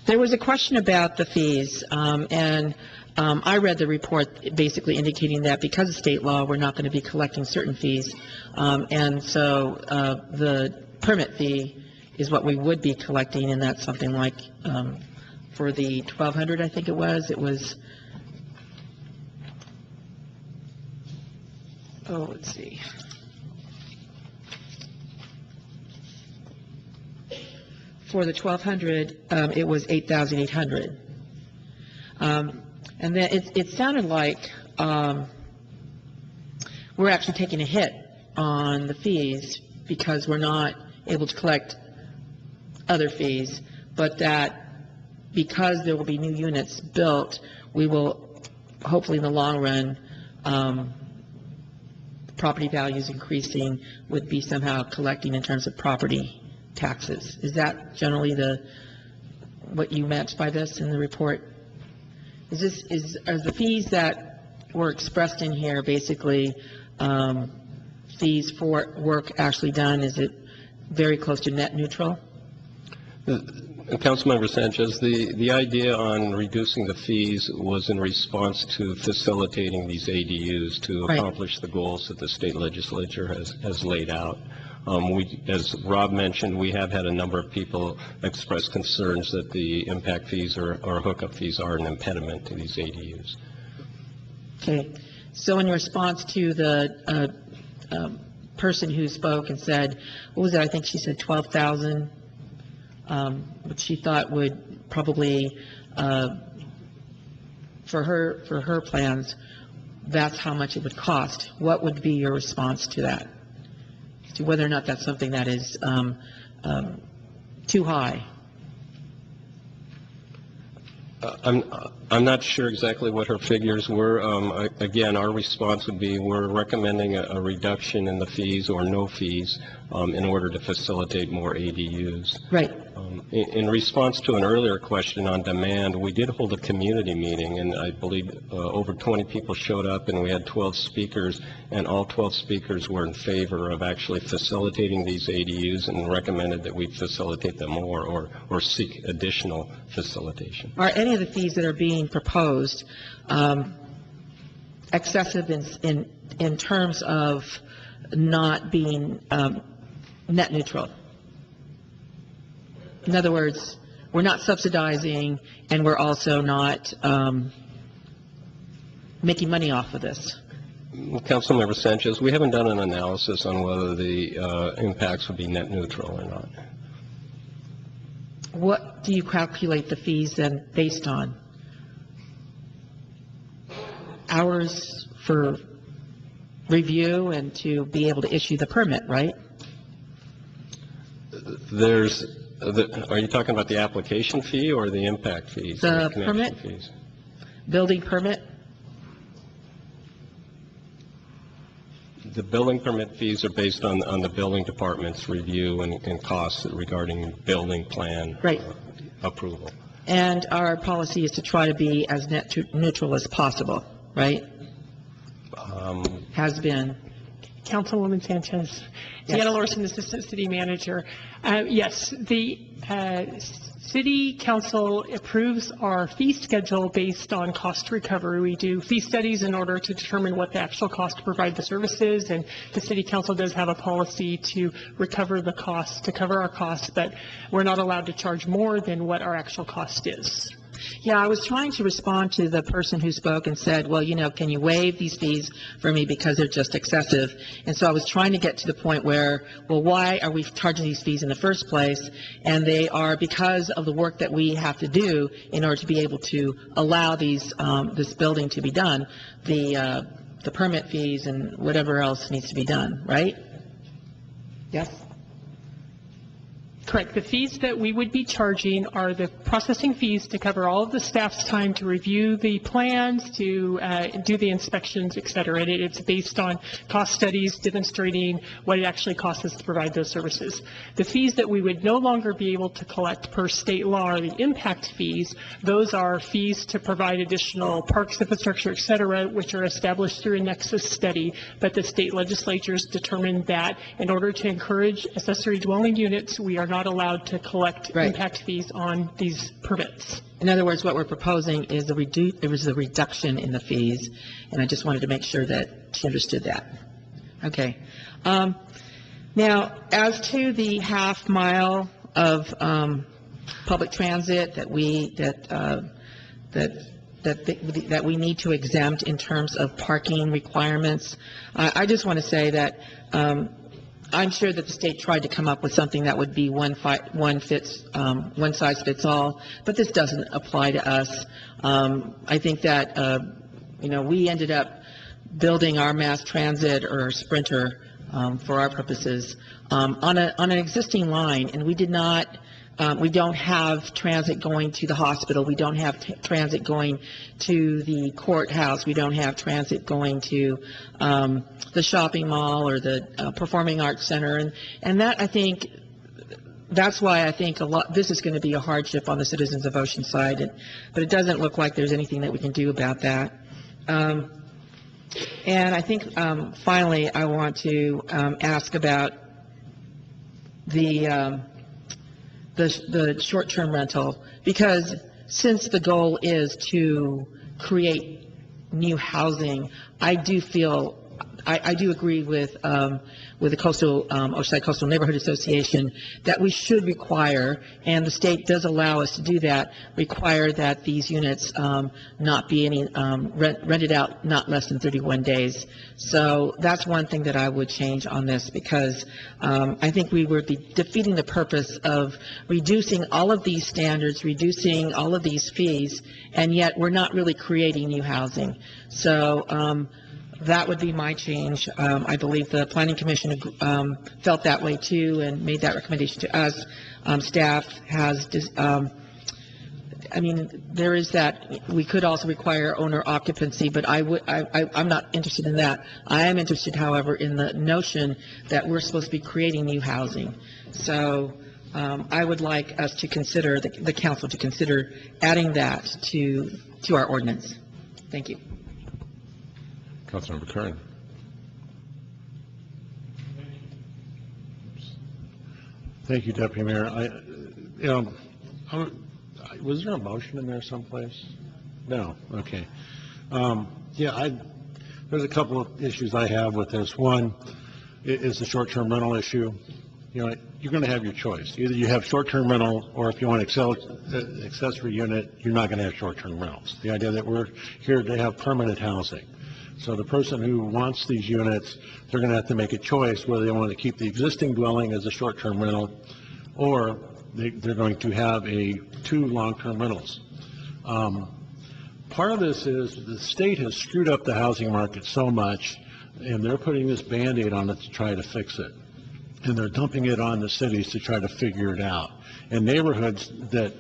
S10: There was a question about the fees, and I read the report basically indicating that because of state law, we're not going to be collecting certain fees, and so the permit fee is what we would be collecting, and that's something like, for the 1,200, I think it was, let's see. For the 1,200, it was 8,800. And then it sounded like we're actually taking a hit on the fees because we're not able to collect other fees, but that because there will be new units built, we will hopefully in the long run, property values increasing would be somehow collecting in terms of property taxes. Is generally what you meant by this in the report? Are the fees that were expressed in here basically fees for work actually done? Is it very close to net neutral?
S9: Councilmember Sanchez, the idea on reducing the fees was in response to facilitating these ADUs to accomplish the goals that the state legislature has laid out. As Rob mentioned, we have had a number of people express concerns that the impact fees or hookup fees are an impediment to these ADUs.
S10: Okay. So in response to the person who spoke and said, what was it, I think she said 12,000, which she thought would probably, for her plans, that's how much it would cost. What would be your response to that? To whether or not that's something that is too high?
S9: I'm not sure exactly what her figures were. Again, our response would be we're recommending a reduction in the fees or no fees in order to facilitate more ADUs.
S10: Right.
S9: In response to an earlier question on demand, we did hold a community meeting, and I believe over 20 people showed up, and we had 12 speakers, and all 12 speakers were in favor of actually facilitating these ADUs and recommended that we facilitate them more or seek additional facilitation.
S10: Are any of the fees that are being proposed excessive in terms of not being net neutral? In other words, we're not subsidizing and we're also not making money off of this.
S9: Councilmember Sanchez, we haven't done an analysis on whether the impacts would be net neutral or not.
S10: What do you calculate the fees then based on? Hours for review and to be able to issue the permit, right?
S9: Are you talking about the application fee or the impact fees?
S10: The permit?
S9: Fees?
S10: Building permit?
S9: The building permit fees are based on the building department's review and costs regarding building plan approval.
S10: And our policy is to try to be as net neutral as possible, right? Has been.
S22: Councilwoman Sanchez. Deanna Lorson, Assistant City Manager. Yes, the City Council approves our fee schedule based on cost recovery. We do fee studies in order to determine what the actual cost to provide the services, and the City Council does have a policy to recover the costs, to cover our costs, but we're not allowed to charge more than what our actual cost is.
S10: Yeah, I was trying to respond to the person who spoke and said, well, you know, can you waive these fees for me because they're just excessive? And so I was trying to get to the point where, well, why are we charging these fees in the first place? And they are because of the work that we have to do in order to be able to allow these this building to be done, the permit fees and whatever else needs to be done, right? Yes?
S22: Correct. The fees that we would be charging are the processing fees to cover all of the staff's time to review the plans, to do the inspections, et cetera. And it's based on cost studies demonstrating what it actually costs us to provide those services. The fees that we would no longer be able to collect per state law are the impact fees. Those are fees to provide additional parks infrastructure, et cetera, which are established through a nexus study. But the state legislatures determined that in order to encourage accessory dwelling units, we are not allowed to collect impact fees on these permits.
S10: In other words, what we're proposing is a reduction in the fees, and I just wanted to make sure that she understood that. Okay. Now, as to the half mile of public transit that we need to exempt in terms of parking requirements, I just want to say that I'm sure that the state tried to come up with something that would be one size fits all, but this doesn't apply to us. I think that, we ended up building our mass transit or Sprinter for our purposes on an existing line, and we don't have transit going to the hospital. We don't have transit going to the courthouse. We don't have transit going to the shopping mall or the Performing Arts Center. And that, I think, that's why I think this is going to be a hardship on the citizens of Oceanside. But it doesn't look like there's anything that we can do about that. And I think, finally, I want to ask about the short-term rental, because since the goal is to create new housing, I do feel I do agree with the Oceanside Coastal Neighborhood Association that we should require, and the state does allow us to do that, require that these units not be rented out not less than 31 days. So that's one thing that I would change on this, because I think we would be defeating the purpose of reducing all of these standards, reducing all of these fees, and yet we're not really creating new housing. So that would be my change. I believe the Planning Commission felt that way too and made that recommendation to us. Staff has, there is that, we could also require owner occupancy, but I'm not interested in that. I am interested, however, in the notion that we're supposed to be creating new housing. So I would like us to consider, the council to consider adding that to our ordinance. Thank you.
S2: Councilmember Kern.
S11: Thank you, Deputy Mayor. Was there a motion in there someplace? No. Okay. There's a couple of issues I have with this. One is the short-term rental issue. You're going to have your choice. Either you have short-term rental, or if you want accessory unit, you're not going to have short-term rentals. The idea that we're here to have permanent housing. So the person who wants these units, they're going to have to make a choice whether they want to keep the existing dwelling as a short-term rental, or they're going to have two long-term rentals. Part of this is the state has screwed up the housing market so much, and they're putting this Band-Aid on it to try to fix it. And they're dumping it on the cities to try to figure it out. And neighborhoods that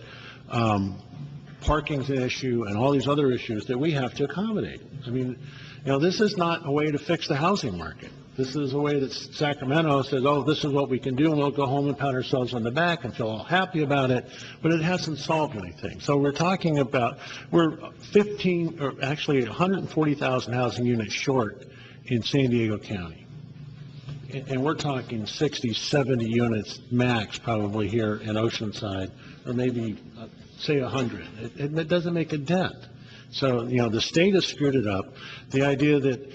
S11: parking's an issue and all these other issues that we have to accommodate. This is not a way to fix the housing market. This is a way that Sacramento says, oh, this is what we can do, and we'll go home and pat ourselves on the back and feel all happy about it, but it hasn't solved anything. So we're talking about, we're 140,000 housing units short in San Diego County. And we're talking 60, 70 units max probably here in Oceanside, or maybe, say, 100. It doesn't make a dent. So, the state has screwed it up. The idea that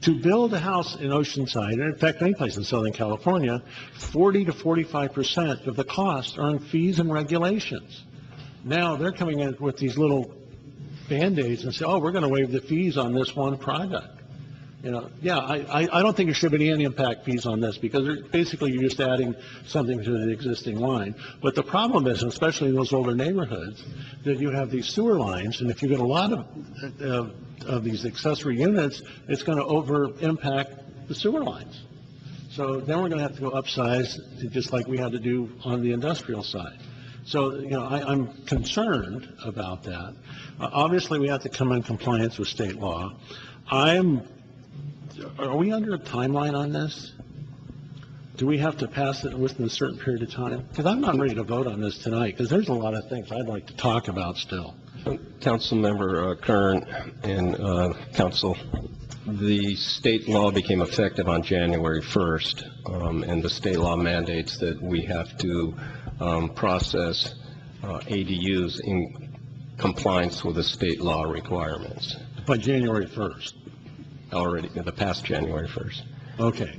S11: to build a house in Oceanside, and in fact, any place in Southern California, 40 to 45% of the costs are in fees and regulations. Now they're coming in with these little Band-Aids and say, oh, we're going to waive the fees on this one product. I don't think there should be any impact fees on this, because basically you're just adding something to the existing line. But the problem is, especially in those older neighborhoods, that you have these sewer lines, and if you get a lot of these accessory units, it's going to over-impact the sewer lines. So then we're going to have to go upsize, just like we had to do on the industrial side. So, I'm concerned about that. Obviously, we have to come in compliance with state law. Are we under a timeline on this? Do we have to pass it within a certain period of time? Because I'm not ready to vote on this tonight, because there's a lot of things I'd like to talk about still.
S9: Councilmember Kern and Council, the state law became effective on January 1st, and the state law mandates that we have to process ADUs in compliance with the state law requirements.
S11: By January 1st?
S9: Already, the past January 1st.
S11: Okay.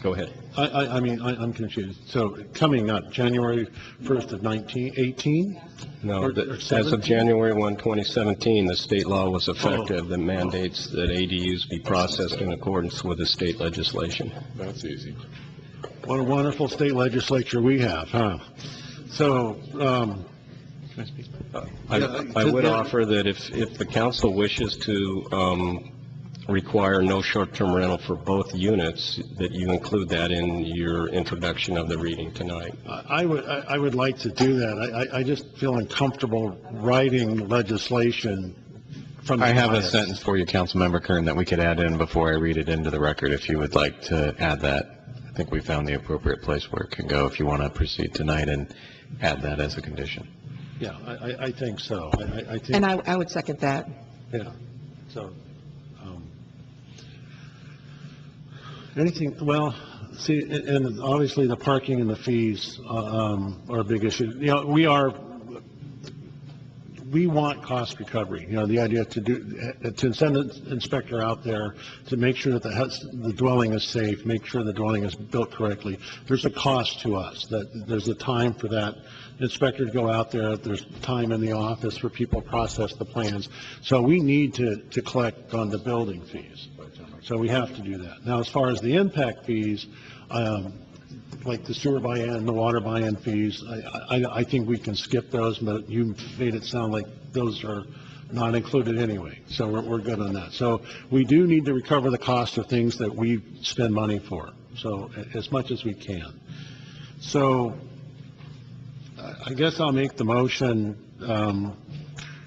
S9: Go ahead.
S11: I'm confused. So coming up, January 1st of 1918?
S9: No, as of January 1, 2017, the state law was effective that mandates that ADUs be processed in accordance with the state legislation.
S2: That's easy.
S11: What a wonderful state legislature we have, huh? So, can I speak?
S9: I would offer that if the council wishes to require no short-term rental for both units, that you include that in your introduction of the reading tonight.
S11: I would like to do that. I just feel uncomfortable writing legislation from the
S5: I have a
S11: bias.
S5: sentence for you, Councilmember Kern, that we could add in before I read it into the record, if you would like to add that. I think we found the appropriate place where it can go if you want to proceed tonight and add that as a condition.
S11: Yeah, I think so. I think.
S10: And I would second that.
S11: Yeah. So, anything, well, see, and obviously the parking and the fees are a big issue. we want cost recovery. You know, the idea to send an inspector out there to make sure that the dwelling is safe, make sure the dwelling is built correctly. There's a cost to us. That there's a time for that inspector to go out there. There's time in the office for people to process the plans. So we need to collect on the building fees. So we have to do that. Now, as far as the impact fees, like the sewer buy-in, the water buy-in fees, I think we can skip those, but you made it sound like those are not included anyway, so we're good on that. So we do need to recover the cost of things that we spend money for, so as much as we can. So I guess I'll make the motion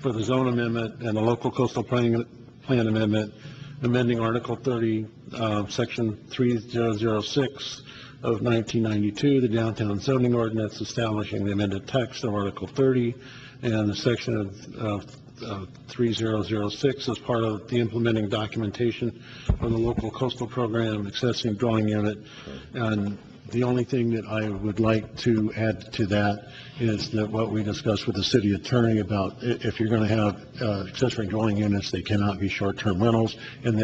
S11: for the zone amendment and the local coastal plan amendment, amending Article 30, Section 3006 of 1992, the downtown zoning ordinance, establishing the amended text of Article 30 and the section of 3006 as part of the implementing documentation on the local coastal program accessory dwelling unit. And the only thing that I would like to add to that is that what we discussed with the city attorney about if you're going to have accessory dwelling units, they cannot be short-term rentals, and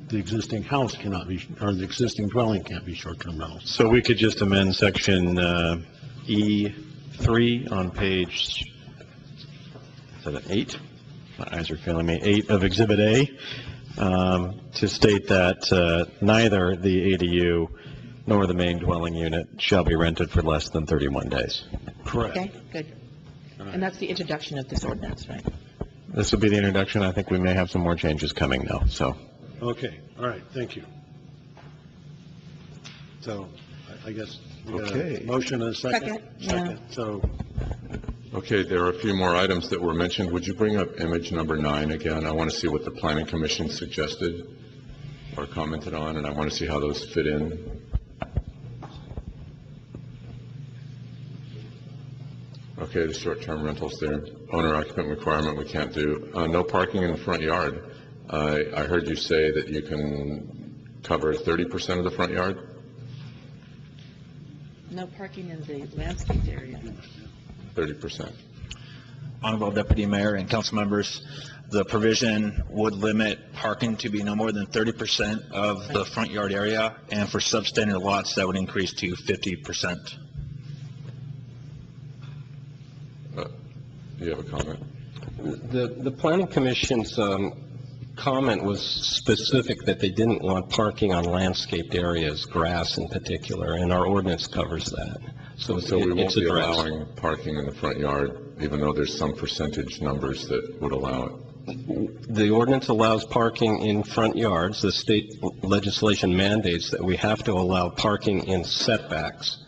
S11: the existing house cannot be, or the existing dwelling can't be short-term rentals.
S5: So we could just amend section E3 on page, is that 8? My eyes are failing me. 8 of Exhibit A to state that neither the ADU nor the main dwelling unit shall be rented for less than 31 days.
S11: Correct.
S10: Okay, good. And that's the introduction of this ordinance, right?
S5: This will be the introduction. I think we may have some more changes coming now, so.
S11: Okay, all right, thank you. So I guess we got a motion and a second?
S10: Second.
S11: So.
S2: Okay, there are a few more items that were mentioned. Would you bring up image number 9 again? I want to see what the Planning Commission suggested or commented on, and I want to see how those fit in. Okay, the short-term rentals there. Owner occupant requirement we can't do. No parking in the front yard. I heard you say that you can cover 30% of the front yard?
S10: No parking in the landscaped area.
S2: 30%.
S21: Honorable Deputy Mayor and council members, the provision would limit parking to be no more than 30% of the front yard area, and for substandard lots, that would increase to 50%.
S2: Do you have a comment?
S9: The Planning Commission's comment was specific that they didn't want parking on landscaped areas, grass in particular, and our ordinance covers that. So
S2: we won't
S9: it's
S2: be
S9: addressed.
S2: allowing parking in the front yard, even though there's some percentage numbers that would allow it.
S9: The ordinance allows parking in front yards. The state legislation mandates that we have to allow parking in setbacks.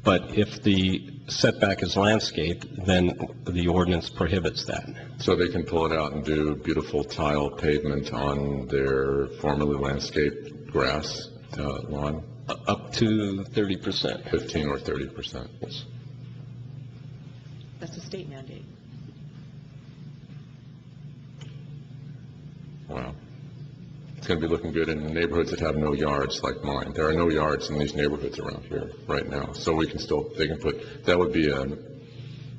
S9: But if the setback is landscaped, then the ordinance prohibits that.
S2: So they can pull it out and do beautiful tile pavement on their formerly landscaped grass lawn?
S9: Up to 30%.
S2: 15 or 30%.
S9: Yes.
S10: That's a state mandate.
S2: Wow. It's going to be looking good in neighborhoods that have no yards like mine. There are no yards in these neighborhoods around here right now. So we can still, they can put, that would be a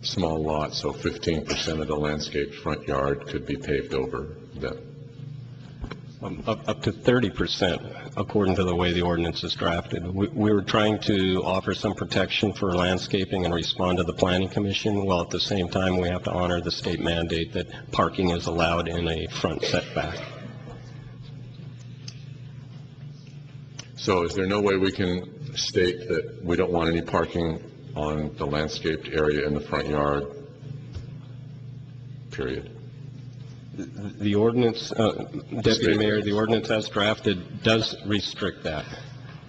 S2: small lot, so 15% of the landscaped front yard could be paved over. That.
S9: Up to 30%, according to the way the ordinance is drafted. We were trying to offer some protection for landscaping and respond to the Planning Commission, while at the same time we have to honor the state mandate that parking is allowed in a front setback.
S2: So is there no way we can state that we don't want any parking on the landscaped area in the front yard, period?
S9: The ordinance, Deputy Mayor, the ordinance as drafted does restrict that.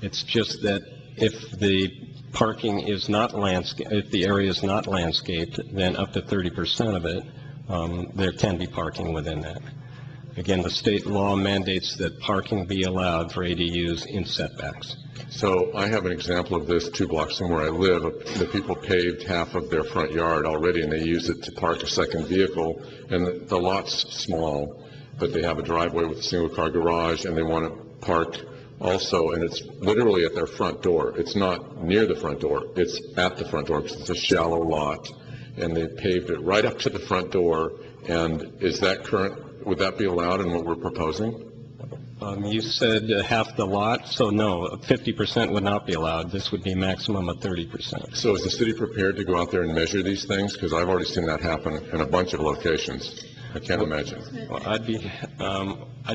S9: It's just that if the parking is not landscaped, if the area is not landscaped, then up to 30% of it, there can be parking within that. Again, the state law mandates that parking be allowed for ADUs in setbacks.
S2: So I have an example of this 2 blocks from where I live. The people paved half of their front yard already, and they use it to park a second vehicle. And the lot's small, but they have a driveway with a single-car garage, and they want to park also, and it's literally at their front door. It's not near the front door. It's at the front door because it's a shallow lot, and they paved it right up to the front door. And is that would that be allowed in what we're proposing?
S9: You said half the lot, so no, 50% would not be allowed. This would be a maximum of 30%.
S2: So is the city prepared to go out there and measure these things? Because I've already seen that happen in a bunch of locations. I can't imagine.
S9: Well, I'd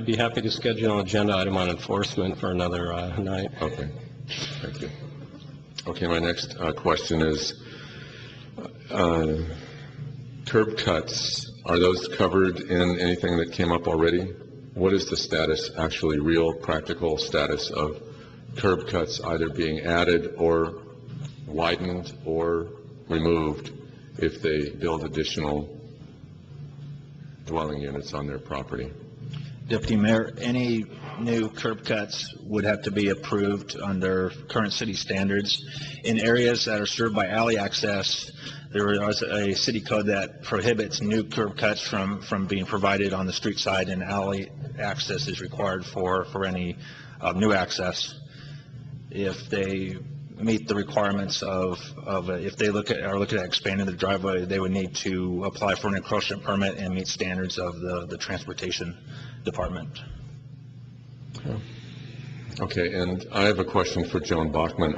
S9: be happy to schedule an agenda item on enforcement for another night.
S2: Okay, thank you. Okay, my next question is curb cuts. Are those covered in anything that came up already? What is the status, actually real practical status of curb cuts either being added or widened or removed if they build additional dwelling units on their property?
S21: Deputy Mayor, any new curb cuts would have to be approved under current city standards. In areas that are served by alley access, there is a city code that prohibits new curb cuts from being provided on the street side, and alley access is required for any new access. If they meet the requirements of if they are looking at expanding the driveway, they would need to apply for an encroachment permit and meet standards of the transportation department.
S2: Okay, and I have a question for Joan Bachman.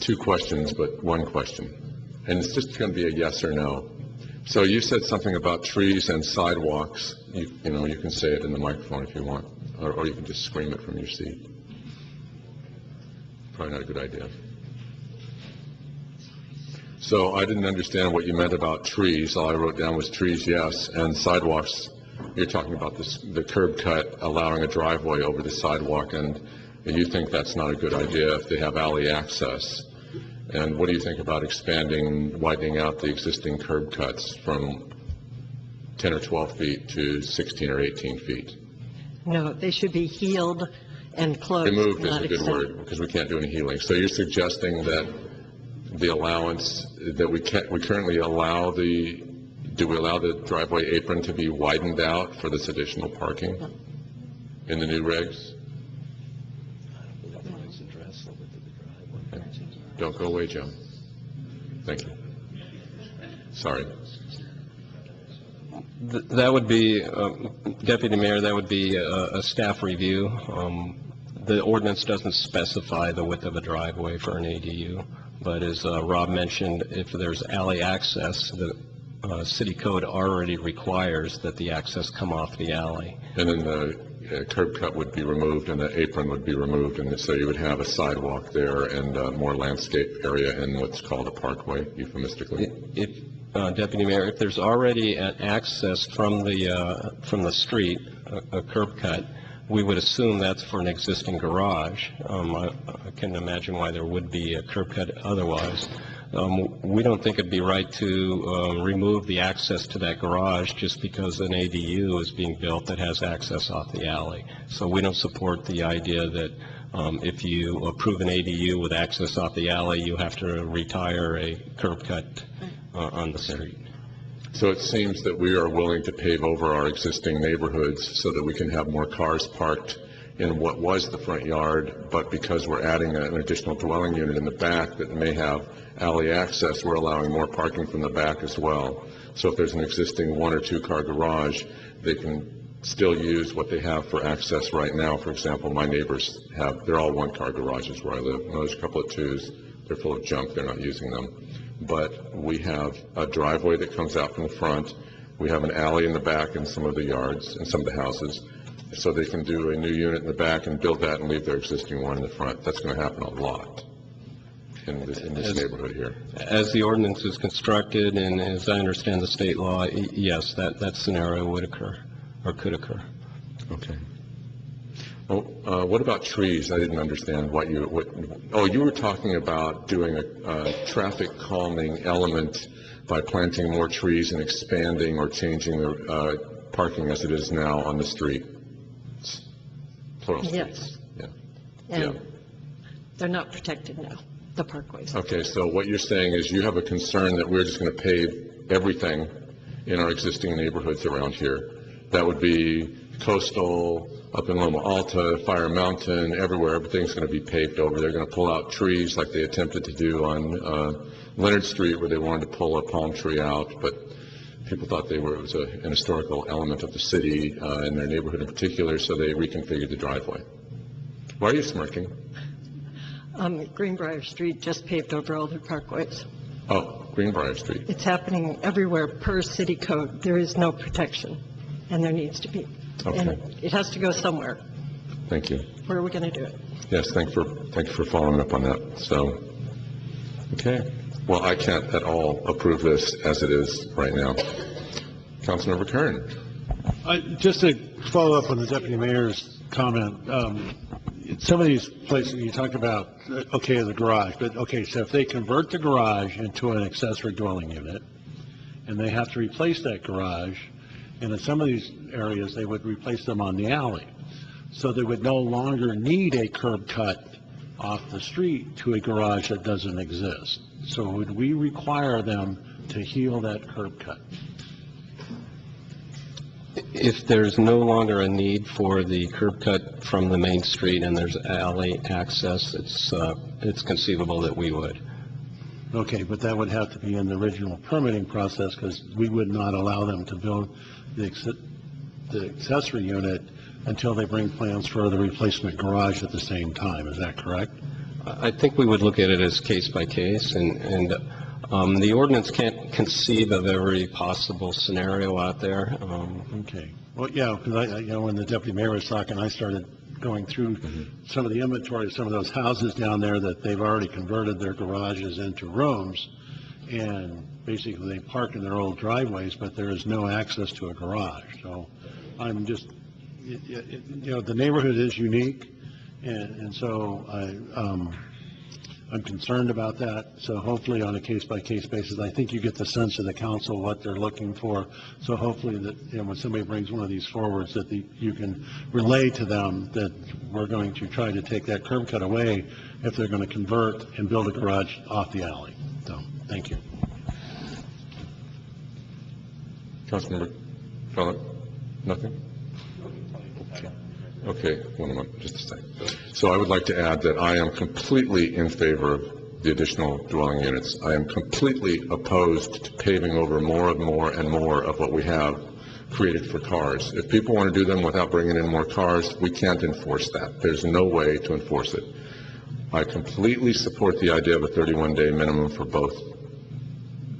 S2: Two questions, but one question. And it's just going to be a yes or no. So you said something about trees and sidewalks. You can say it in the microphone if you want, or you can just scream it from your seat. Probably not a good idea. So I didn't understand what you meant about trees. All I wrote down was trees, yes, and sidewalks. You're talking about the curb cut allowing a driveway over the sidewalk, and you think that's not a good idea if they have alley access. And what do you think about widening out the existing curb cuts from 10 or 12 feet to 16 or 18 feet?
S8: No, they should be healed and closed.
S2: Removed is a good word, because we can't do any healing. So you're suggesting that the allowance that we currently allow do we allow the driveway apron to be widened out for this additional parking in the new regs? Don't go away, Joan. Thank you. Sorry.
S9: That would be, Deputy Mayor, that would be a staff review. The ordinance doesn't specify the width of a driveway for an ADU, but as Rob mentioned, if there's alley access, the city code already requires that the access come off the alley.
S2: And then the curb cut would be removed and the apron would be removed, and so you would have a sidewalk there and more landscape area in what's called a parkway, euphemistically.
S9: Deputy Mayor, if there's already an access from the street, a curb cut, we would assume that's for an existing garage. I can imagine why there would be a curb cut otherwise. We don't think it'd be right to remove the access to that garage just because an ADU is being built that has access off the alley. So we don't support the idea that if you approve an ADU with access off the alley, you have to retire a curb cut on the street.
S2: So it seems that we are willing to pave over our existing neighborhoods so that we can have more cars parked in what was the front yard, but because we're adding an additional dwelling unit in the back that may have alley access, we're allowing more parking from the back as well. So if there's an existing 1 or 2 car garage, they can still use what they have for access right now. For example, my neighbors they're all 1 car garages where I live. Now, there's a couple of 2s. They're full of junk. They're not using them. But we have a driveway that comes out from the front. We have an alley in the back in some of the yards and some of the houses. So they can do a new unit in the back and build that and leave their existing one in the front. That's going to happen a lot in this neighborhood here.
S9: As the ordinance is constructed and as I understand the state law, yes, that scenario would occur or could occur.
S2: Okay. Well, what about trees? I didn't understand you were talking about doing a traffic calming element by planting more trees and expanding or changing the parking as it is now on the street. Plural streets.
S8: Yes.
S2: Yeah.
S8: And they're not protected now, the parkways.
S2: Okay, so what you're saying is you have a concern that we're just going to pave everything in our existing neighborhoods around here. That would be coastal, up in Loma Alta, Fire Mountain, everywhere. Everything's going to be paved over. They're going to pull out trees like they attempted to do on Leonard Street, where they wanted to pull a palm tree out, but people thought it was an historical element of the city and their neighborhood in particular, so they reconfigured the driveway. Why are you smirking?
S8: Greenbrier Street just paved over all their parkways.
S2: Oh, Greenbrier Street.
S8: It's happening everywhere per city code. There is no protection, and there needs to be.
S2: Okay.
S8: And it has to go somewhere.
S2: Thank you.
S8: Where are we going to do it?
S2: Yes, thank you for following up on that. So, okay. Well, I can't at all approve this as it is right now. Councilmember Kern.
S11: Just to follow up on the deputy mayor's comment, some of these places you talked about, okay, the garage, but okay, so if they convert the garage into an accessory dwelling unit, and they have to replace that garage, and in some of these areas, they would replace them on the alley. So they would no longer need a curb cut off the street to a garage that doesn't exist. So would we require them to heal that curb cut?
S9: If there's no longer a need for the curb cut from the main street and there's alley access, it's conceivable that we would.
S11: Okay, but that would have to be in the original permitting process, because we would not allow them to build the accessory unit until they bring plans for the replacement garage at the same time. Is that correct?
S9: I think we would look at it as case by case, and the ordinance can't conceive of every possible scenario out there.
S11: Okay. Well, yeah, because when the deputy mayor was talking, I started going through some of the inventory of some of those houses down there that they've already converted their garages into rooms, and basically they park in their old driveways, but there is no access to a garage. So I'm just, the neighborhood is unique, and so I'm concerned about that. So hopefully on a case-by-case basis, I think you get the sense of the council what they're looking for. So hopefully that when somebody brings one of these forwards, that you can relay to them that we're going to try to take that curb cut away if they're going to convert and build a garage off the alley. So thank you.
S2: Councilmember Phillip? Nothing? Okay, one moment, just a second. So I would like to add that I am completely in favor of the additional dwelling units. I am completely opposed to paving over more and more of what we have created for cars. If people want to do them without bringing in more cars, we can't enforce that. There's no way to enforce it. I completely support the idea of a 31-day minimum for both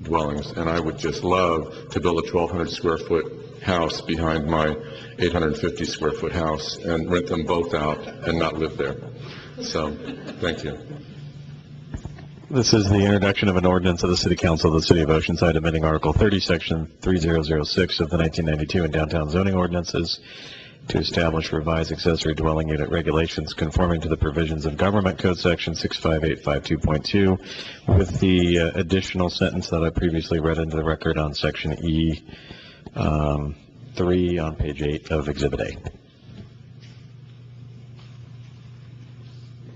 S2: dwellings, and I would just love to build a 1,200 square foot house behind my 850 square foot house and rent them both out and not live there. So, thank you.
S5: This is the introduction of an ordinance of the City Council of the City of Oceanside amending Article 30, Section 3006 of the 1992 and Downtown Zoning Ordinances to establish revised accessory dwelling unit regulations conforming to the provisions of Government Code Section 65852.2 with the additional sentence that I previously read into the record on Section E 3 on page 8 of Exhibit A.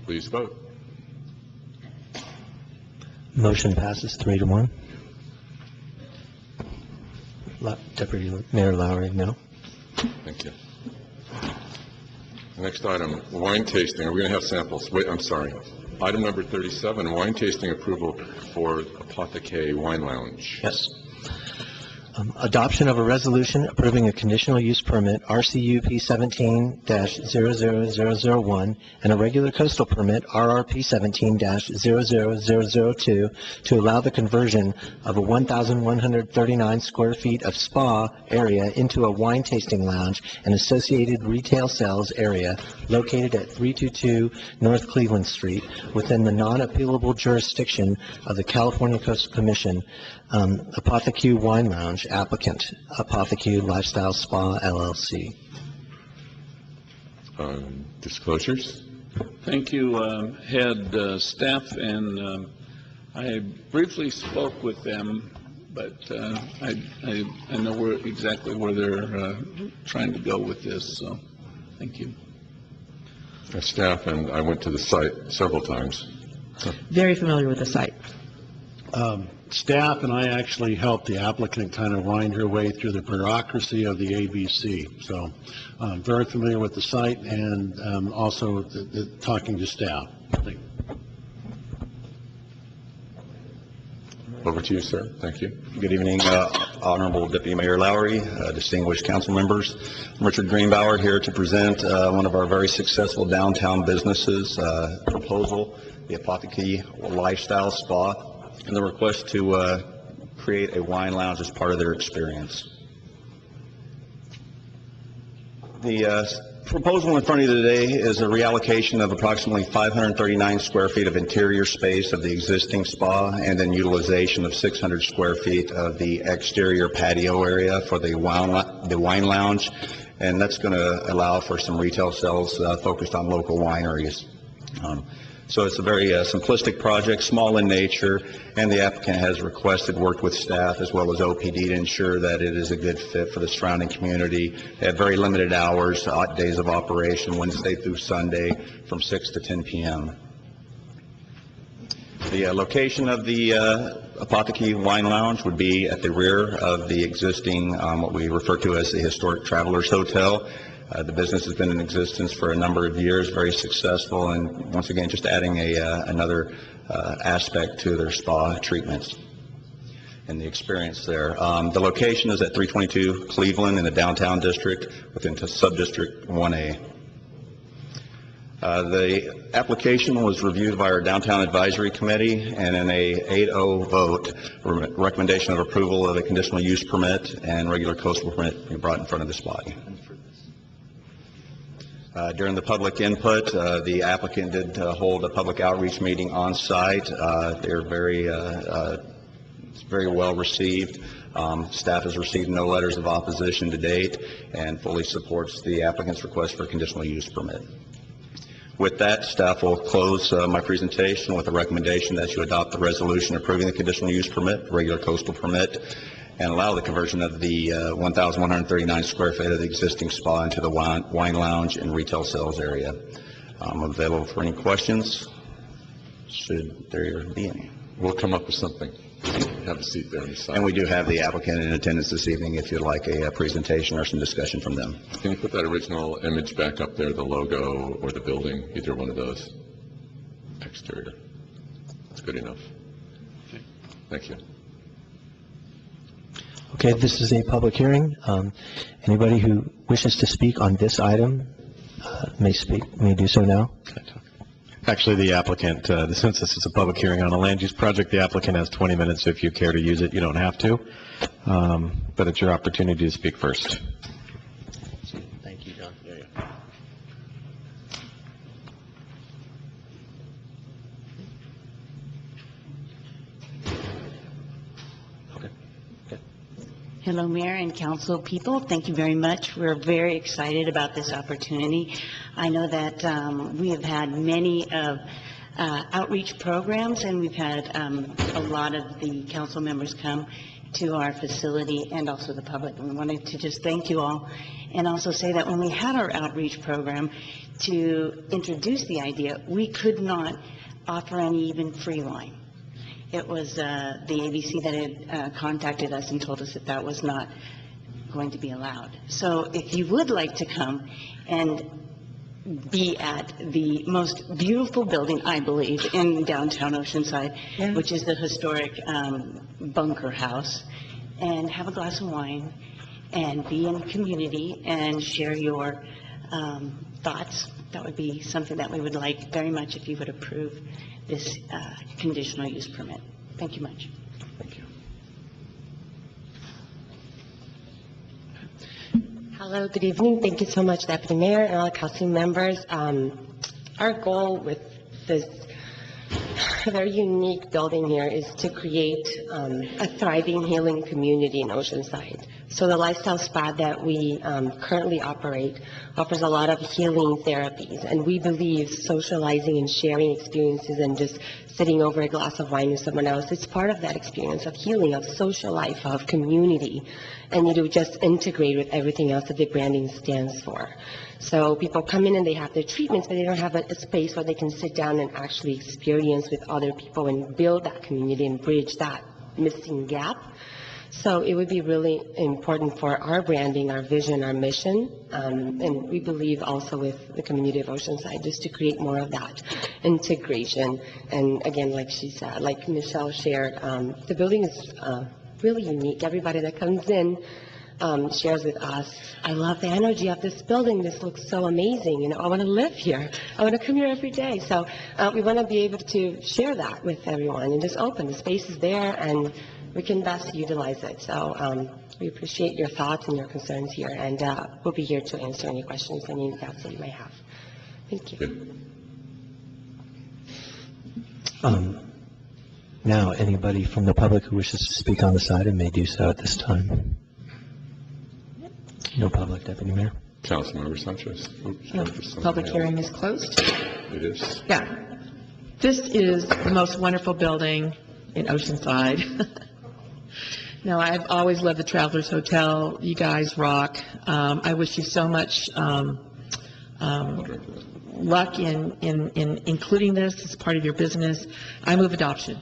S2: Please vote.
S4: Motion passes 3-1. Deputy Mayor Lowry, no.
S2: Thank you. Next item, wine tasting. Are we going to have samples? Wait, I'm sorry. Item number 37, wine tasting approval for Apothecary Wine Lounge.
S4: Yes. Adoption of a resolution approving a conditional use permit, RCUP 17-00001, and a regular coastal permit, RRP 17-00002, to allow the conversion of a 1,139 square feet of spa area into a wine tasting lounge and associated retail sales area located at 322 North Cleveland Street within the non-appealable jurisdiction of the California Coastal Commission. Apothecary Wine Lounge, applicant, Apothecary Lifestyle Spa, LLC.
S2: Disclosures?
S3: Thank you, Head Staff, and I briefly spoke with them, but I know exactly where they're trying to go with this, so thank you.
S2: Staff, and I went to the site several times.
S10: Very familiar with the site.
S11: Staff and I actually helped the applicant kind of wind her way through the bureaucracy of the ABC. So I'm very familiar with the site and also talking to staff. Thank you.
S2: Over to you, sir. Thank you.
S12: Good evening, Honorable Deputy Mayor Lowry, distinguished council members. I'm Richard Greenbauer here to present one of our very successful downtown businesses proposal, the Apothecary Lifestyle Spa, and the request to create a wine lounge as part of their experience. The proposal in front of you today is a reallocation of approximately 539 square feet of interior space of the existing spa and then utilization of 600 square feet of the exterior patio area for the wine lounge, and that's going to allow for some retail sales focused on local wineries. So it's a very simplistic project, small in nature, and the applicant has worked with staff as well as OPD to ensure that it is a good fit for the surrounding community. They have very limited hours, odd days of operation, Wednesday through Sunday from 6 to 10 p.m. The location of the Apothecary Wine Lounge would be at the rear of the existing, what we refer to as the Historic Travelers Hotel. The business has been in existence for a number of years, very successful, and once again, just adding another aspect to their spa treatments and the experience there. The location is at 322 Cleveland in the downtown district within sub-district 1A. The application was reviewed by our Downtown Advisory Committee, and in a 8-0 vote, recommendation of approval of a conditional use permit and regular coastal permit be brought in front of this body. During the public input, the applicant did hold a public outreach meeting on site. They're very well received. Staff has received no letters of opposition to date and fully supports the applicant's request for a conditional use permit. With that, staff will close my presentation with a recommendation that you adopt the resolution approving the conditional use permit, regular coastal permit, and allow the conversion of the 1,139 square feet of the existing spa into the wine lounge and retail sales area. I'm available for any questions, should there be any.
S2: We'll come up with something. Have a seat there on the side.
S12: And we do have the applicant in attendance this evening if you'd like a presentation or some discussion from them.
S2: Can you put that original image back up there, the logo or the building, either one of those? Exterior. That's good enough. Thank you.
S4: Okay, this is a public hearing. Anybody who wishes to speak on this item may do so now.
S5: Actually, the applicant, since this is a public hearing on a land use project, the applicant has 20 minutes. If you care to use it, you don't have to. But it's your opportunity to speak first.
S9: Thank you, John.
S14: Hello, Mayor and Council people. Thank you very much. We're very excited about this opportunity. I know that we have had many outreach programs, and we've had a lot of the council members come to our facility and also the public. And we wanted to just thank you all and also say that when we had our outreach program to introduce the idea, we could not offer any even free wine. It was the ABC that had contacted us and told us that that was not going to be allowed. So if you would like to come and be at the most beautiful building, I believe, in downtown Oceanside, which is the historic Bunker House, and have a glass of wine and be in community and share your thoughts, that would be something that we would like very much if you would approve this conditional use permit. Thank you much.
S2: Thank you.
S23: Hello, good evening. Thank you so much, Deputy Mayor and all council members. Our goal with this very unique building here is to create a thriving, healing community in Oceanside. So the lifestyle spa that we currently operate offers a lot of healing therapies, and we believe socializing and sharing experiences and just sitting over a glass of wine with someone else, it's part of that experience of healing, of social life, of community, and just integrate with everything else that the branding stands for. So people come in and they have their treatments, but they don't have a space where they can sit down and actually experience with other people and build that community and bridge that missing gap. So it would be really important for our branding, our vision, our mission, and we believe also with the community of Oceanside, just to create more of that integration. And again, like she said, like Michelle shared, the building is really unique. Everybody that comes in shares with us, I love the energy of this building. This looks so amazing. You know, I want to live here. I want to come here every day. So we want to be able to share that with everyone and just open. The space is there and we can best utilize it. So we appreciate your thoughts and your concerns here, and we'll be here to answer any questions, any doubts that you may have. Thank you.
S4: Now, anybody from the public who wishes to speak on this item may do so at this time. No public, Deputy Mayor.
S2: Councilmember Sanchez.
S10: Public hearing is closed.
S2: It is.
S10: Yeah. This is the most wonderful building in Oceanside. No, I've always loved the Travelers Hotel. You guys rock. I wish you so much luck in including this as part of your business. I move adoption.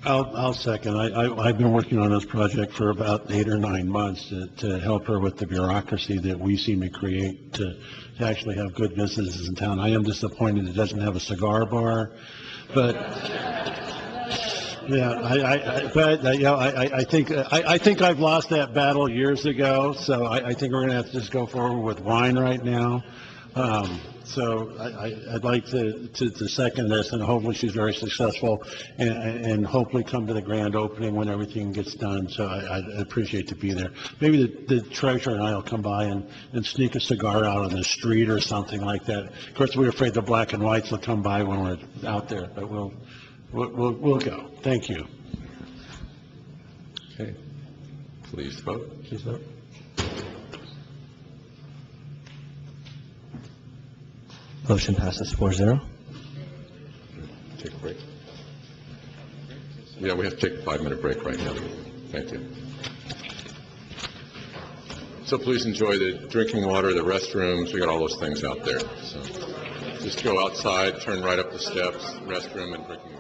S11: I'll second. I've been working on this project for about 8 or 9 months to help her with the bureaucracy that we seem to create to actually have good businesses in town. I am disappointed it doesn't have a cigar bar, but yeah, I think I've lost that battle years ago. So I think we're going to have to just go forward with wine right now. So I'd like to second this, and hopefully she's very successful, and hopefully come to the grand opening when everything gets done. So I'd appreciate to be there. Maybe the treasurer and I will come by and sneak a cigar out on the street or something like that. Of course, we're afraid the black and whites will come by when we're out there, but we'll go. Thank you.
S2: Okay. Please vote. Please vote.
S4: Motion passes 4-0.
S2: Take a break. Yeah, we have to take a 5-minute break right now. Thank you. So please enjoy the drinking water, the restrooms. We got all those things out there. So just go outside, turn right up the steps, restroom and drinking water.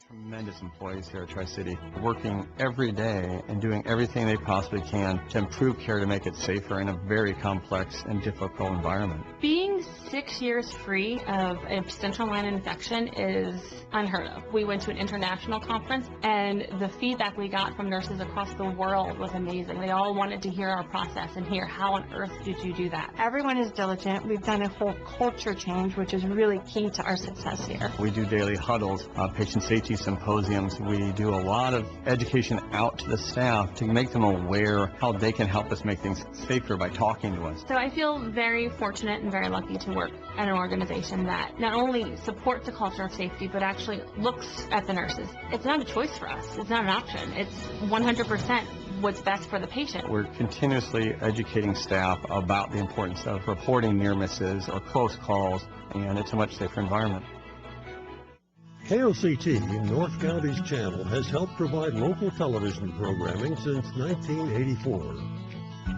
S15: Tremendous employees here at Tri-City, working every day and doing everything they possibly can to improve care to make it safer in a very complex and difficult environment.
S16: Being 6 years free of a central line infection is unheard of. We went to an international conference, and the feedback we got from nurses across the world was amazing. They all wanted to hear our process and hear how on earth did you do that.
S17: Everyone is diligent. We've done a whole culture change, which is really key to our success here.
S15: We do daily huddles, patient safety symposiums. We do a lot of education out to the staff to make them aware how they can help us make things safer by talking to us.
S16: So I feel very fortunate and very lucky to work at an organization that not only supports the culture of safety, but actually looks at the nurses. It's not a choice for us. It's not an option. It's 100% what's best for the patient.
S15: We're continuously educating staff about the importance of reporting near misses or close calls, and it's a much safer environment.
S24: KOCT, North County's channel, has helped provide local television programming since 1984.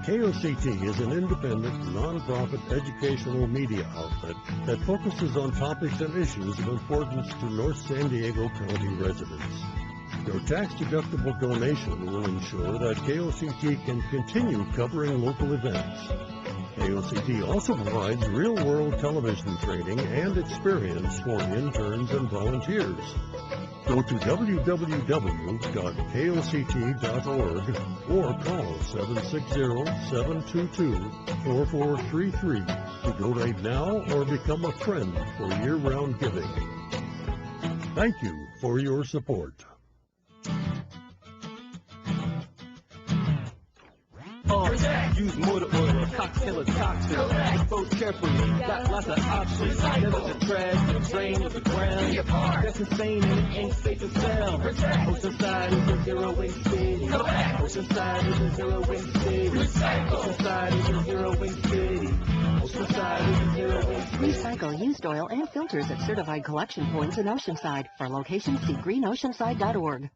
S24: KOCT is an independent, nonprofit educational media outlet that focuses on topics and issues of importance to North San Diego County residents. Your tax-deductible donation will ensure that KOCT can continue covering local events. KOCT also provides real-world television training and experience for interns and volunteers. Go to www.koct.org or call 760-722-4433 to donate now or become a friend for year-round giving. Thank you for your support.
S25: Use motor oil, cocktail or toxin. Dispose carefully, got lots of options. Never the trash, the drain, or the ground. That's insane and it ain't safe to sell. Oceanside is a zero-waste city. Oceanside is a zero-waste city. Oceanside is a zero-waste city. Oceanside is a zero-waste city.
S1: Recycle used oil and filters at certified collection points in Oceanside. For locations, see greenoceanside.org.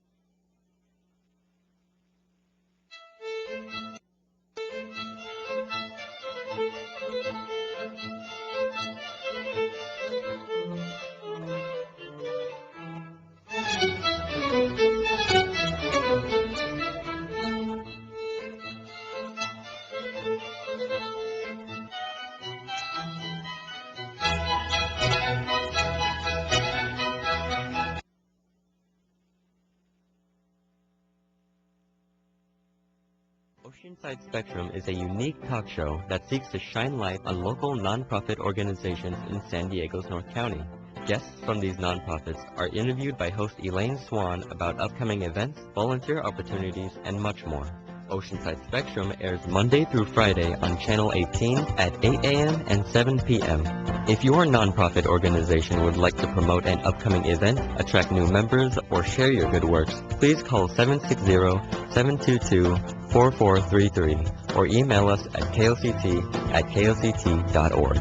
S6: Oceanside Spectrum is a unique talk show that seeks to shine light on local nonprofit organizations in San Diego's North County. Guests from these nonprofits are interviewed by host Elaine Swan about upcoming events, volunteer opportunities, and much more. Oceanside Spectrum airs Monday through Friday on Channel 18 at 8 a.m. and 7 p.m. If your nonprofit organization would like to promote an upcoming event, attract new members, or share your good works, please call 760-722-4433 or email us at koct@koct.org.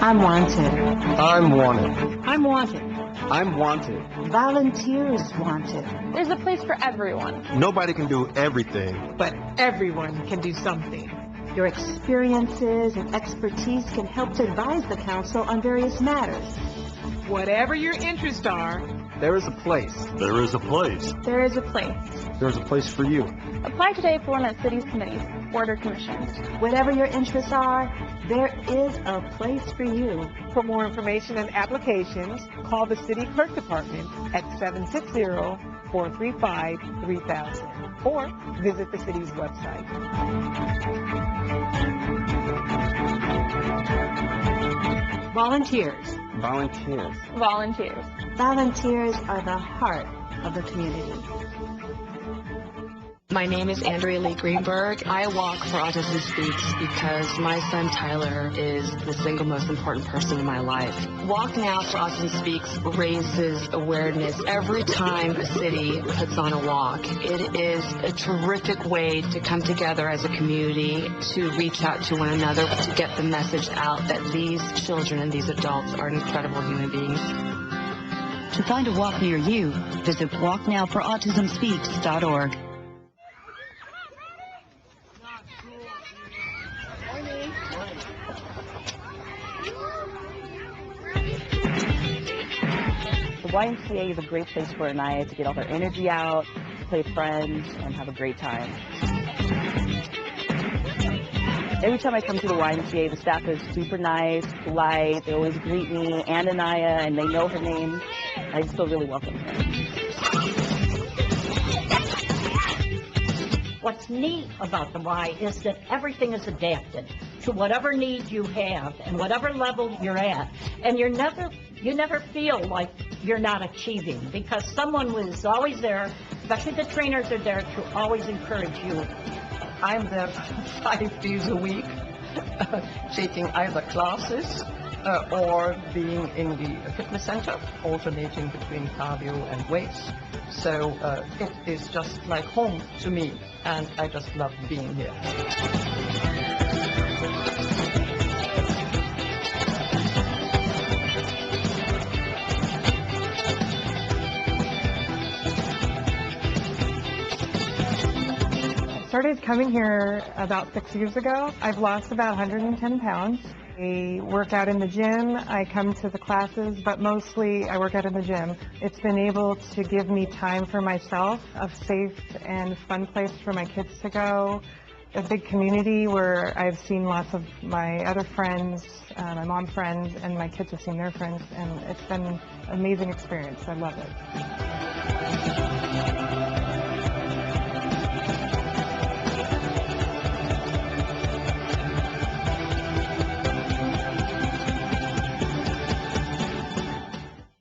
S18: I'm wanted.
S19: I'm wanted.
S18: I'm wanted.
S19: I'm wanted.
S18: Volunteers wanted.
S17: There's a place for everyone.
S19: Nobody can do everything.
S18: But everyone can do something. Your experiences and expertise can help to advise the council on various matters. Whatever your interests are,
S19: there is a place. There is a place.
S17: There is a place.
S19: There's a place for you.
S17: Apply today for one of the city's committees, board or commissions.
S18: Whatever your interests are, there is a place for you.
S22: For more information and applications, call the City Clerk Department at 760-435-3000 or visit the city's website.
S18: Volunteers.
S19: Volunteers.
S17: Volunteers.
S18: Volunteers are the heart of the community.
S20: My name is Andrea Lee Greenberg. I walk for Autism Speaks because my son Tyler is the single most important person in my life. Walk Now for Autism Speaks raises awareness every time a city puts on a walk. It is a terrific way to come together as a community, to reach out to one another, to get the message out that these children and these adults are incredible human beings.
S1: To find a walk near you, visit walknowforautismspeaks.org.
S26: The YMCA is a great place for Anaya to get all her energy out, play with friends, and have a great time. Every time I come to the YMCA, the staff is super nice, polite. They always greet me and Anaya, and they know her name. I just feel really welcome here.
S27: What's neat about the Y is that everything is adapted to whatever need you have and whatever level you're at. And you never feel like you're not achieving because someone was always there, especially the trainers are there to always encourage you.
S28: I'm there 5 days a week, taking either classes or being in the fitness center, alternating between cardio and weights. So it is just like home to me, and I just love being here.
S22: Started coming here about 6 years ago. I've lost about 110 pounds. I work out in the gym, I come to the classes, but mostly I work out in the gym. It's been able to give me time for myself, a safe and fun place for my kids to go, a big community where I've seen lots of my other friends, my mom friends, and my kids have seen their friends, and it's been an amazing experience. I love it.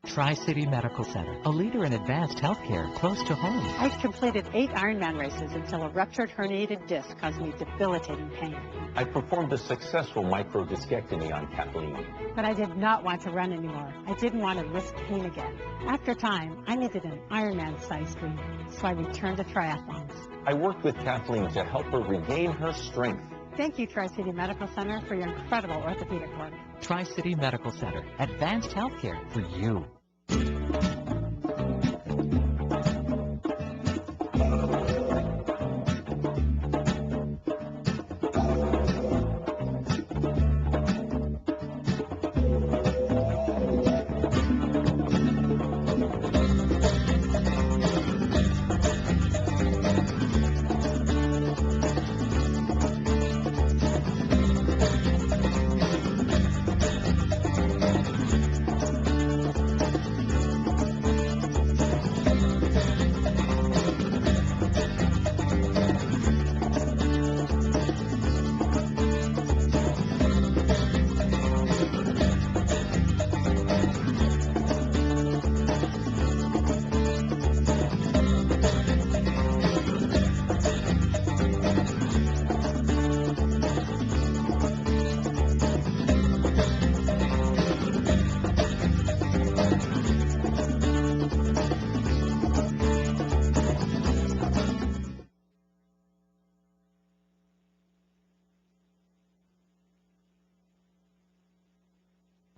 S29: Try
S3: Tri-City Medical Center, a leader in advanced healthcare close to home.
S5: I completed 8 Ironman races until a ruptured herniated disc caused me debilitating pain.
S7: I performed a successful microdiscectomy on Kathleen.
S5: But I did not want to run anymore. I didn't want to risk pain again. After time, I needed an Ironman-sized dream, so I returned to triathlons.
S7: I worked with Kathleen to help her regain her strength.
S5: Thank you, Tri-City Medical Center, for your incredible orthopedic work.
S3: Tri-City Medical Center, advanced healthcare for you.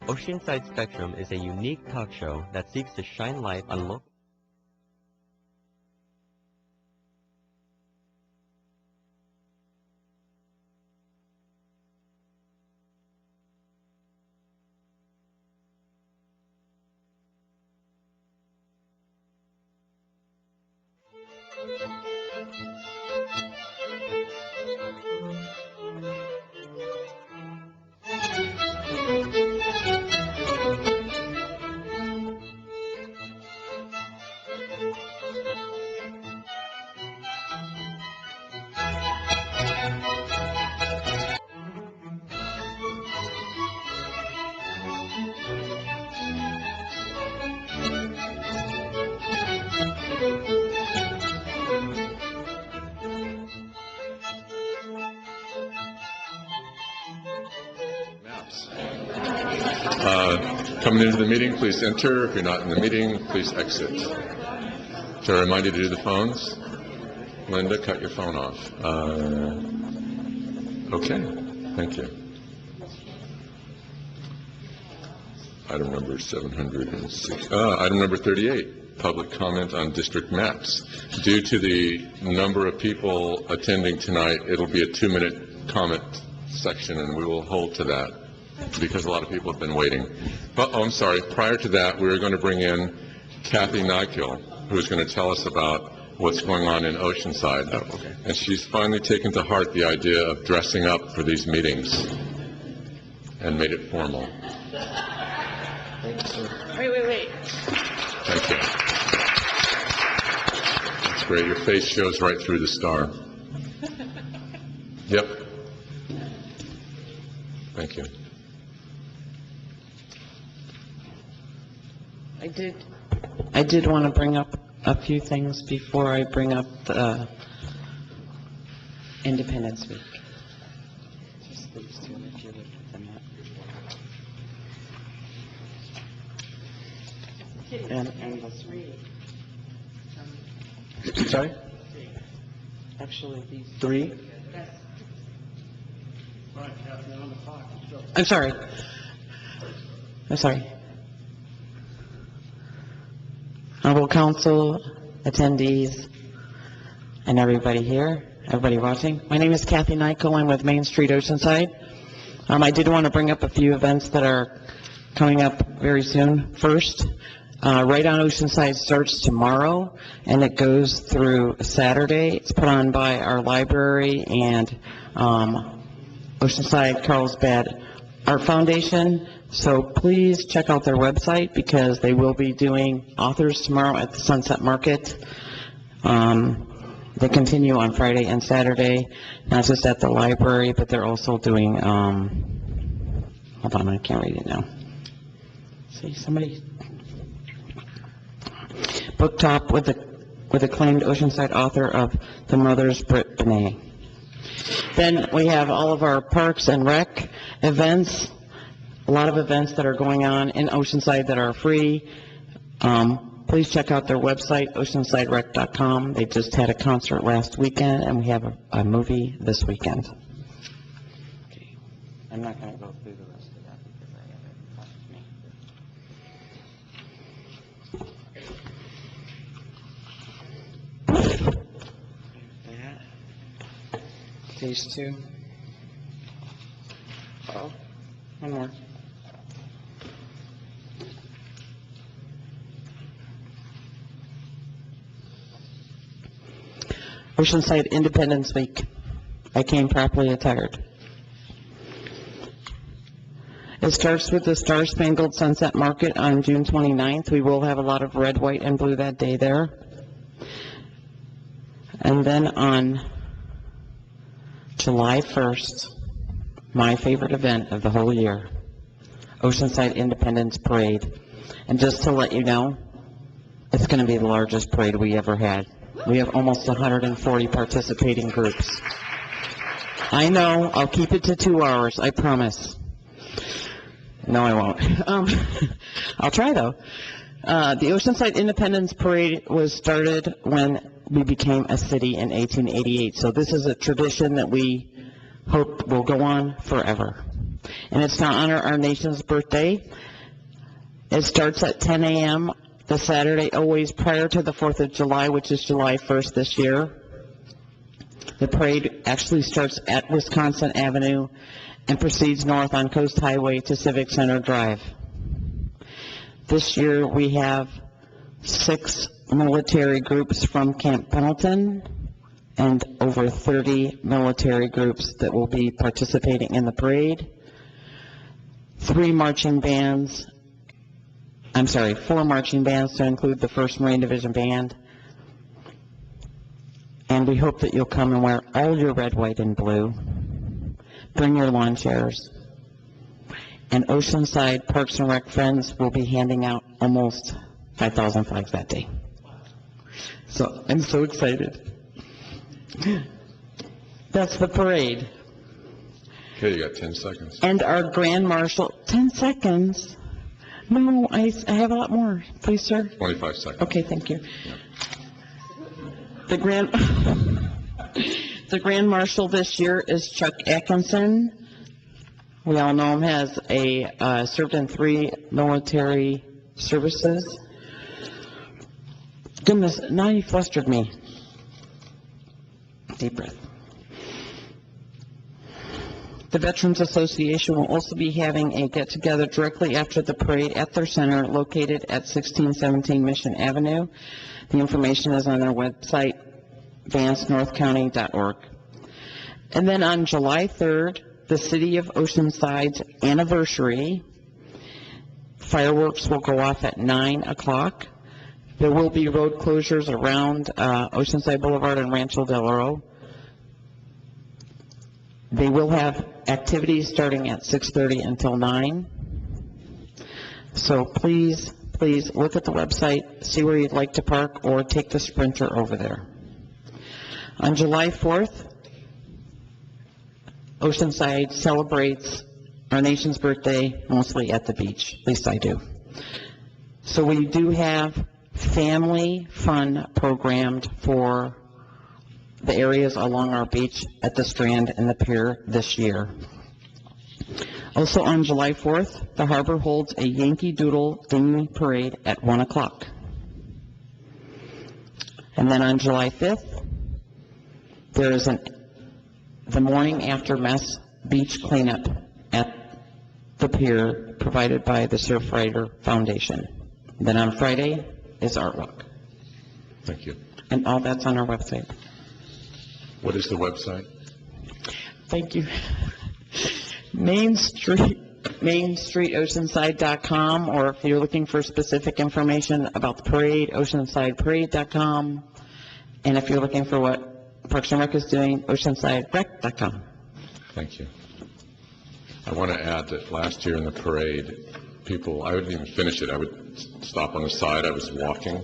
S6: Oceanside Spectrum is a unique talk show that seeks to shine light on local
S2: Coming into the meeting, please enter. If you're not in the meeting, please exit. So I remind you to do the phones. Linda, cut your phone off. Okay, thank you. Item number 706. Item number 38, public comment on district maps. Due to the number of people attending tonight, it'll be a 2-minute comment section, and we will hold to that, because a lot of people have been waiting. But, I'm sorry, prior to that, we were going to bring in Kathy Nykiel, who is going to tell us about what's going on in Oceanside. Oh, okay. And she's finally taken to heart the idea of dressing up for these meetings and made it formal.
S10: Wait.
S2: Thank you. That's great. Your face shows right through the star. Yep. Thank you.
S10: I did want to bring up a few things before I bring up the Independence Week. Just these two, if you look at them up. And the three.
S4: Sorry?
S10: Actually, these
S4: 3?
S10: I'm sorry. Honorable Council, attendees, and everybody here, everybody watching. My name is Kathy Nykiel. I'm with Main Street Oceanside. I did want to bring up a few events that are coming up very soon. First, Right on Oceanside starts tomorrow, and it goes through Saturday. It's put on by our library and Oceanside Carlsbad Art Foundation. So please check out their website, because they will be doing authors tomorrow at the Sunset Market. They continue on Friday and Saturday, not just at the library, but they're also doing, hold on, I can't read it now. See, somebody,
S8: book top with acclaimed Oceanside author of The Mothers, Britt Benet. Then we have all of our Parks and Rec events, a lot of events that are going on in Oceanside that are free. Please check out their website, oceansiderec.com. They just had a concert last weekend, and we have a movie this weekend. Okay. I'm not going to go through the rest of that because I have it in front of me. That. These two. Oh, one more. Oceanside Independence Week. I came properly attired. It starts with the Star Spangled Sunset Market on June 29th. We will have a lot of red, white, and blue that day there. And then on July 1st, my favorite event of the whole year, Oceanside Independence Parade. And just to let you know, it's going to be the largest parade we ever had. We have almost 140 participating groups. I know, I'll keep it to 2 hours, I promise. No, I won't. I'll try, though. The Oceanside Independence Parade was started when we became a city in 1888. So this is a tradition that we hope will go on forever. And it's to honor our nation's birthday. It starts at 10 a.m. the Saturday, always prior to the 4th of July, which is July 1st this year. The parade actually starts at Wisconsin Avenue and proceeds north on Coast Highway to Civic Center Drive. This year we have 6 military groups from Camp Pendleton and over 30 military groups that will be participating in the parade. 4 marching bands to include the 1st Marine Division Band. And we hope that you'll come and wear all your red, white, and blue. Bring your lawn chairs. And Oceanside Parks and Rec friends will be handing out almost 5,000 flags that day. So I'm so excited. That's the parade.
S2: Okay, you got 10 seconds.
S8: And our Grand Marshal, 10 seconds? No, I have a lot more. Please, sir.
S2: 25 seconds.
S8: Okay, thank you. The Grand Marshal this year is Chuck Atkinson. We all know him as served in 3 military services. Goodness, now you flustered me. Deep breath. The Veterans Association will also be having a get-together directly after the parade at their center located at 1617 Mission Avenue. The information is on their website, vancenorthcounty.org. And then on July 3rd, the City of Oceanside's anniversary, fireworks will go off at 9 o'clock. There will be road closures around Oceanside Boulevard and Rancho Del Oro. They will have activities starting at 6:30 until 9. So please look at the website, see where you'd like to park, or take the Sprinter over there. On July 4th, Oceanside celebrates our nation's birthday mostly at the beach. At least I do. So we do have family fun programmed for the areas along our beach at the Strand and the pier this year. Also on July 4th, the harbor holds a Yankee Doodle dinghy parade at 1 o'clock. And then on July 5th, there is the morning after mess beach cleanup at the pier provided by the Surfrider Foundation. Then on Friday is Art Walk.
S2: Thank you.
S8: And all that's on our website.
S2: What is the website?
S8: Thank you. MainStreetOceanside.com, or if you're looking for specific information about the parade, OceansideParade.com. And if you're looking for what Parks and Rec is doing, OceansideRec.com.
S2: Thank you. I want to add that last year in the parade, I wouldn't even finish it. I would stop on the side. I was walking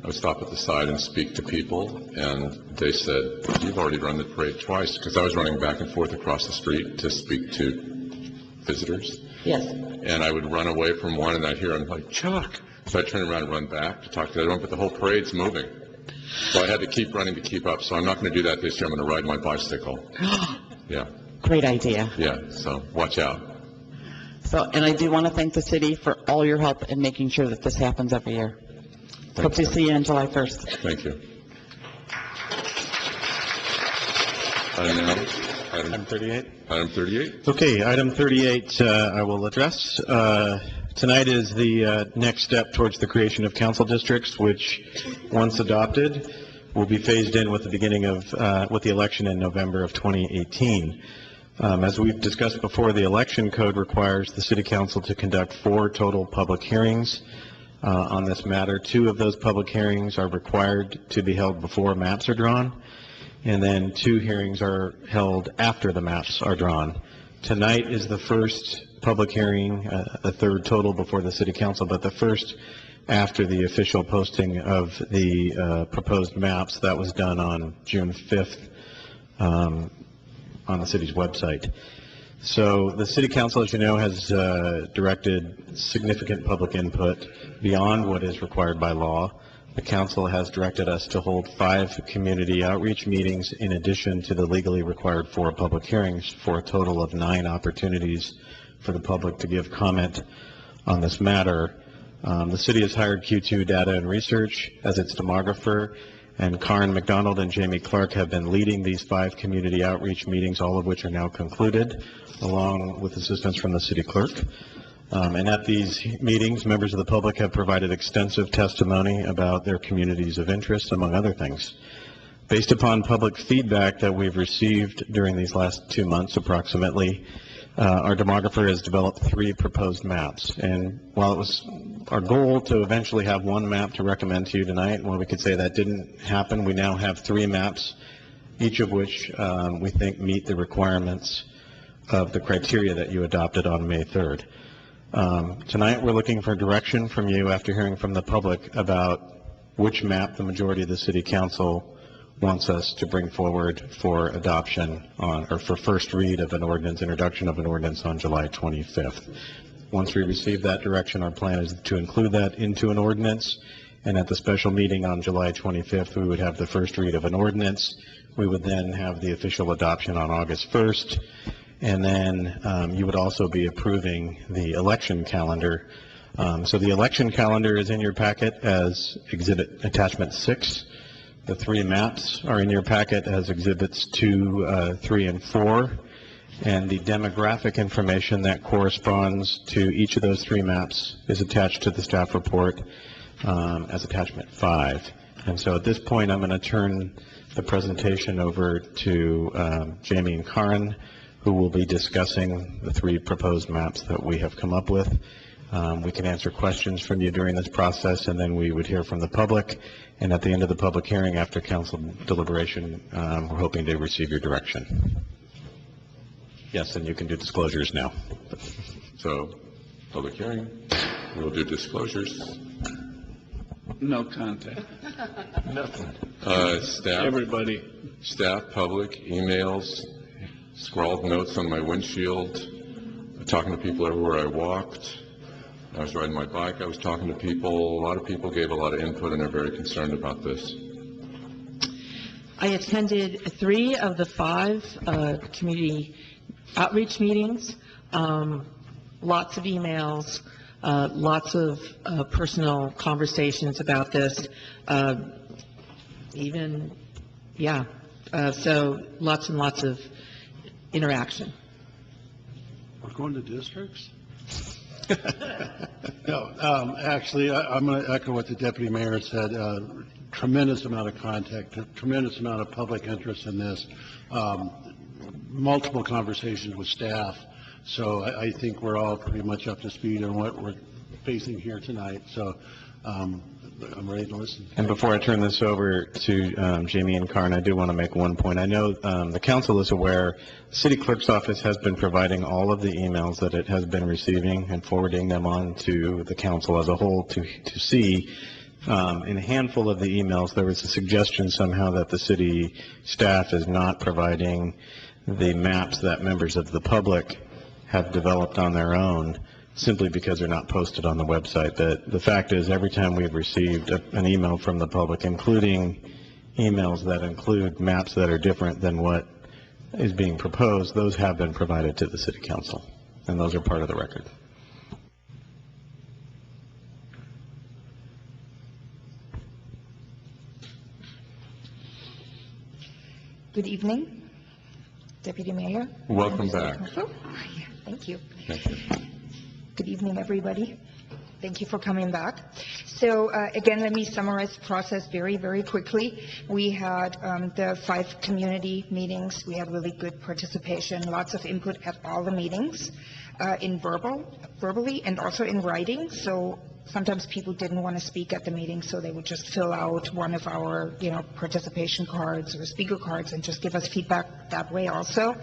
S2: I would stop at the side and speak to people, and they said, "You've already run the parade twice," because I was running back and forth across the street to speak to visitors.
S8: Yes.
S2: And I would run away from one, and I'd hear him like, "Chuck!" So I'd turn around and run back to talk to the other one, but the whole parade's moving. So I had to keep running to keep up. So I'm not going to do that this year. I'm going to ride my bicycle. Yeah.
S8: Great idea.
S2: Yeah, so watch out.
S8: So, and I do want to thank the city for all your help in making sure that this happens every year. Hope to see you on July 1st.
S2: Thank you. Item 38. Item 38.
S9: Okay, item 38 I will address. Tonight is the next step towards the creation of council districts, which, once adopted, will be phased in with the beginning of, with the election in November of 2018. As we've discussed before, the election code requires the city council to conduct 4 total public hearings on this matter. 2 of those public hearings are required to be held before maps are drawn, and then 2 hearings are held after the maps are drawn. Tonight is the first public hearing, the 3rd total before the city council, but the first after the official posting of the proposed maps. That was done on June 5th on the city's website. So the city council, as you know, has directed significant public input beyond what is required by law. The council has directed us to hold 5 community outreach meetings in addition to the legally required 4 public hearings, for a total of 9 opportunities for the public to give comment on this matter. The city has hired Q2 Data and Research as its demographer, and Karen McDonald and Jamie Clark have been leading these 5 community outreach meetings, all of which are now concluded, along with assistance from the city clerk. And at these meetings, members of the public have provided extensive testimony about their communities of interest, among other things. Based upon public feedback that we've received during these last 2 months approximately, our demographer has developed 3 proposed maps. And while it was our goal to eventually have 1 map to recommend to you tonight, well, we could say that didn't happen. We now have 3 maps, each of which we think meet the requirements of the criteria that you adopted on May 3rd. Tonight we're looking for direction from you after hearing from the public about which map the majority of the city council wants us to bring forward for adoption on, or for first read of an ordinance, introduction of an ordinance on July 25th. Once we receive that direction, our plan is to include that into an ordinance, and at the special meeting on July 25th, we would have the first read of an ordinance. We would then have the official adoption on August 1st, and then you would also be approving the election calendar. So the election calendar is in your packet as exhibit attachment 6. The 3 maps are in your packet as exhibits 2, 3, and 4. And the demographic information that corresponds to each of those 3 maps is attached to the staff report as attachment 5. And so at this point, I'm going to turn the presentation over to Jamie and Karen, who will be discussing the 3 proposed maps that we have come up with. We can answer questions from you during this process, and then we would hear from the public. And at the end of the public hearing, after council deliberation, we're hoping to receive your direction. Yes, and you can do disclosures now.
S2: So, public hearing, we'll do disclosures.
S11: No contact.
S2: Nothing. Staff.
S11: Everybody.
S2: Staff, public, emails, scrawled notes on my windshield, talking to people everywhere I walked. I was riding my bike, I was talking to people. A lot of people gave a lot of input and are very concerned about this.
S10: I attended 3 of the 5 community outreach meetings, lots of emails, lots of personal conversations about this, so lots and lots of interaction.
S11: We're going to districts? No, actually, I'm going to echo what the deputy mayor said. Tremendous amount of contact, tremendous amount of public interest in this, multiple conversations with staff. So I think we're all pretty much up to speed on what we're facing here tonight. So I'm ready to listen.
S9: And before I turn this over to Jamie and Karen, I do want to make one point. I know the council is aware, the city clerk's office has been providing all of the emails that it has been receiving and forwarding them on to the council as a whole to see. In a handful of the emails, there was a suggestion somehow that the city staff is not providing the maps that members of the public have developed on their own simply because they're not posted on the website. The fact is, every time we've received an email from the public, including emails that include maps that are different than what is being proposed, those have been provided to the city council, and those are part of the record.
S12: Good evening, Deputy Mayor.
S2: Welcome back.
S12: Oh, yeah, thank you.
S2: Thank you.
S12: Good evening, everybody. Thank you for coming back. So again, let me summarize the process very, very quickly. We had the 5 community meetings. We had really good participation, lots of input at all the meetings, verbally and also in writing. So sometimes people didn't want to speak at the meeting, so they would just fill out one of our, participation cards or speaker cards and just give us feedback that way also.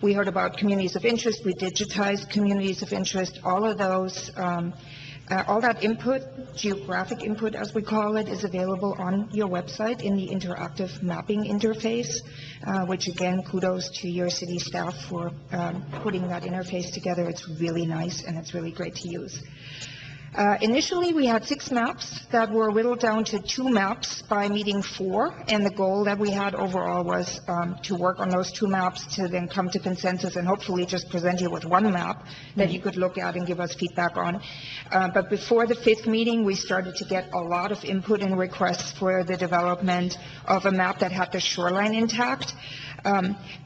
S12: We heard about communities of interest. We digitized communities of interest. All of those, all that input, geographic input as we call it, is available on your website in the interactive mapping interface, which again, kudos to your city staff for putting that interface together. It's really nice and it's really great to use. Initially, we had 6 maps that were whittled down to 2 maps by meeting 4, and the goal that we had overall was to work on those 2 maps to then come to consensus and hopefully just present you with 1 map that you could look at and give us feedback on. But before the 5th meeting, we started to get a lot of input and requests for the development of a map that had the shoreline intact.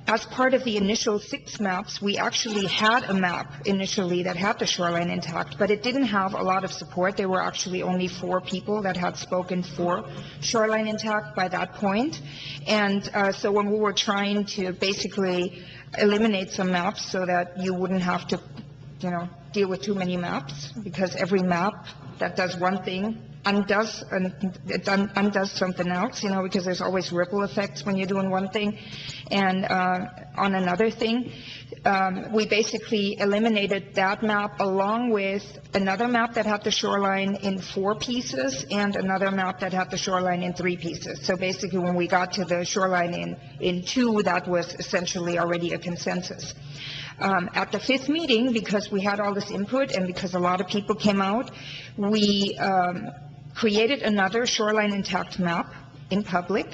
S12: As part of the initial 6 maps, we actually had a map initially that had the shoreline intact, but it didn't have a lot of support. There were actually only 4 people that had spoken for shoreline intact by that point. And so when we were trying to basically eliminate some maps so that you wouldn't have to, deal with too many maps, because every map that does one thing undoes something else, because there's always ripple effects when you're doing one thing and on another thing. We basically eliminated that map along with another map that had the shoreline in 4 pieces and another map that had the shoreline in 3 pieces. So basically when we got to the shoreline in 2, that was essentially already a consensus. At the 5th meeting, because we had all this input and because a lot of people came out, we created another shoreline intact map in public.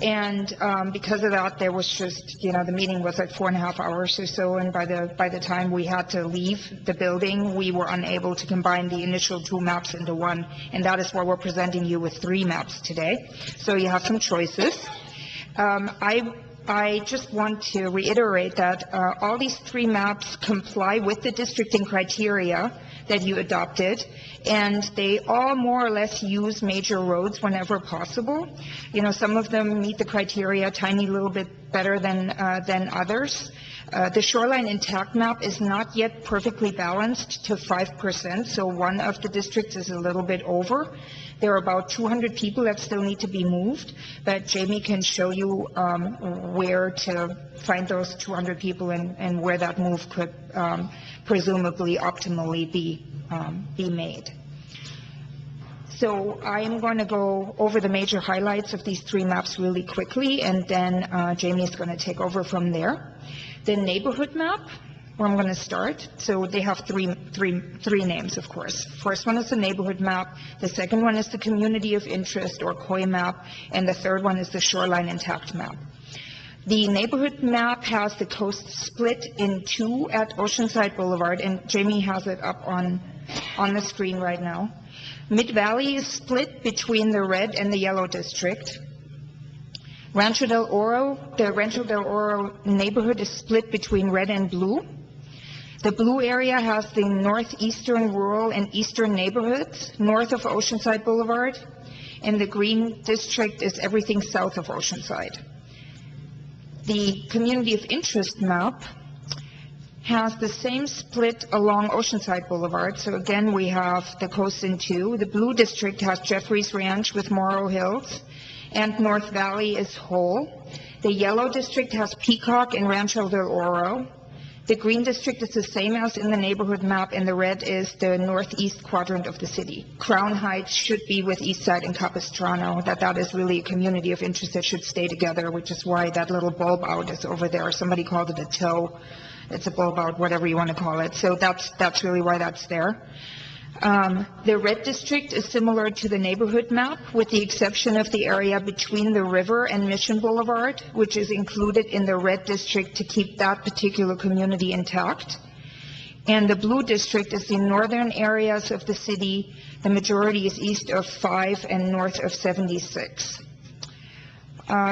S12: And because of that, there was just, the meeting was like 4.5 hours or so, and by the time we had to leave the building, we were unable to combine the initial 2 maps into 1, and that is why we're presenting you with 3 maps today. So you have some choices. I just want to reiterate that all these 3 maps comply with the districting criteria that you adopted, and they all more or less use major roads whenever possible. Some of them meet the criteria a tiny little bit better than others. The shoreline intact map is not yet perfectly balanced to 5%, so one of the districts is a little bit over. There are about 200 people that still need to be moved, but Jamie can show you where to find those 200 people and where that move could presumably optimally be made. So I am going to go over the major highlights of these 3 maps really quickly, and then Jamie is going to take over from there. The neighborhood map, where I'm going to start. So they have three names, of course. First one is the neighborhood map. The second one is the community of interest, or COI map. And the third one is the shoreline intact map. The neighborhood map has the coast split in 2 at Oceanside Boulevard, and Jamie has it up on the screen right now. Mid-Valley is split between the red and the yellow district. Rancho del Oro, the Rancho del Oro neighborhood is split between red and blue. The blue area has the northeastern rural and eastern neighborhoods north of Oceanside Boulevard, and the green district is everything south of Oceanside. The community of interest map has the same split along Oceanside Boulevard. So again, we have the coast in 2. The blue district has Jeffrey's Ranch with Morrow Hills, and North Valley is whole. The yellow district has Peacock and Rancho del Oro. The green district is the same as in the neighborhood map, and the red is the northeast quadrant of the city. Crown Heights should be with Eastside and Capistrano, that is really a community of interest that should stay together, which is why that little bulb out is over there. Somebody called it a toe. It's a bulb out, whatever you want to call it. So that's really why that's there. The red district is similar to the neighborhood map, with the exception of the area between the river and Mission Boulevard, which is included in the red district to keep that particular community intact. And the blue district is the northern areas of the city. The majority is east of 5 and north of 76.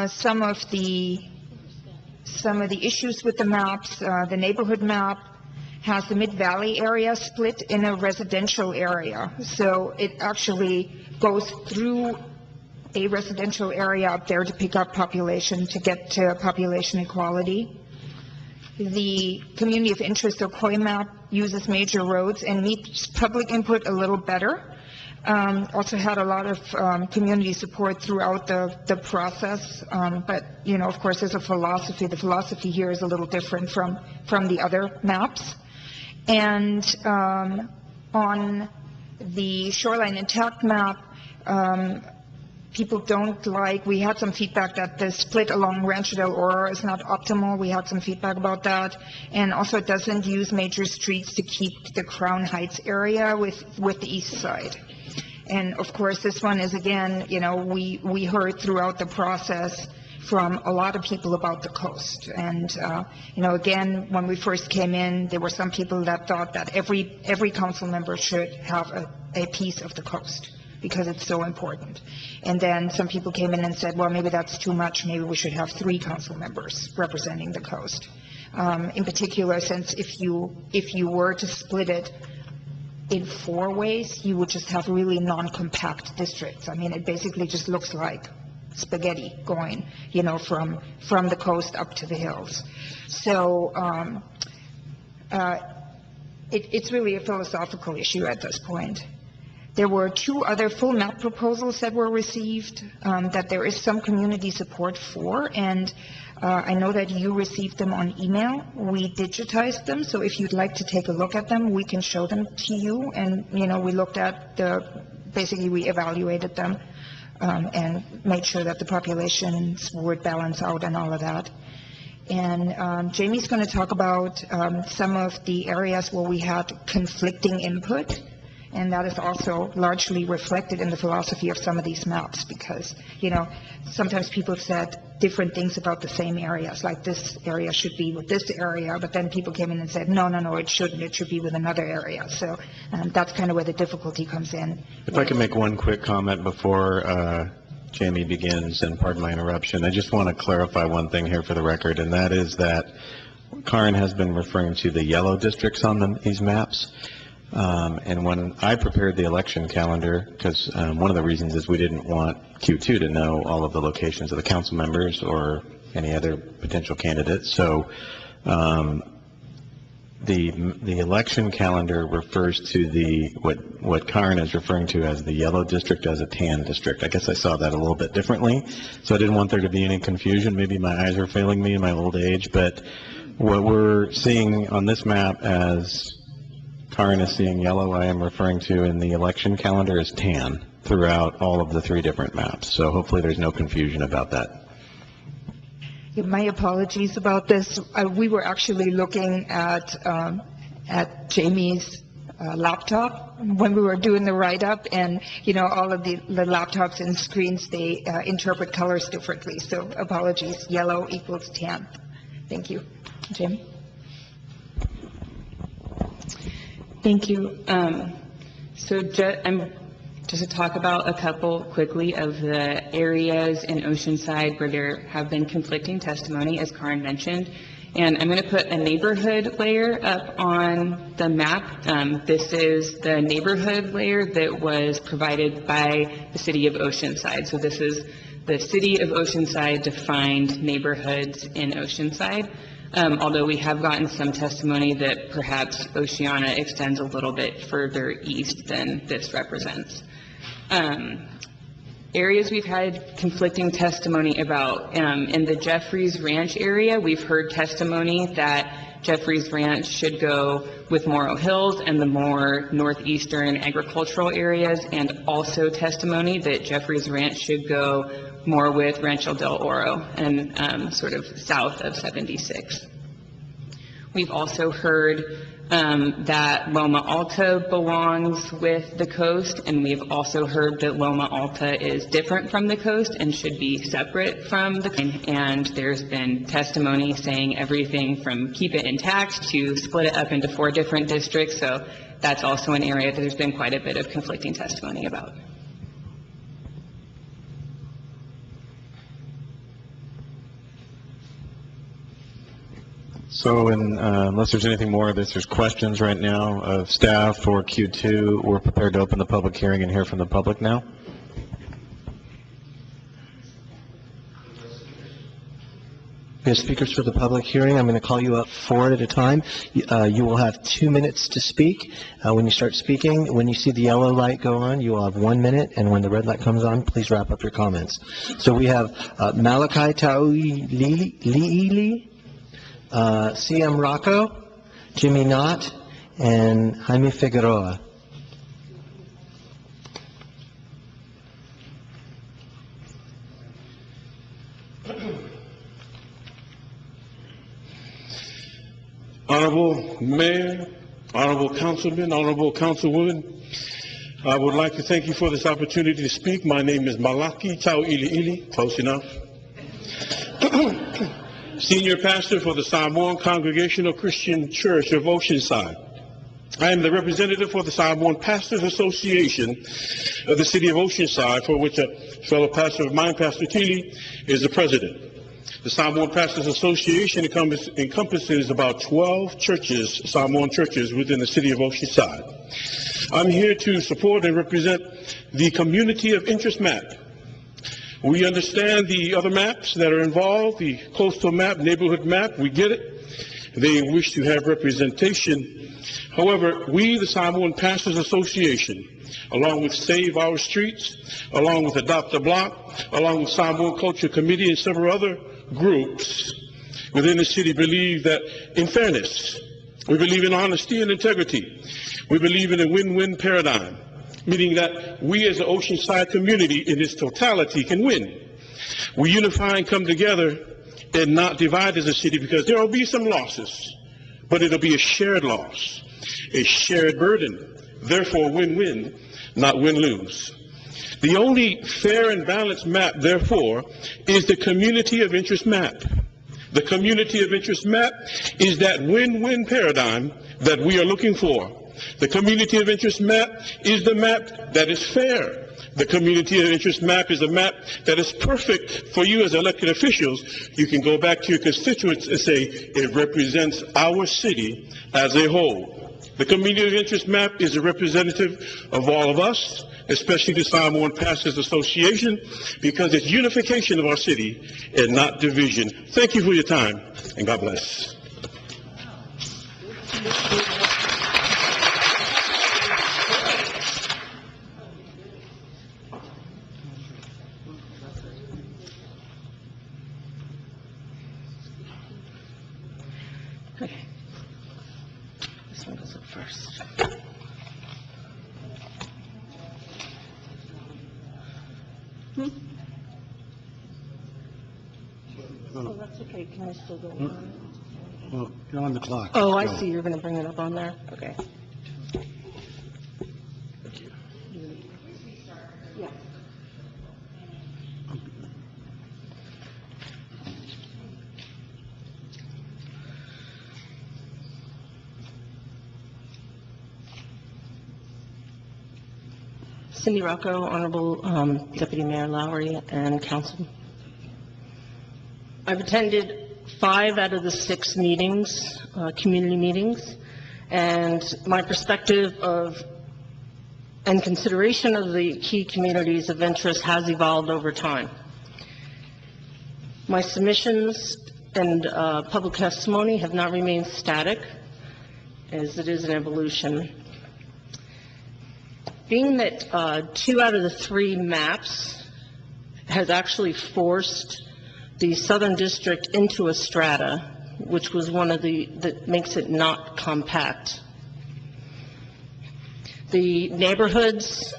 S12: Some of the issues with the maps, the neighborhood map has the Mid-Valley area split in a residential area. So it actually goes through a residential area up there to pick up population, to get to population equality. The community of interest, or COI map, uses major roads and meets public input a little better. Also had a lot of community support throughout the process, but of course there's a philosophy. The philosophy here is a little different from the other maps. And on the shoreline intact map, people don't like, we had some feedback that the split along Rancho del Oro is not optimal. We had some feedback about that. And also it doesn't use major streets to keep the Crown Heights area with the east side. And of course, this one is, again, we heard throughout the process from a lot of people about the coast. And, again, when we first came in, there were some people that thought that every council member should have a piece of the coast because it's so important. And then some people came in and said, well, maybe that's too much. Maybe we should have 3 council members representing the coast. In particular, since if you were to split it in 4 ways, you would just have really non-compact districts. I mean, it basically just looks like spaghetti going, from the coast up to the hills. So it's really a philosophical issue at this point. There were 2 other full map proposals that were received that there is some community support for, and I know that you received them on email. We digitized them, so if you'd like to take a look at them, we can show them to you. And, we looked at basically we evaluated them and made sure that the populations would balance out and all of that. And Jamie's going to talk about some of the areas where we had conflicting input. And that is also largely reflected in the philosophy of some of these maps because, sometimes people said different things about the same areas, like this area should be with this area, but then people came in and said, no, it shouldn't, it should be with another area. So that's kind of where the difficulty comes in.
S9: If I can make one quick comment before Jamie begins, and pardon my interruption, I just want to clarify one thing here for the record, and that is that Karen has been referring to the yellow districts on these maps. And when I prepared the election calendar, because one of the reasons is we didn't want Q2 to know all of the locations of the council members or any other potential candidates. So the election calendar refers to what Karen is referring to as the yellow district as a tan district. I guess I saw that a little bit differently, so I didn't want there to be any confusion. Maybe my eyes are failing me in my old age, but what we're seeing on this map as Karen is seeing yellow, I am referring to in the election calendar as tan throughout all of the 3 different maps. So hopefully there's no confusion about that.
S12: My apologies about this. We were actually looking at Jamie's laptop when we were doing the write-up, and all of the laptops and screens, they interpret colors differently. So apologies. Yellow equals tan. Thank you. Jamie?
S13: Thank you. So just to talk about a couple quickly of the areas in Oceanside where there have been conflicting testimony, as Karen mentioned. And I'm going to put a neighborhood layer up on the map. This is the neighborhood layer that was provided by the city of Oceanside. So this is the city of Oceanside defined neighborhoods in Oceanside. Although we have gotten some testimony that perhaps Oceana extends a little bit further east than this represents. Areas we've had conflicting testimony about, in the Jeffries Ranch area, we've heard testimony that Jeffrey's Ranch should go with Morrow Hills and the more northeastern agricultural areas, and also testimony that Jeffrey's Ranch should go more with Rancho del Oro and sort of south of 76. We've also heard that Loma Alta belongs with the coast, and we've also heard that Loma Alta is different from the coast and should be separate from the coast. And there's been testimony saying everything from keep it intact to split it up into 4 different districts, so that's also an area that there's been quite a bit of conflicting testimony about.
S9: So unless there's anything more of this, there's questions right now of staff for Q2. We're prepared to open the public hearing and hear from the public now.
S4: We have speakers for the public hearing. I'm going to call you up 4 at a time. You will have 2 minutes to speak. When you start speaking, when you see the yellow light go on, you will have 1 minute, and when the red light comes on, please wrap up your comments. So we have Malachi Tauiliili, C.M. Rocco, Jimmy Knott, and Jaime Figueroa.
S14: Honorable Mayor, Honorable Councilman, Honorable Councilwoman, I would like to thank you for this opportunity to speak. My name is Malachi Tauiliili, close enough. Senior Pastor for the Samoan Congregational Christian Church of Oceanside. I am the representative for the Samoan Pastors Association of the City of Oceanside, for which a fellow pastor of mine, Pastor Tili, is the president. The Samoan Pastors Association encompasses about 12 churches, Samoan churches, within the City of Oceanside. I'm here to support and represent the Community of Interest map. We understand the other maps that are involved, the coastal map, neighborhood map, we get it. They wish to have representation. However, we, the Samoan Pastors Association, along with Save Our Streets, along with Adopt a Block, along with Samoan Culture Committee and several other groups within the city, believe that in fairness, we believe in honesty and integrity. We believe in a win-win paradigm, meaning that we as the Oceanside community in its totality can win. We unify and come together and not divide as a city, because there will be some losses, but it'll be a shared loss, a shared burden. Therefore, win-win, not win-lose. The only fair and balanced map, therefore, is the Community of Interest map. The Community of Interest map is that win-win paradigm that we are looking for. The Community of Interest map is the map that is fair. The Community of Interest map is a map that is perfect for you as elected officials. You can go back to your constituents and say it represents our city as a whole. The Community of Interest map is a representative of all of us, especially the Samoan Pastors Association, because it's unification of our city and not division. Thank you for your time, and God bless.
S10: Okay. This one goes up first.
S18: Oh, that's okay. Can I still go on?
S11: Well, you're on the clock.
S18: Oh, I
S11: Go.
S18: see. You're going to bring it up on there? Okay. Yeah. Cindy Rocco, Honorable Deputy Mayor Lowry, and Council. I've attended 5 out of the 6 meetings, community meetings, and my perspective of and consideration of the key communities of interest has evolved over time. My submissions and public testimony have not remained static, as it is an evolution. Being that 2 out of the 3 maps has actually forced the Southern District into a strata, which was one of that makes it not compact. The neighborhoods,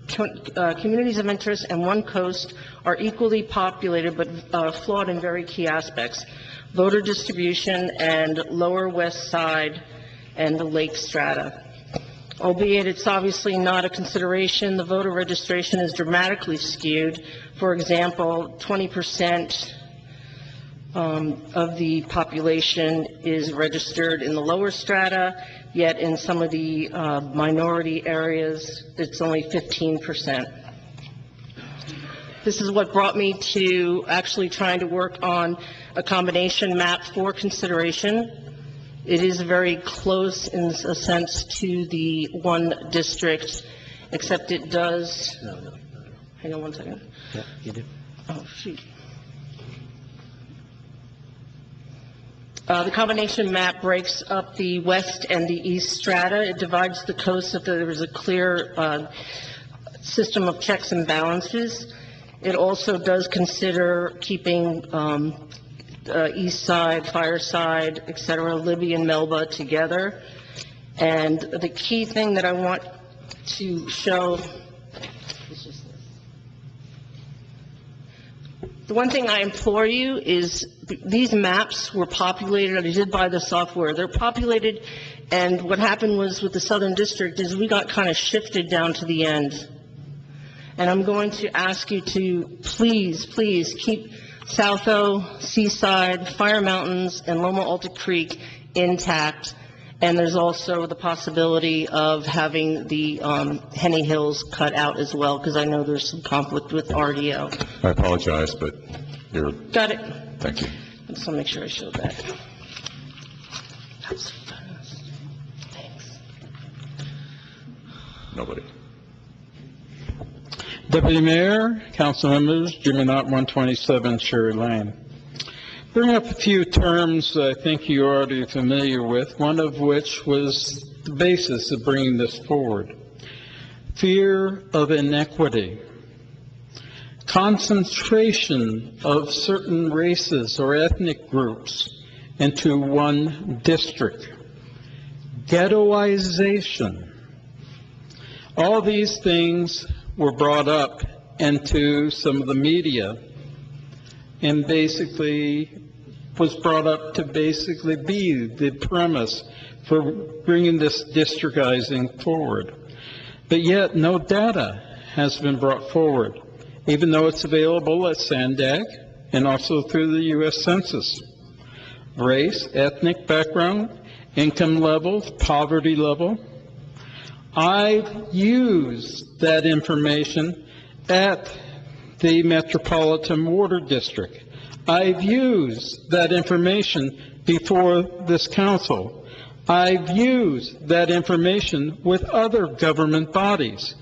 S18: communities of interest, and One Coast are equally populated but flawed in very key aspects: voter distribution and Lower West Side and the Lake Strata. Albeit it's obviously not a consideration, the voter registration is dramatically skewed. For example, 20% of the population is registered in the lower strata, yet in some of the minority areas, it's only 15%. This is what brought me to actually trying to work on a combination map for consideration. It is very close in a sense to the one district, except it does, hang on one second.
S4: Yeah, you do.
S18: Oh, shoot. The combination map breaks up the west and the east strata. It divides the coast so that there is a clear system of checks and balances. It also does consider keeping East Side, Fireside, et cetera, Libby and Melba together. And the key thing that I want to show is just this. The one thing I implore you is these maps were populated, I did buy the software, they're populated, and what happened was with the Southern District is we got kind of shifted down to the end. And I'm going to ask you to please, please keep South O, Seaside, Fire Mountains, and Loma Alta Creek intact. And there's also the possibility of having the Henny Hills cut out as well, because I know there's some conflict with RDO.
S2: I apologize, but you're...
S18: Got it.
S2: Thank you.
S18: I just want to make sure I showed that. That was fun. Thanks.
S2: Nobody.
S15: Deputy Mayor, council members, Jimmy Knott, 127 Sherry Lane. Bring up a few terms I think you're already familiar with, one of which was the basis of bringing this forward. Fear of inequity. Concentration of certain races or ethnic groups into one district. Ghettoization. All these things were brought up into some of the media and basically was brought up to basically be the premise for bringing this districtizing forward. But yet no data has been brought forward, even though it's available at SANDAG and also through the U.S. Census. Race, ethnic background, income level, poverty level. I've used that information at the Metropolitan Water District. I've used that information before this council. I've used that information with other government bodies.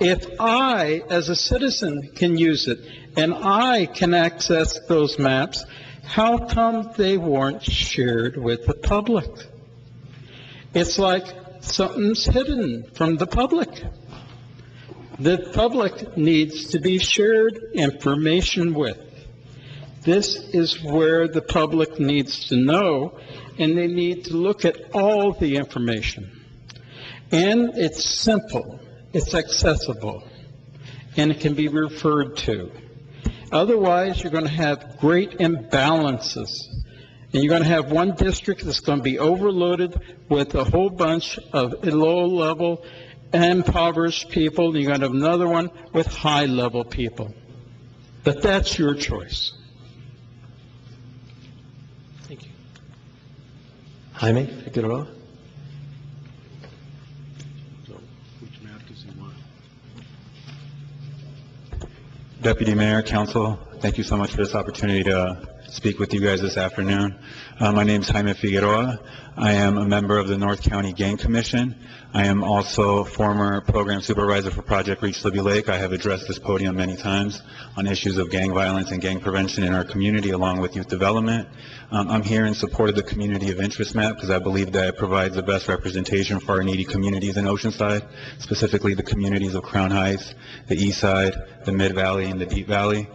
S15: If I, as a citizen, can use it and I can access those maps, how come they weren't shared with the public? It's like something's hidden from the public. The public needs to be shared information with. This is where the public needs to know, and they need to look at all the information. And it's simple, it's accessible, and it can be referred to. Otherwise, you're going to have great imbalances. And you're going to have one district that's going to be overloaded with a whole bunch of low-level and impoverished people, and you're going to have another one with high-level people. But that's your choice.
S4: Thank you. Jaime Figueroa.
S11: Which map does he want?
S16: Deputy Mayor, Council, thank you so much for this opportunity to speak with you guys this afternoon. My name is Jaime Figueroa. I am a member of the North County Gang Commission. I am also former program supervisor for Project Reach Libby Lake. I have addressed this podium many times on issues of gang violence and gang prevention in our community along with youth development. I'm here in support of the community of interest map because I believe that it provides the best representation for our needy communities in Oceanside, specifically the communities of Crown Heights, the East Side, the Mid Valley, and the Deep Valley.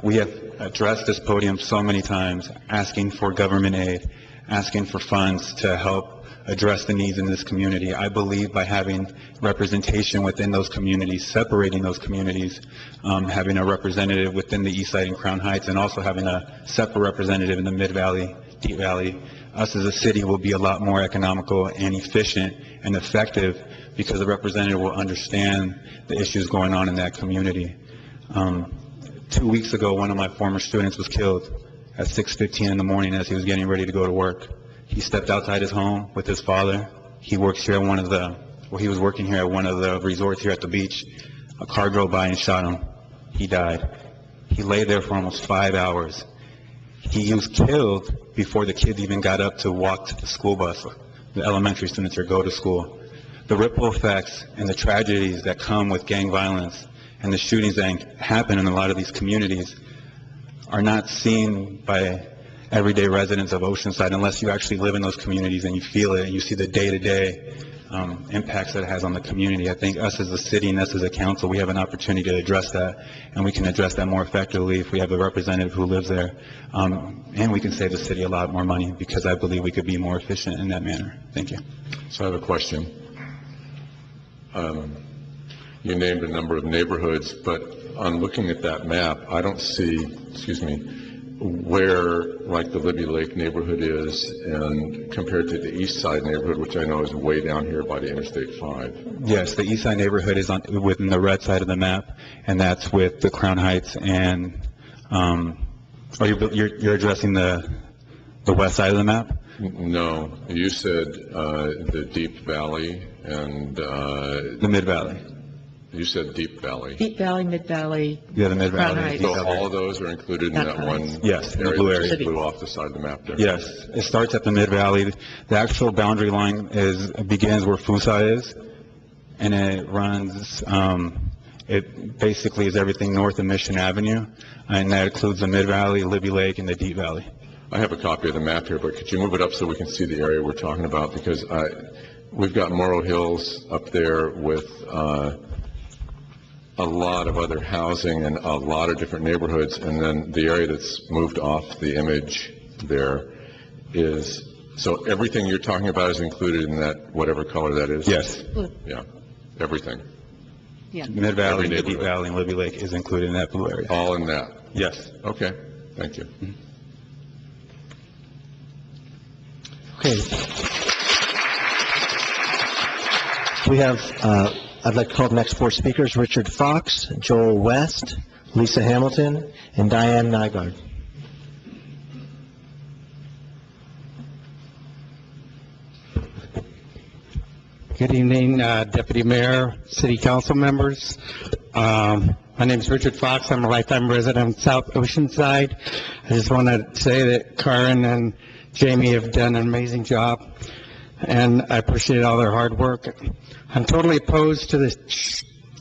S16: We have addressed this podium so many times, asking for government aid, asking for funds to help address the needs in this community. I believe by having representation within those communities, separating those communities, having a representative within the East Side and Crown Heights, and also having a separate representative in the Mid-Valley, Deep Valley, us as a city will be a lot more economical and efficient and effective because the representative will understand the issues going on in that community. 2 weeks ago, one of my former students was killed at 6:15 in the morning as he was getting ready to go to work. He stepped outside his home with his father. He works here at he was working here at one of the resorts here at the beach. A car drove by and shot him. He died. He lay there for almost 5 hours. He was killed before the kids even got up to walk to the school bus, the elementary students, or go to school. The ripple effects and the tragedies that come with gang violence and the shootings that happen in a lot of these communities are not seen by everyday residents of Oceanside unless you actually live in those communities and you feel it and you see the day-to-day impacts that it has on the community. I think us as a city and us as a council, we have an opportunity to address that, and we can address that more effectively if we have a representative who lives there. And we can save the city a lot more money because I believe we could be more efficient in that manner. Thank you.
S2: So I have a question. You named a number of neighborhoods, but on looking at that map, I don't see, where like the Libby Lake neighborhood is and compared to the East Side neighborhood, which I know is way down here by the Interstate 5.
S16: Yes, the East Side neighborhood is within the red side of the map, and that's with the Crown Heights and, you're addressing the west side of the map?
S2: No, you said the Deep Valley and
S16: the Mid Valley.
S2: You said Deep Valley.
S10: Deep Valley, Mid-Valley.
S16: Yeah, the Mid-Valley.
S2: So all of those are included in that one?
S16: Yes, in the
S2: area
S16: blue
S2: that
S16: area.
S2: just blew off the side of the map there?
S16: Yes, it starts at the Mid-Valley. The actual boundary line begins where Fusa is, and it runs, it basically is everything north of Mission Avenue, and that includes the Mid-Valley, Libby Lake, and the Deep Valley.
S2: I have a copy of the map here, but could you move it up so we can see the area we're talking about? Because we've got Morrow Hills up there with a lot of other housing and a lot of different neighborhoods, and then the area that's moved off the image there is, so everything you're talking about is included in that, whatever color that is?
S16: Yes.
S2: Yeah, everything.
S10: Yeah.
S16: Mid-Valley, the Deep Valley, and Libby Lake is included in that blue area.
S2: All in that?
S16: Yes.
S2: Okay, thank you.
S4: Okay. We have, I'd like to call the next four speakers: Richard Fox, Joel West, Lisa Hamilton, and Diane Nygaard.
S1: Good evening, Deputy Mayor, City Council members. My name is Richard Fox. I'm a lifetime resident of South Oceanside. I just want to say that Karen and Jamie have done an amazing job, and I appreciate all their hard work. I'm totally opposed to the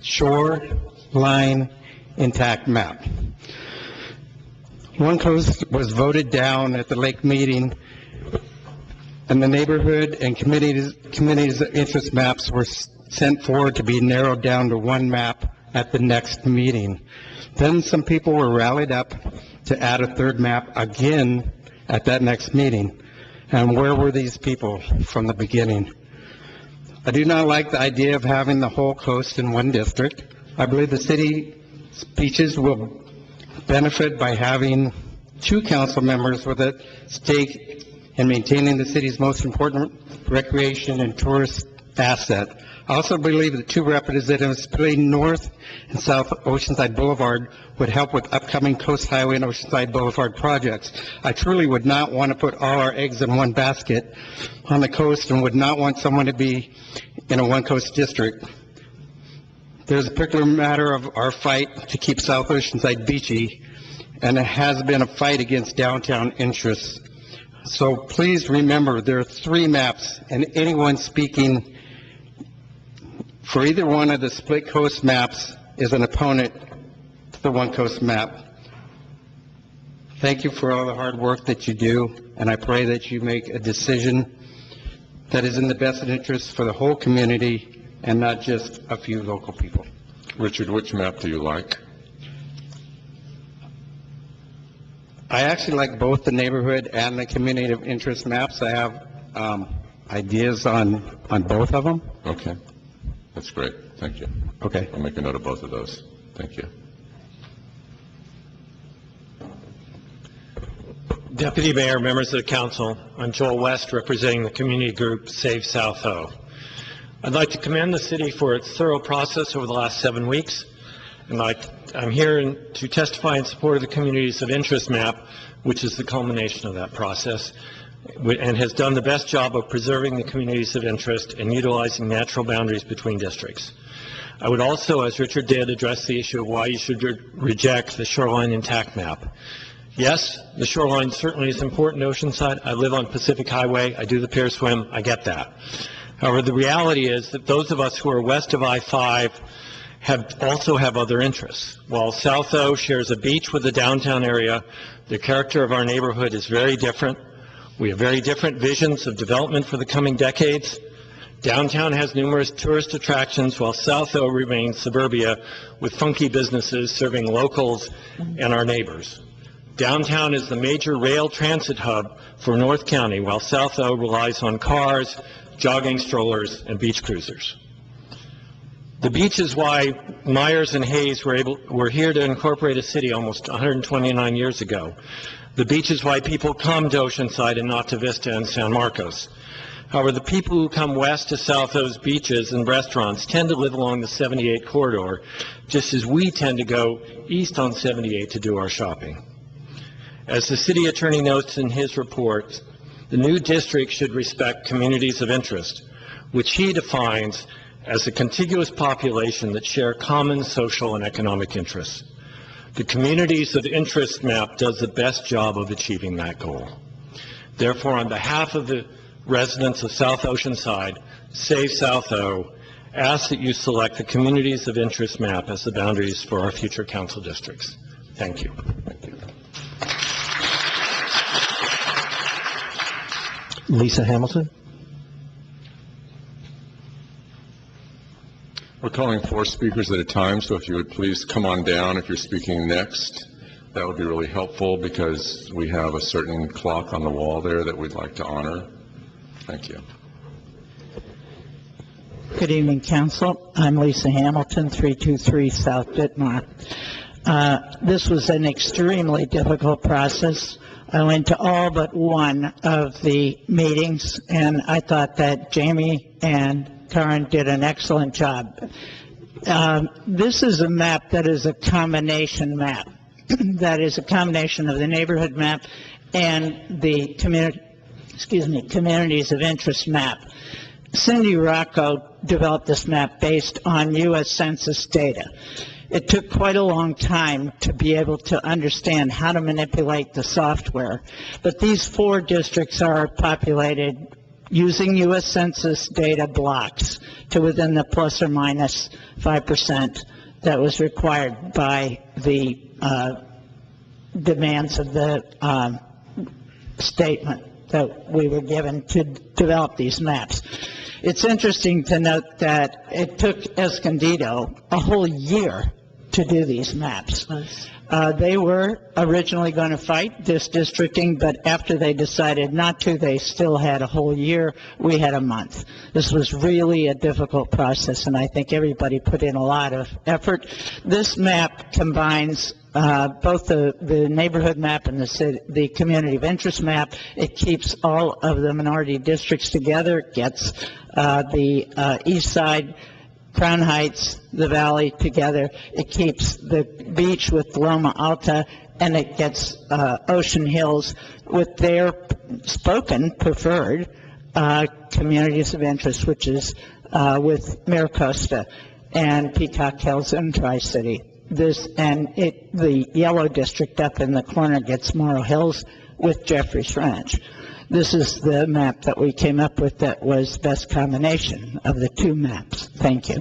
S1: shoreline intact map. One coast was voted down at the lake meeting, and the neighborhood and communities interest maps were sent forward to be narrowed down to one map at the next meeting. Then some people were rallied up to add a third map again at that next meeting. And where were these people from the beginning? I do not like the idea of having the whole coast in one district. I believe the city's beaches will benefit by having two council members with a stake in maintaining the city's most important recreation and tourist asset. I also believe that two representatives splitting North and South Oceanside Boulevard would help with upcoming Coast Highway and Oceanside Boulevard projects. I truly would not want to put all our eggs in one basket on the coast and would not want someone to be in a one-coast district. There's a particular matter of our fight to keep South Oceanside beachy, and it has been a fight against downtown interests. So please remember, there are three maps, and anyone speaking for either one of the split coast maps is an opponent to the one coast map. Thank you for all the hard work that you do, and I pray that you make a decision that is in the best interest for the whole community and not just a few local people.
S2: Richard, which map do you like?
S1: I actually like both the neighborhood and the community of interest maps. I have ideas on both of them.
S2: Okay, that's great. Thank you.
S1: Okay.
S2: I'll make a note of both of those. Thank you.
S17: Deputy Mayor, members of the council, I'm Joel West, representing the community group Save South O. I'd like to commend the city for its thorough process over the last 7 weeks. And I'm here to testify in support of the Communities of Interest map, which is the culmination of that process, and has done the best job of preserving the communities of interest and utilizing natural boundaries between districts. I would also, as Richard did, address the issue of why you should reject the shoreline intact map. Yes, the shoreline certainly is important to Oceanside. I live on Pacific Highway. I do the pier swim. I get that. However, the reality is that those of us who are west of I-5 also have other interests. While South O shares a beach with the downtown area, the character of our neighborhood is very different. We have very different visions of development for the coming decades. Downtown has numerous tourist attractions, while South O remains suburbia with funky businesses serving locals and our neighbors. Downtown is the major rail transit hub for North County, while South O relies on cars, jogging strollers, and beach cruisers. The beach is why Myers and Hayes were here to incorporate a city almost 129 years ago. The beach is why people come to Oceanside and not to Vista and San Marcos. However, the people who come west to South O's beaches and restaurants tend to live along the 78 corridor, just as we tend to go east on 78 to do our shopping. As the city attorney notes in his report, the new district should respect communities of interest, which he defines as a contiguous population that share common social and economic interests. The communities of interest map does the best job of achieving that goal. Therefore, on behalf of the residents of South Oceanside, Save South O, ask that you select the communities of interest map as the boundaries for our future council districts. Thank you. Thank you.
S4: Lisa Hamilton.
S2: We're calling 4 speakers at a time, so if you would please come on down if you're speaking next. That would be really helpful because we have a certain clock on the wall there that we'd like to honor. Thank you.
S19: Good evening, Council. I'm Lisa Hamilton, 323 South Ditmar. This was an extremely difficult process. I went to all but one of the meetings, and I thought that Jamie and Karen did an excellent job. This is a map that is a combination map. That is a combination of the neighborhood map and the communities of interest map. Cindy Rocco developed this map based on U.S. Census data. It took quite a long time to be able to understand how to manipulate the software, but these 4 districts are populated using U.S. Census data blocks to within the plus or minus 5% that was required by the demands of the statement that we were given to develop these maps. It's interesting to note that it took Escondido a whole year to do these maps. They were originally going to fight this districting, but after they decided not to, they still had a whole year. We had a month. This was really a difficult process, and I think everybody put in a lot of effort. This map combines both the neighborhood map and the community of interest map. It keeps all of the minority districts together. It gets the east side, Crown Heights, the valley together. It keeps the beach with Loma Alta, and it gets Ocean Hills with their spoken preferred communities of interest, which is with Miracosta and Peacock Hills and Tri-City. The yellow district up in the corner gets Morrow Hills with Jeffries Ranch. This is the map that we came up with that was best combination of the 2 maps. Thank you.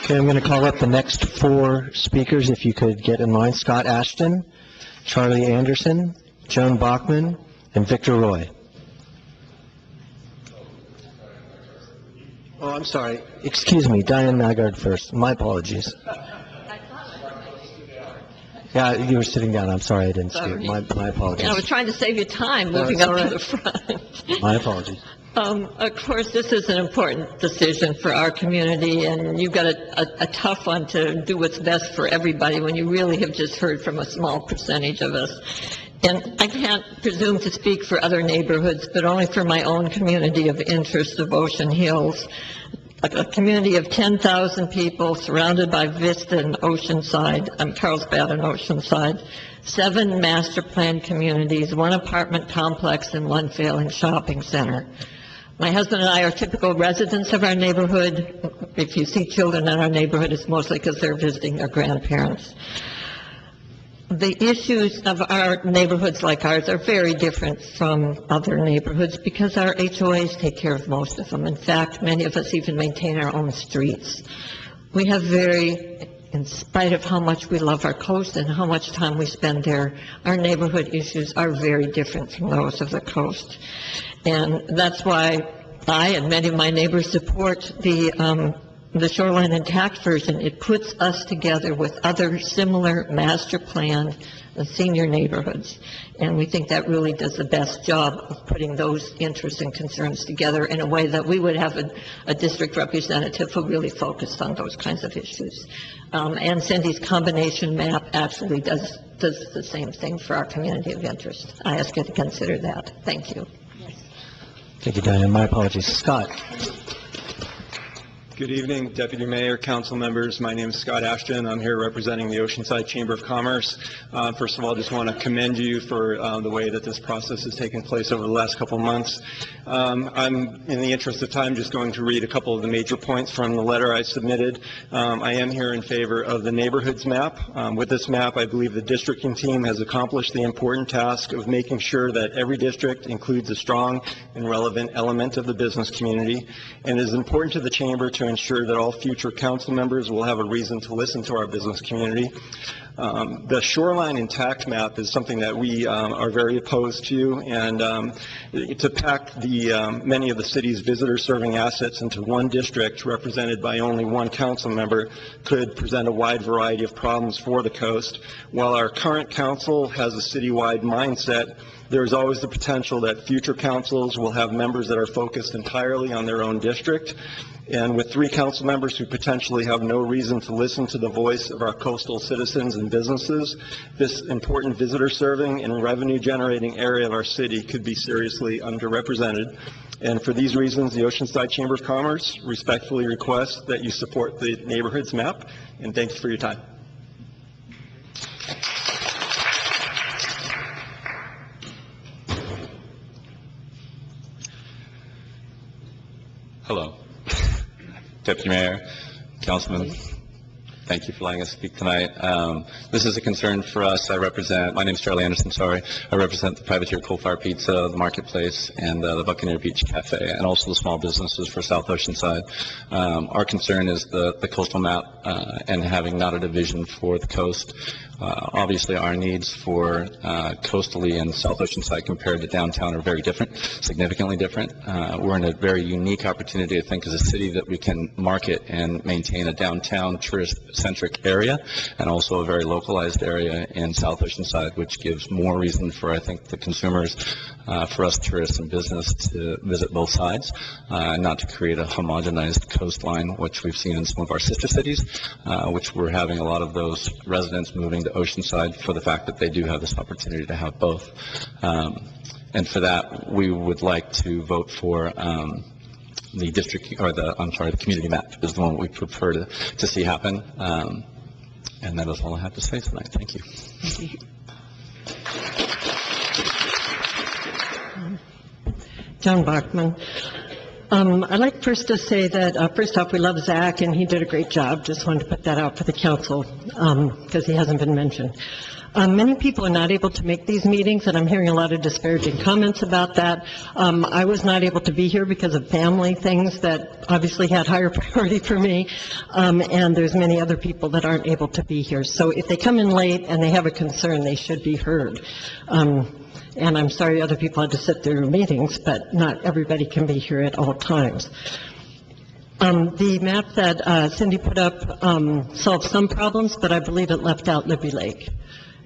S4: Okay, I'm going to call up the next 4 speakers, if you could get in line. Scott Ashton, Charlie Anderson, Joan Bachman, and Victor Roy. Oh, I'm sorry. Excuse me, Diane Nygaard first. My apologies. Yeah, you were sitting down. I'm sorry I didn't speak.
S20: Sorry.
S4: My apologies.
S20: I was trying to save you time
S4: No,
S20: moving
S4: it's
S20: up
S4: all
S20: to
S4: right.
S20: the front.
S4: My apologies.
S20: Of course, this is an important decision for our community, and you've got a tough one to do what's best for everybody when you really have just heard from a small percentage of us. And I can't presume to speak for other neighborhoods, but only for my own community of interest of Ocean Hills, a community of 10,000 people surrounded by Vista and Oceanside, Carlsbad and Oceanside, 7 master plan communities, 1 apartment complex, and 1 failing shopping center. My husband and I are typical residents of our neighborhood. If you see children in our neighborhood, it's mostly because they're visiting their grandparents. The issues of our neighborhoods like ours are very different from other neighborhoods because our HOAs take care of most of them. In fact, many of us even maintain our own streets. We have in spite of how much we love our coast and how much time we spend there, our neighborhood issues are very different from those of the coast. And that's why I and many of my neighbors support the shoreline intact version. It puts us together with other similar master planned senior neighborhoods. And we think that really does the best job of putting those interests and concerns together in a way that we would have a district representative who really focused on those kinds of issues. And Cindy's combination map actually does the same thing for our community of interest. I ask you to consider that. Thank you.
S4: Thank you, Diane. My apologies. Scott.
S21: Good evening, Deputy Mayor, council members. My name is Scott Ashton. I'm here representing the Oceanside Chamber of Commerce. First of all, I just want to commend you for the way that this process has taken place over the last couple of months. I'm, in the interest of time, just going to read a couple of the major points from the letter I submitted. I am here in favor of the neighborhoods map. With this map, I believe the districting team has accomplished the important task of making sure that every district includes a strong and relevant element of the business community, and it is important to the Chamber to ensure that all future council members will have a reason to listen to our business community. The shoreline intact map is something that we are very opposed to, and to pack many of the city's visitor-serving assets into one district represented by only one council member could present a wide variety of problems for the coast. While our current council has a citywide mindset, there's always the potential that future councils will have members that are focused entirely on their own district. And with 3 council members who potentially have no reason to listen to the voice of our coastal citizens and businesses, this important visitor-serving and revenue-generating area of our city could be seriously underrepresented. And for these reasons, the Oceanside Chamber of Commerce respectfully requests that you support the neighborhoods map, and thank you for your time.
S23: Hello. Deputy Mayor, Councilman, thank you for letting us speak tonight. This is a concern for us. My name is Charlie Anderson, I represent the Privateer Coal Fire Pizza, the Marketplace, and the Buccaneer Beach Cafe, and also the small businesses for South Oceanside. Our concern is the coastal map and having not a division for the coast. Obviously, our needs for coastally and South Oceanside compared to downtown are very different, significantly different. We're in a very unique opportunity, I think, as a city that we can market and maintain a downtown tourist-centric area and also a very localized area in South Oceanside, which gives more reason for, I think, the consumers, for us tourists and business to visit both sides, not to create a homogenized coastline, which we've seen in some of our sister cities, which we're having a lot of those residents moving to Oceanside for the fact that they do have this opportunity to have both. And for that, we would like to vote for the district, or the community map is the one we prefer to see happen. And that is all I have to say tonight. Thank you.
S20: Thank you. John Bachman. I'd like first to say that, first off, we love Zach, and he did a great job. Just wanted to put that out for the council, because he hasn't been mentioned. Many people are not able to make these meetings, and I'm hearing a lot of disparaging comments about that. I was not able to be here because of family things that obviously had higher priority for me, and there's many other people that aren't able to be here. So if they come in late and they have a concern, they should be heard. And I'm sorry other people had to sit through meetings, but not everybody can be here at all times.
S5: The map that Cindy put up solved some problems, but I believe it left out Libby Lake,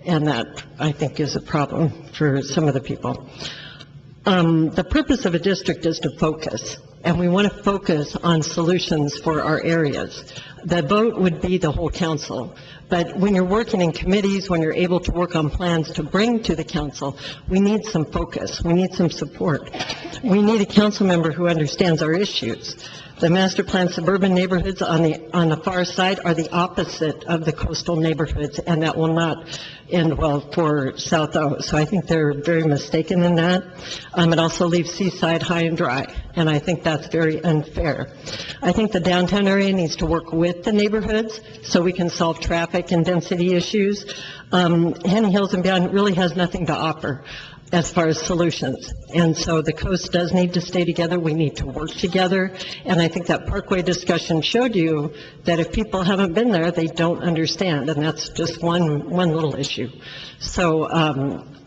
S5: and that, I think, is a problem for some of the people. The purpose of a district is to focus, and we want to focus on solutions for our areas. The vote would be the whole council, but when you're working in committees, when you're able to work on plans to bring to the council, we need some focus, we need some support. We need a council member who understands our issues. The master plan suburban neighborhoods on the far side are the opposite of the coastal neighborhoods, and that will not end well for South O. So I think they're very mistaken in that. It also leaves Seaside high and dry, and I think that's very unfair. I think the downtown area needs to work with the neighborhoods so we can solve traffic and density issues. Henny Hills and beyond really has nothing to offer as far as solutions. And so the coast does need to stay together. We need to work together. And I think that Parkway discussion showed you that if people haven't been there, they don't understand. And that's just one little issue. So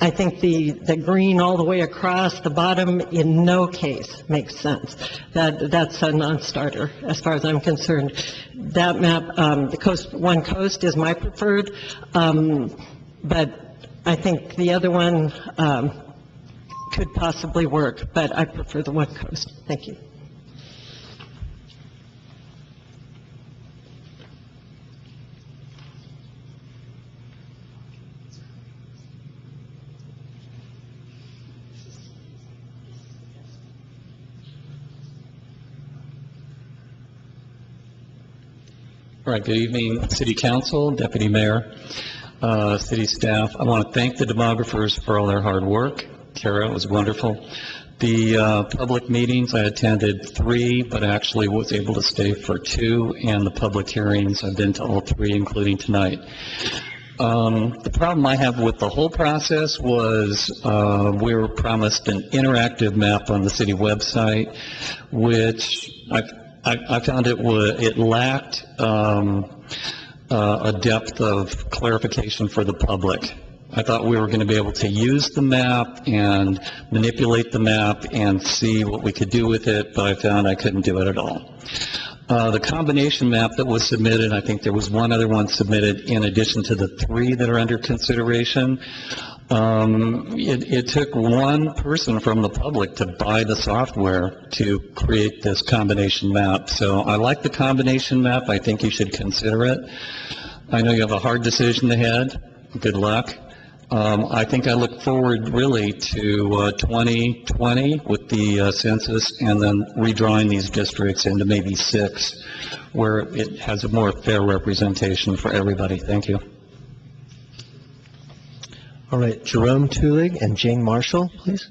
S5: I think the green all the way across the bottom in no case makes sense. That's a non-starter as far as I'm concerned. That map, the coast, one coast is my preferred, but I think the other one could possibly work, but I prefer the one coast. Thank you.
S7: All right, good evening, City Council, Deputy Mayor, City staff. I want to thank the demographers for all their hard work. Kara, it was wonderful. The public meetings, I attended 3, but actually was able to stay for 2, and the public hearings, I've been to all 3, including tonight. The problem I have with the whole process was we were promised an interactive map on the city website, which I found it lacked a depth of clarification for the public. I thought we were going to be able to use the map and manipulate the map and see what we could do with it, but I found I couldn't do it at all. The combination map that was submitted, I think there was one other one submitted in addition to the 3 that are under consideration. It took one person from the public to buy the software to create this combination map. So I like the combination map. I think you should consider it. I know you have a hard decision ahead. Good luck. I think I look forward really to 2020 with the census and then redrawing these districts into maybe 6 where it has a more fair representation for everybody. Thank you.
S4: All right, Jerome Tulig and Jane Marshall, please.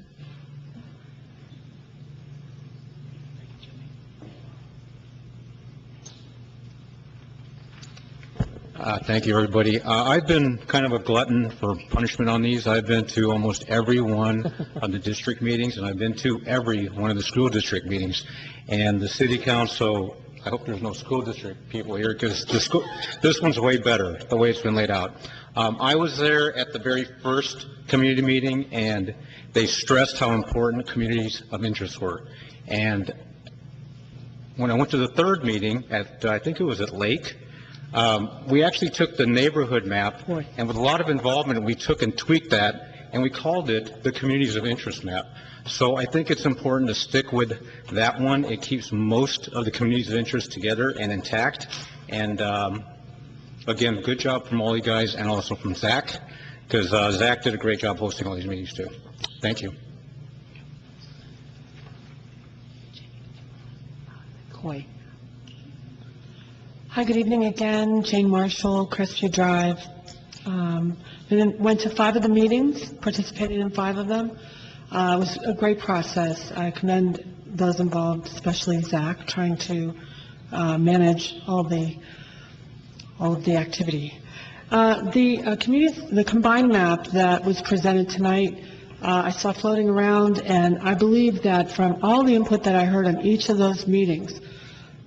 S22: Thank you, everybody. I've been kind of a glutton for punishment on these. I've been to almost every one of the district meetings, and I've been to every one of the school district meetings. And the city council, I hope there's no school district people here, because this one's way better, the way it's been laid out. I was there at the very first community meeting, and they stressed how important communities of interest were. And when I went to the third meeting at, I think it was at Lake, we actually took the neighborhood map, and with a lot of involvement, we took and tweaked that, and we called it the communities of interest map. So I think it's important to stick with that one. It keeps most of the communities of interest together and intact. And again, good job from all you guys, and also from Zach, because Zach did a great job hosting all these meetings too. Thank you.
S24: Coy. Hi, good evening again. Jane Marshall, Crestview Drive. Went to 5 of the meetings, participated in 5 of them. It was a great process. I commend those involved, especially Zach, trying to manage all of the activity. The combined map that was presented tonight, I saw floating around, and I believe that from all the input that I heard on each of those meetings,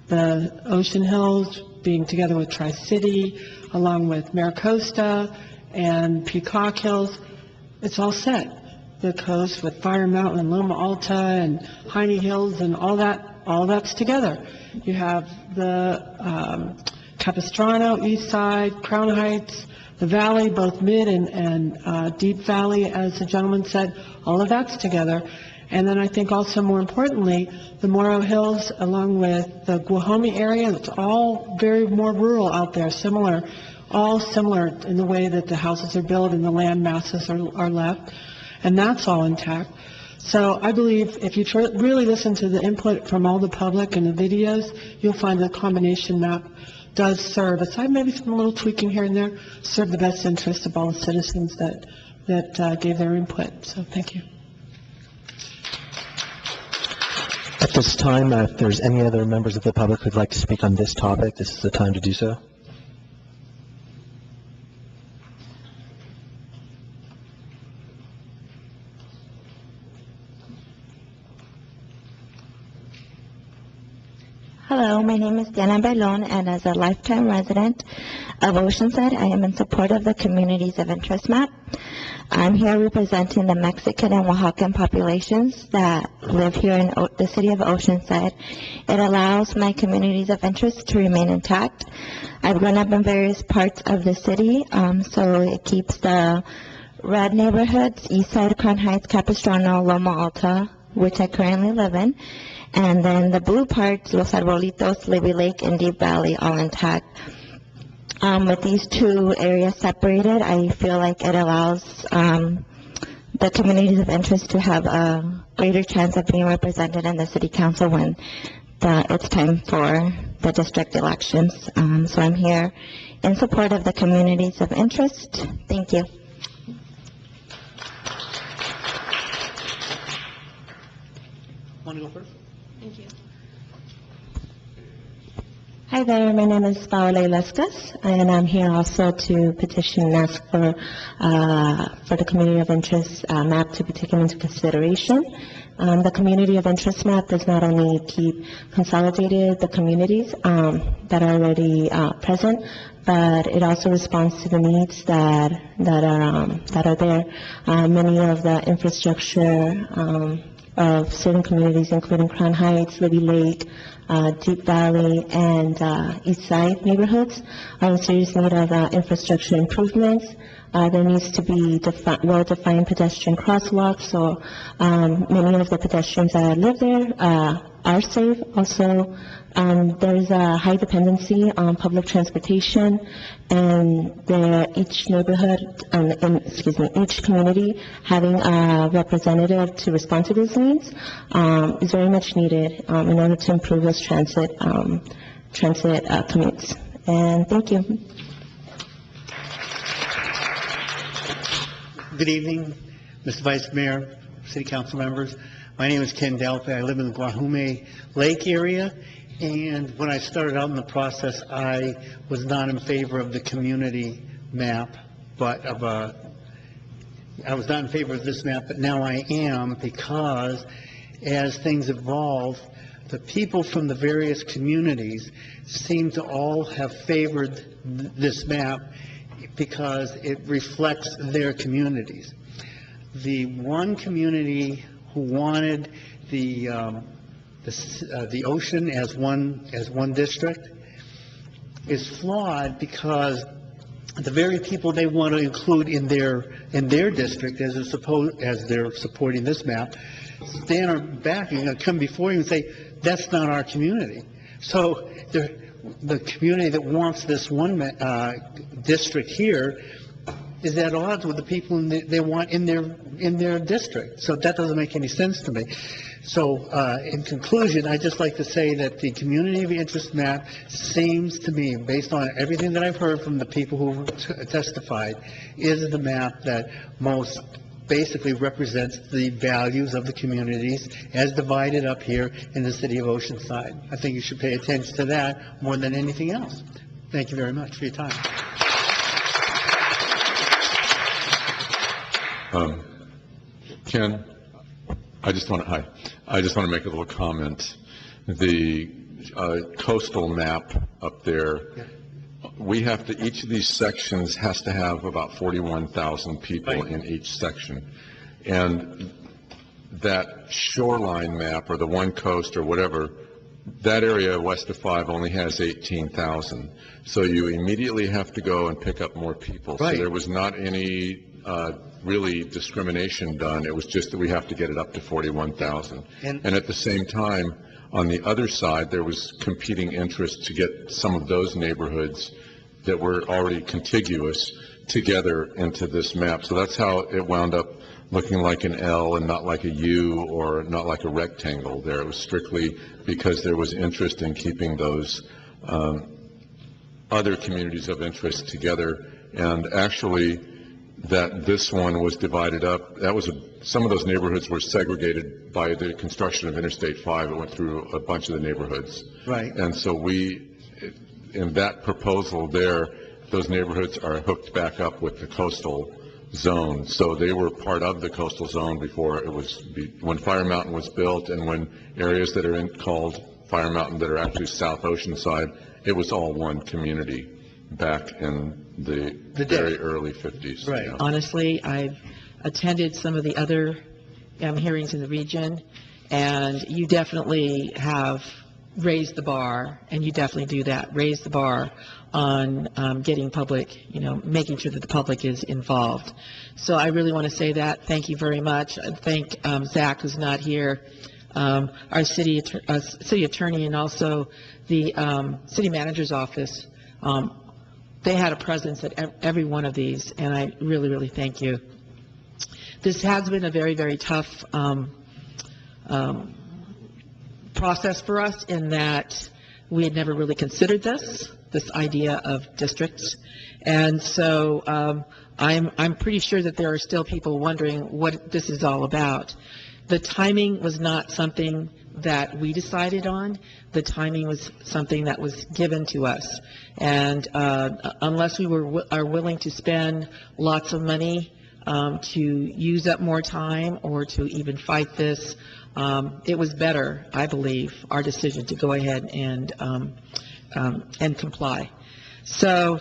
S24: the Ocean Hills being together with Tri-City, along with Maricosta and Peacock Hills, it's all set. The coast with Fire Mountain and Loma Alta and Piney Hills and all that all that's together. You have the Capistrano, East Side, Crown Heights, the Valley, both Mid and Deep Valley, as the gentleman said, all of that's together. And then I think also more importantly, the Morro Hills along with the Guajome area, it's all very more rural out there, all similar in the way that the houses are built and the land masses are left, and that's all intact. So I believe if you really listen to the input from all the public and the videos, you'll find the combination map does serve, aside maybe some little tweaking here and there, serve the best interest of all the citizens that gave their input. So thank you.
S4: At this time, if there's any other members of the public who'd like to speak on this topic, this is the time to do so.
S3: Hello, my name is Diana Bailon, and as a lifetime resident of Oceanside, I am in support of the Communities of Interest map. I'm here representing the Mexican and Oaxacan populations that live here in the city of Oceanside. It allows my communities of interest to remain intact. I've grown up in various parts of the city, so it keeps the red neighborhoods, East Side, Crown Heights, Capistrano, Loma Alta, which I currently live in, and then the blue parts, Los Arbolitos, Libby Lake, and Deep Valley, all intact. With these two areas separated, I feel like it allows the communities of interest to have a greater chance of being represented in the city council when it's time for the district elections. So I'm here in support of the communities of interest. Thank you.
S6: Want to go first?
S3: Thank you. Hi there, my name is Paola Ilescas, and I'm here also to petition and ask for the community of interest map to be taken into consideration. The community of interest map does not only keep consolidated the communities that are already present, but it also responds to the needs that are there. Many of the infrastructure of certain communities, including Crown Heights, Libby Lake, Deep Valley, and East Side neighborhoods, are in serious need of infrastructure improvements. There needs to be well-defined pedestrian crosswalks, so many of the pedestrians that live there are safe. Also, there is a high dependency on public transportation, and each neighborhood, each community having a representative to respond to these needs is very much needed in order to improve those transit commutes. And thank you.
S6: Good evening, Mr. Vice Mayor, City Council members. My name is Ken Delphi. I live in the Guajome Lake area, and when I started out in the process, I was not in favor of the community map, but I was not in favor of this map, but now I am, because as things evolve, the people from the various communities seem to all have favored this map because it reflects their communities. The one community who wanted the ocean as one district is flawed, because the very people they want to include in their district, as they're supporting this map, stand on back and come before you and say, that's not our community. So the community that wants this one district here is at odds with the people they want in their district. So that doesn't make any sense to me. So in conclusion, I'd just like to say that the community of interest map seems to me, based on everything that I've heard from the people who testified, is the map that most basically represents the values of the communities as divided up here in the city of Oceanside. I think you should pay attention to that more than anything else. Thank you very much for your time.
S2: Ken, I just want to make a little comment. The coastal map up there, each of these sections has to have about 41,000 people in each section. And that shoreline map, or the one coast or whatever, that area west of 5 only has 18,000. So you immediately have to go and pick up more people.
S6: Right.
S2: So there was not any really discrimination done. It was just that we have to get it up to 41,000. And at the same time, on the other side, there was competing interest to get some of those neighborhoods that were already contiguous together into this map. So that's how it wound up looking like an L and not like a U or not like a rectangle there. It was strictly because there was interest in keeping those other communities of interest together. And actually, that this one was divided up, that was some of those neighborhoods were segregated by the construction of Interstate 5. It went through a bunch of the neighborhoods.
S6: Right.
S2: And so in that proposal there, those neighborhoods are hooked back up with the coastal zone. So they were part of the coastal zone before it was, when Fire Mountain was built, and when areas that are called Fire Mountain that are actually South Oceanside, it was all one community back in the very early 50s.
S6: Right.
S2: Yeah.
S10: Honestly, I've attended some of the other hearings in the region, and you definitely have raised the bar, and you definitely do that, raise the bar on getting public, making sure that the public is involved. So I really want to say that. Thank you very much. I thank Zach, who's not here, our city attorney, and also the city manager's office. They had a presence at every one of these, and I really, really thank you. This has been a very, very tough process for us in that we had never really considered this idea of districts. And so I'm pretty sure that there are still people wondering what this is all about. The timing was not something that we decided on. The timing was something that was given to us. And unless we are willing to spend lots of money to use up more time or to even fight this, it was better, I believe, our decision to go ahead and comply. So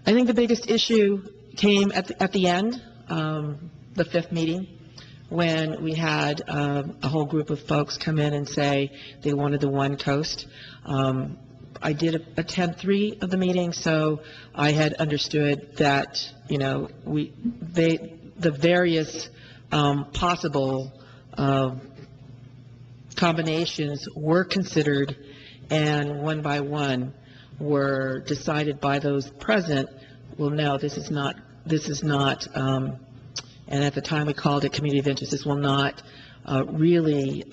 S10: I think the biggest issue came at the end, the fifth meeting, when we had a whole group of folks come in and say they wanted the one coast. I did attend 3 of the meetings, so I had understood that, the various possible combinations were considered, and one by one were decided by those present. Well, no, this is not, and at the time we called it community of interest. This will not really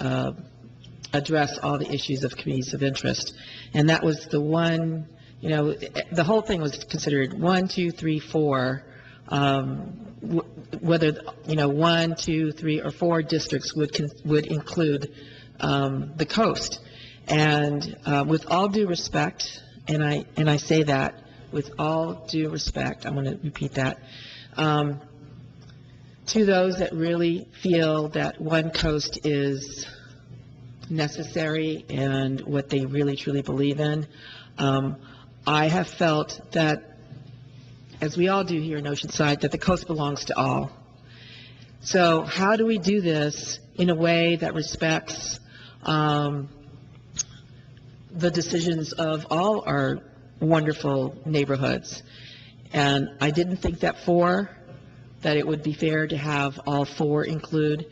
S10: address all the issues of communities of interest. And that was the one, the whole thing was considered 1, 2, 3, 4, whether, 1, 2, 3, or 4 districts would include the coast. And with all due respect, and I say that with all due respect, I'm going to repeat that, to those that really feel that one coast is necessary and what they really truly believe in, I have felt that, as we all do here in Oceanside, that the coast belongs to all. So how do we do this in a way that respects the decisions of all our wonderful neighborhoods? And I didn't think that it would be fair to have all 4 include,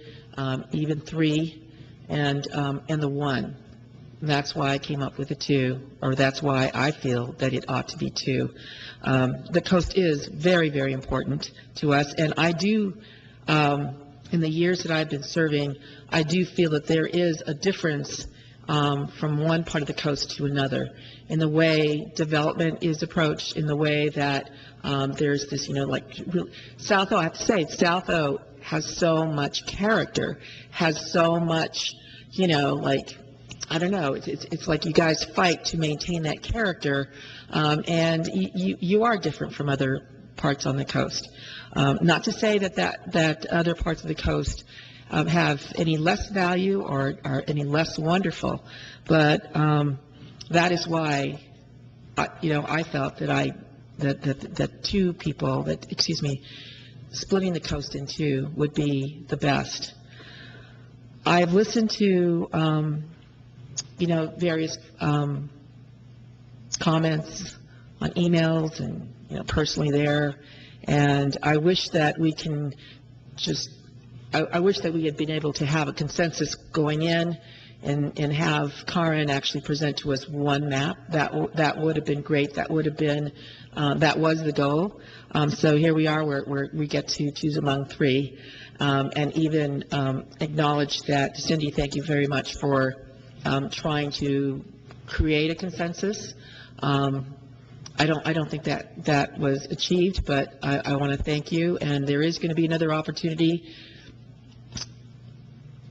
S10: even 3, and the 1. And that's why I came up with the 2, or that's why I feel that it ought to be 2. The coast is very, very important to us, and I do, in the years that I've been serving, I do feel that there is a difference from one part of the coast to another in the way development is approached, in the way that there's this, South O, I have to say, South O has so much character, has so much, I don't know, it's like you guys fight to maintain that character, and you are different from other parts on the coast. Not to say that other parts of the coast have any less value or are any less wonderful, but that is why, I felt that 2 people, splitting the coast in 2 would be the best. I've listened to various comments on emails and, personally there. And I wish that we can I wish that we had been able to have a consensus going in and have Karen actually present to us one map. That would have been great. That would have been, that was the goal. So here we are, where we get to choose among three, and even acknowledge that, Cindy, thank you very much for trying to create a consensus. I don't think that was achieved, but I want to thank you. And there is going to be another opportunity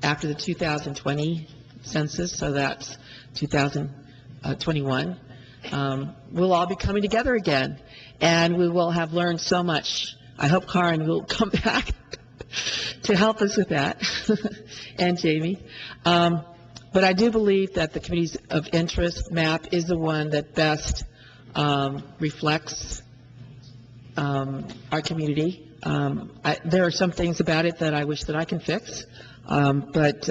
S10: after the 2020 census, so that's 2021. We'll all be coming together again, and we will have learned so much. I hope Karen will come back to help us with that, and Jamie. But I do believe that the communities of interest map is the one that best reflects our community. There are some things about it that I wish that I can fix, but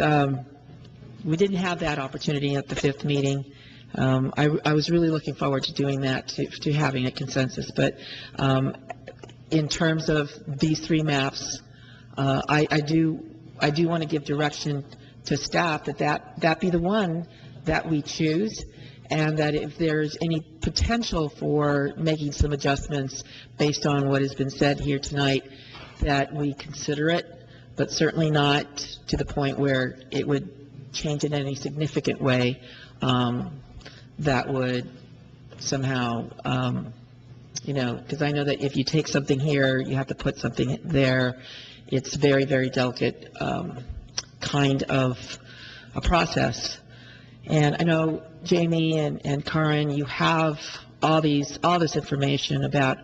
S10: we didn't have that opportunity at the 5th meeting. I was really looking forward to doing that, to having a consensus. But in terms of these three maps, I do want to give direction to staff that be the one that we choose, and that if there's any potential for making some adjustments based on what has been said here tonight, that we consider it, but certainly not to the point where it would change in any significant way that would somehow, because I know that if you take something here, you have to put something there. It's very, very delicate kind of a process. And I know, Jamie and Karen, you have all this information about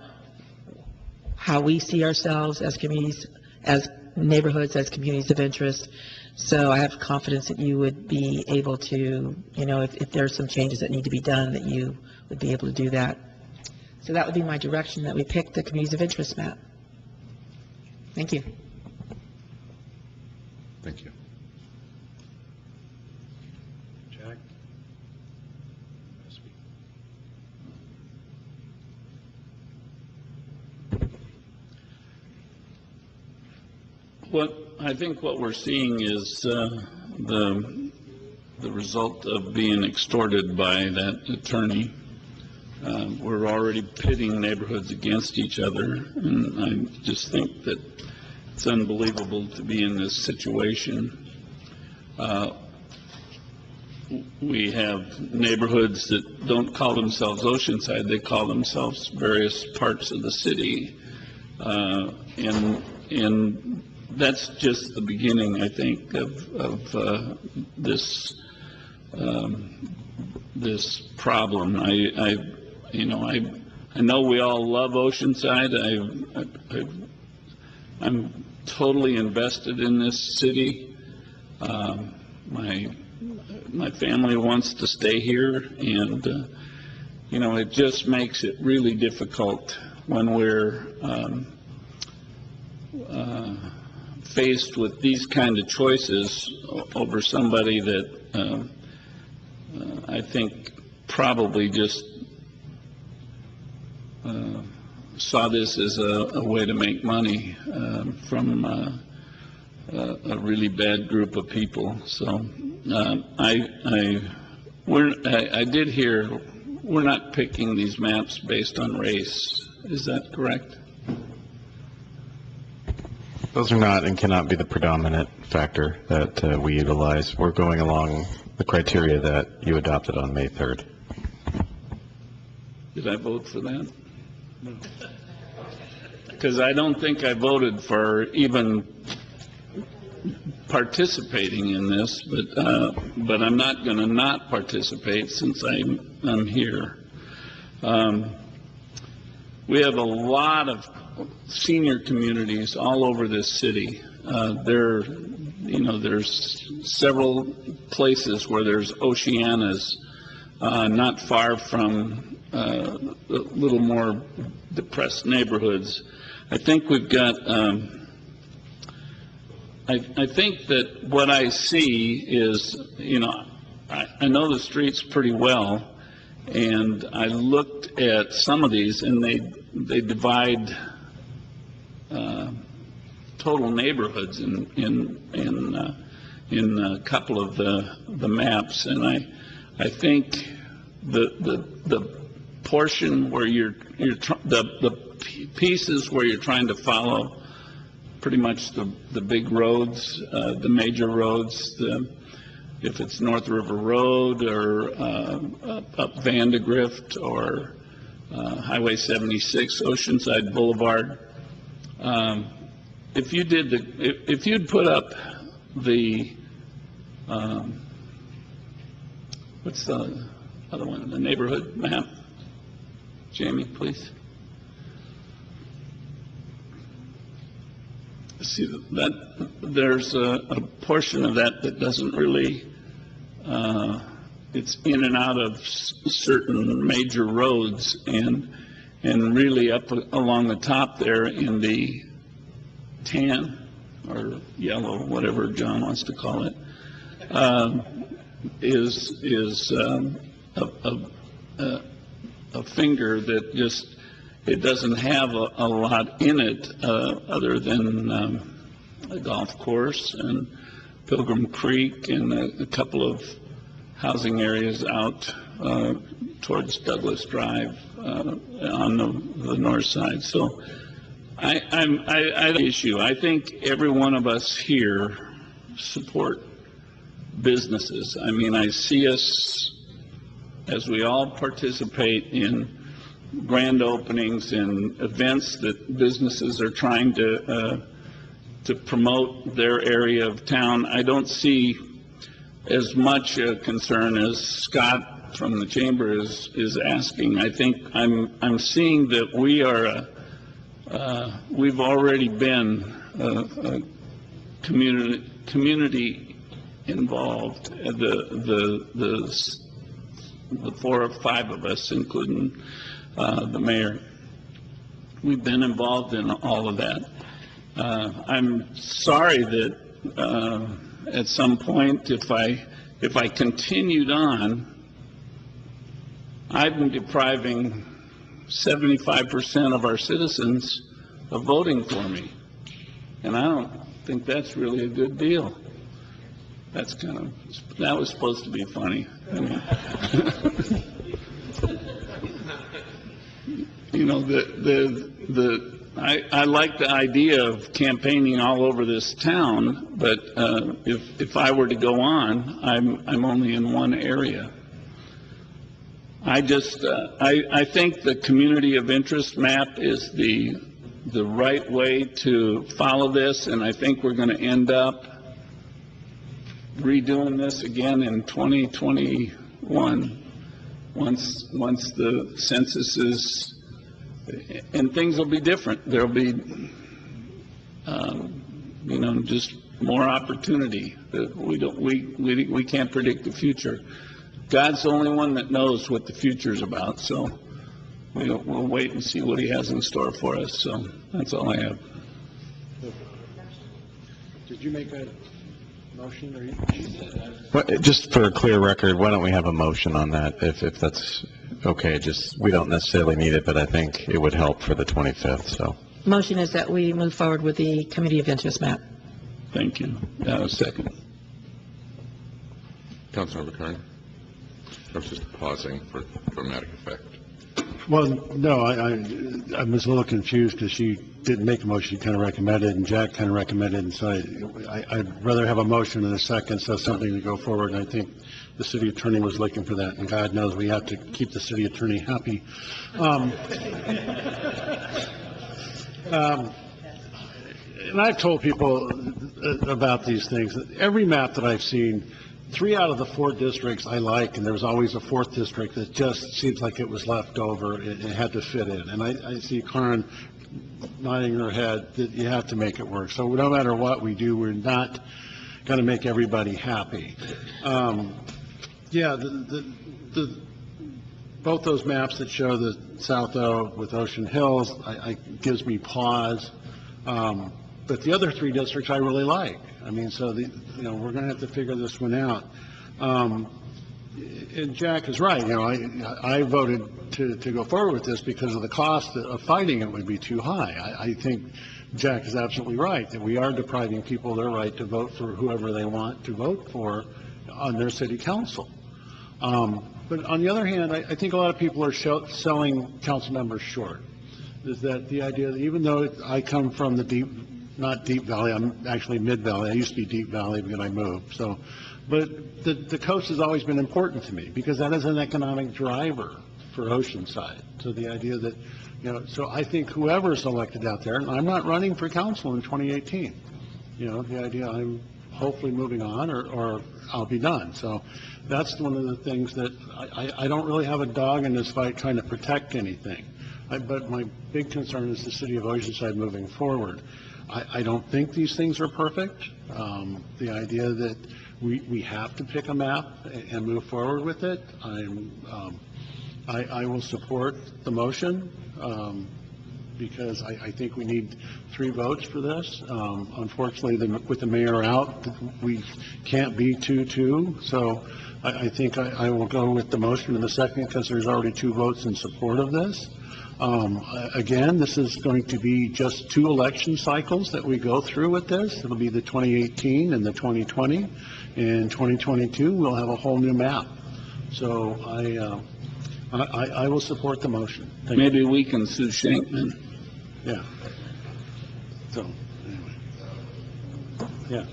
S10: how we see ourselves as communities, as neighborhoods, as communities of interest. So I have confidence that you would be able to, if there are some changes that need to be done, that you would be able to do that. So that would be my direction, that we pick the communities of interest map. Thank you.
S2: Thank you.
S11: Jack?
S15: I think what we're seeing is the result of being extorted by that attorney. We're already pitting neighborhoods against each other, and I just think that it's unbelievable to be in this situation. We have neighborhoods that don't call themselves Oceanside, they call themselves various parts of the city, and that's just the beginning, I think, of this this problem. I know we all love Oceanside. I'm totally invested in this city. My family wants to stay here, and it just makes it really difficult when we're faced with these kind of choices over somebody that I think probably just saw this as a way to make money from a really bad group of people. So I did hear we're not picking these maps based on race. Is that correct?
S8: Those are not and cannot be the predominant factor that we utilize. We're going along the criteria that you adopted on May 3rd.
S15: Did I vote for that? No. Because I don't think I voted for even participating in this, but I'm not going to not participate since I'm here. We have a lot of senior communities all over this city. There's several places where there's Oceanas, not far from little more depressed neighborhoods. I think we've got, I think that what I see is, I know the streets pretty well, and I looked at some of these, and they divide total neighborhoods in a couple of the maps, and I think the portion where the pieces where you're trying to follow pretty much the big roads, the major roads, if it's North River Road or up Vandegrift or Highway 76, Oceanside Boulevard. If you'd put up the what's the other one? The neighborhood map, Jamie, please. See that there's a portion of that doesn't really. It's in and out of certain major roads, and really up along the top there in the tan or yellow, whatever John wants to call it, is a finger that just, it doesn't have a lot in it other than a golf course and Pilgrim Creek and a couple of housing areas out towards Douglas Drive on the north side. So I issue. I think every one of us here support businesses. I mean, I see us as we all participate in grand openings and events that businesses are trying to promote their area of town. I don't see as much a concern as Scott from the chamber is asking. I think I'm seeing that we are we've already been a community involved. The 4 or 5 of us, including the mayor, we've been involved in all of that. I'm sorry that at some point, if I continued on, I've been depriving 75% of our citizens of voting for me, and I don't think that's really a good deal. That was supposed to be funny. I mean, you know, I like the idea of campaigning all over this town, but if I were to go on, I'm only in one area. I think the community of interest map is the right way to follow this, and I think we're going to end up redoing this again in 2021 once the census is, and things will be different. There'll be just more opportunity. That we can't predict the future. God's the only one that knows what the future's about, so we'll wait and see what he has in store for us. So that's all I have.
S11: Did you make a motion, or
S8: Just for a clear record, why don't we have a motion on that, if that's okay? Just, we don't necessarily need it, but I think it would help for the 25th, so.
S10: Motion is that we move forward with the committee of interest map.
S15: Thank you. Second.
S2: Councilmember Kern. I was just pausing for dramatic effect.
S11: Well, no, I was a little confused because she didn't make a motion. She kind of recommended, and Jack kind of recommended, and so I'd rather have a motion in a second, so something to go forward, and I think the city attorney was looking for that, and God knows we have to keep the city attorney happy. And I've told people about these things. Every map that I've seen, 3 out of the 4 districts I like, and there was always a 4th district that just seems like it was left over. It had to fit in. And I see Karen nodding her head that you have to make it work. So no matter what we do, we're not going to make everybody happy. Yeah, both those maps that show the South O with Ocean Hills, gives me pause. But the other 3 districts I really like. I mean, so we're going to have to figure this one out. And Jack is right, I voted to go forward with this because of the cost of fighting it would be too high. I think Jack is absolutely right, that we are depriving people their right to vote for whoever they want to vote for on their city council. But on the other hand, I think a lot of people are selling council members short. Is that the idea that even though I come from the not Deep Valley, I'm actually Mid Valley. I used to be Deep Valley, but I moved. But the coast has always been important to me because that is an economic driver for Oceanside. So the idea that, so I think whoever's elected out there, and I'm not running for council in 2018. The idea I'm hopefully moving on or I'll be done. So that's one of the things that I don't really have a dog in this fight trying to protect anything. But my big concern is the city of Oceanside moving forward. I don't think these things are perfect. The idea that we have to pick a map and move forward with it, I will support the motion because I think we need 3 votes for this. Unfortunately, with the mayor out, we can't be 2-2. So I think I will go with the motion in the second because there's already 2 votes in support of this. Again, this is going to be just 2 election cycles that we go through with this. It'll be the 2018 and the 2020. In 2022, we'll have a whole new map. So I will support the motion.
S9: Maybe we can sue Shankman.
S11: Yeah. So, anyway. Yeah.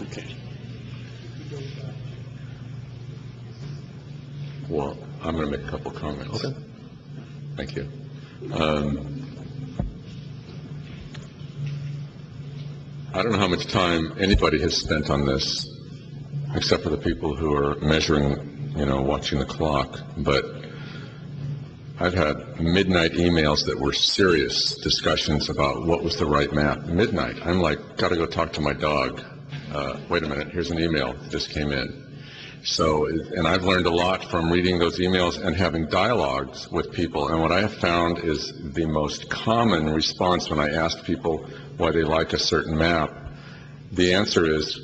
S11: Okay.
S2: Well, I'm going to make a couple comments. Okay. Thank you. I don't know how much time anybody has spent on this, except for the people who are measuring, watching the clock, but I've had midnight emails that were serious discussions about what was the right map. Midnight. I'm like, got to go talk to my dog. Wait a minute, here's an email that just came in. So, and I've learned a lot from reading those emails and having dialogues with people. And what I have found is the most common response when I ask people why they like a certain map, the answer is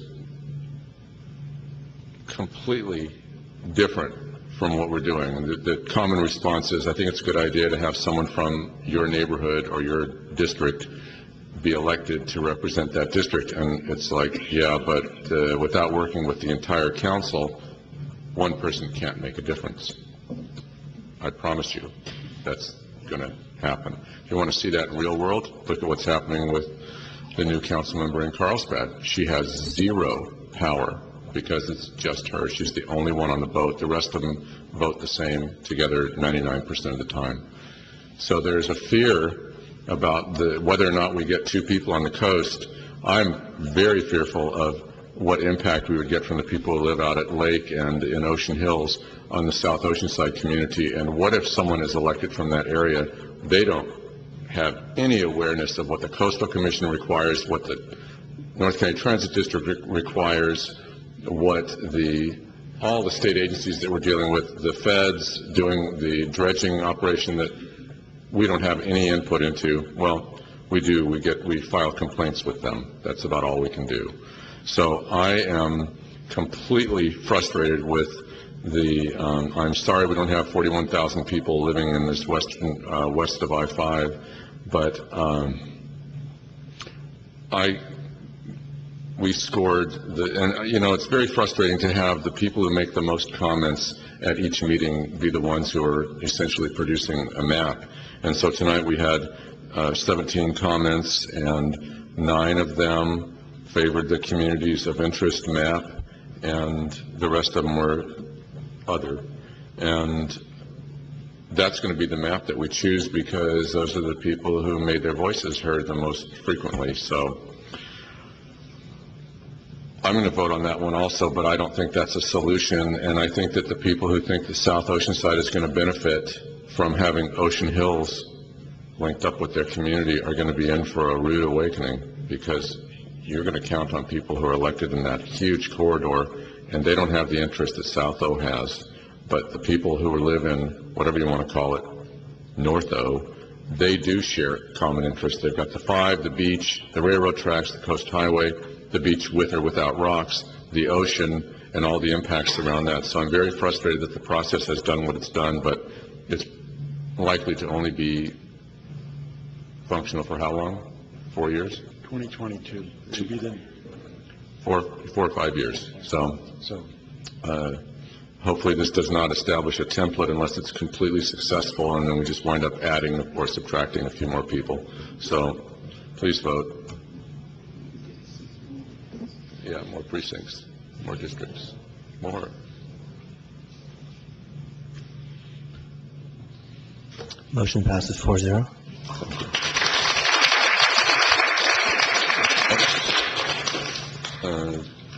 S2: completely different from what we're doing. And the common response is, I think it's a good idea to have someone from your neighborhood or your district be elected to represent that district. And it's like, yeah, but without working with the entire council, one person can't make a difference. I promise you that's going to happen. If you want to see that in real world, look at what's happening with the new council member in Carlsbad. She has 0 power because it's just her. She's the only one on the boat. The rest of them vote the same together 99% of the time. So there's a fear about whether or not we get 2 people on the coast. I'm very fearful of what impact we would get from the people who live out at Lake and in Ocean Hills on the South Oceanside community. And what if someone is elected from that area, they don't have any awareness of what the Coastal Commission requires, what the North County Transit District requires, what all the state agencies that we're dealing with, the feds doing the dredging operation that we don't have any input into. Well, we do. We file complaints with them. That's about all we can do. So I am completely frustrated with I'm sorry we don't have 41,000 people living in this west of I-5, but we scored and it's very frustrating to have the people who make the most comments at each meeting be the ones who are essentially producing a map. And so tonight we had 17 comments, and 9 of them favored the communities of interest map, and the rest of them were other. And that's going to be the map that we choose because those are the people who made their voices heard the most frequently. So I'm going to vote on that one also, but I don't think that's a solution. And I think that the people who think that South Oceanside is going to benefit from having Ocean Hills linked up with their community are going to be in for a rude awakening, because you're going to count on people who are elected in that huge corridor, and they don't have the interest that South O has. But the people who live in, whatever you want to call it, North O, they do share common interests. They've got the 5, the beach, the railroad tracks, the coast highway, the beach with or without rocks, the ocean, and all the impacts around that. So I'm very frustrated that the process has done what it's done, but it's likely to only be functional for how long? 4 years?
S11: 2022, maybe then.
S2: 4 or 5 years. So hopefully this does not establish a template unless it's completely successful, and then we just wind up adding or subtracting a few more people. So please vote. Yeah, more precincts, more districts, more.
S4: Motion passes 4-0.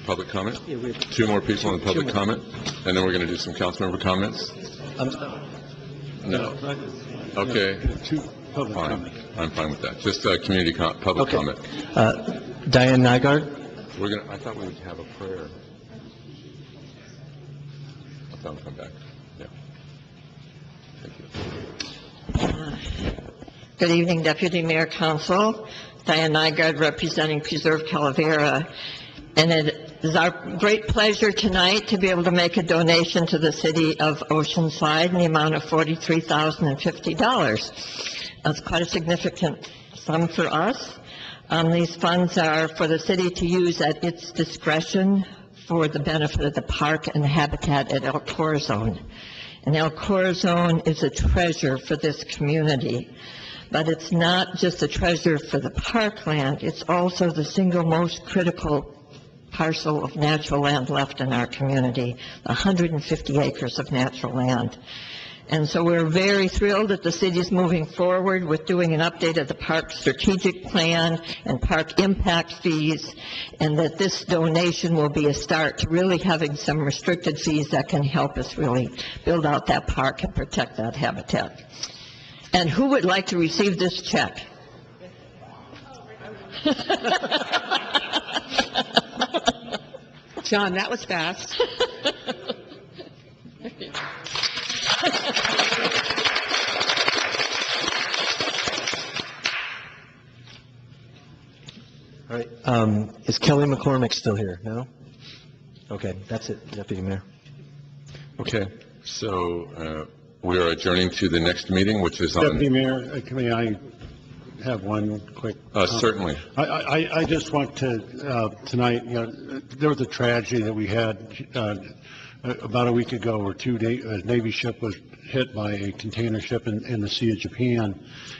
S2: Public comment? 2 more people in public comment, and then we're going to do some council member comments. No. Okay. Fine. I'm fine with that. Just community public comment.
S4: Diane Nygaard?
S2: I thought we would have a prayer. I'll tell them to come back. Yeah. Thank you.
S20: Good evening, Deputy Mayor, Council. Diane Nygaard representing Preserve Calavera. And it is our great pleasure tonight to be able to make a donation to the city of Oceanside in the amount of $43,050. That's quite a significant sum for us. These funds are for the city to use at its discretion for the benefit of the park and habitat at El Corazon. And El Corazon is a treasure for this community. But it's not just a treasure for the parkland, it's also the single most critical parcel of natural land left in our community, 150 acres of natural land. And so we're very thrilled that the city is moving forward with doing an update of the park strategic plan and park impact fees, and that this donation will be a start to really having some restricted fees that can help us really build out that park and protect that habitat. And who would like to receive this check?
S10: John, that was fast.
S4: All right. Is Kelly McCormick still here? No? Okay, that's it, Deputy Mayor.
S2: Okay, so we are adjourning to the next meeting, which is on...
S11: Deputy Mayor, may I have one quick...
S2: certainly.
S11: I just want to, tonight, there was a tragedy that we had about a week ago where a Navy ship was hit by a container ship in the Sea of Japan.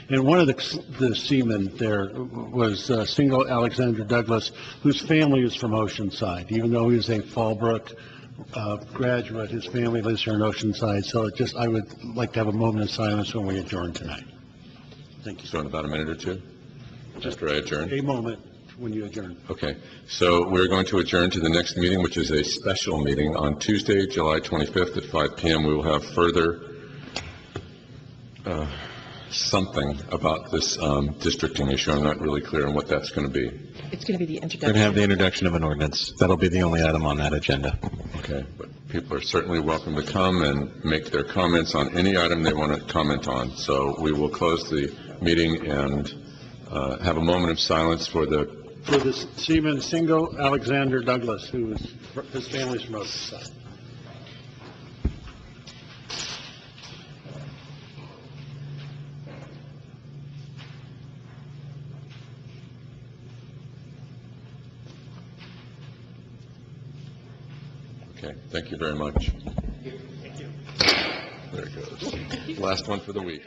S11: And one of the seamen there was single Alexander Douglas, whose family is from Oceanside. Even though he was a Fallbrook graduate, his family lives here in Oceanside. So I would like to have a moment of silence when we adjourn tonight. Thank you.
S2: So in about a minute or two, after I adjourn?
S11: A moment when you adjourn.
S2: Okay, so we're going to adjourn to the next meeting, which is a special meeting on Tuesday, July 25th at 5 p.m. We will have further something about this districting issue. I'm not really clear on what that's going to be.
S10: It's going to be the
S8: We're going
S10: introduction.
S8: to have the introduction of an ordinance. That'll be the only item on that agenda.
S2: Okay, but people are certainly welcome to come and make their comments on any item they want to comment on. So we will close the meeting and have a moment of silence for the
S11: seaman single Alexander Douglas, who is his family's from Oceanside.
S2: Okay, thank you very much. Thank you. There it goes. Last one for the week.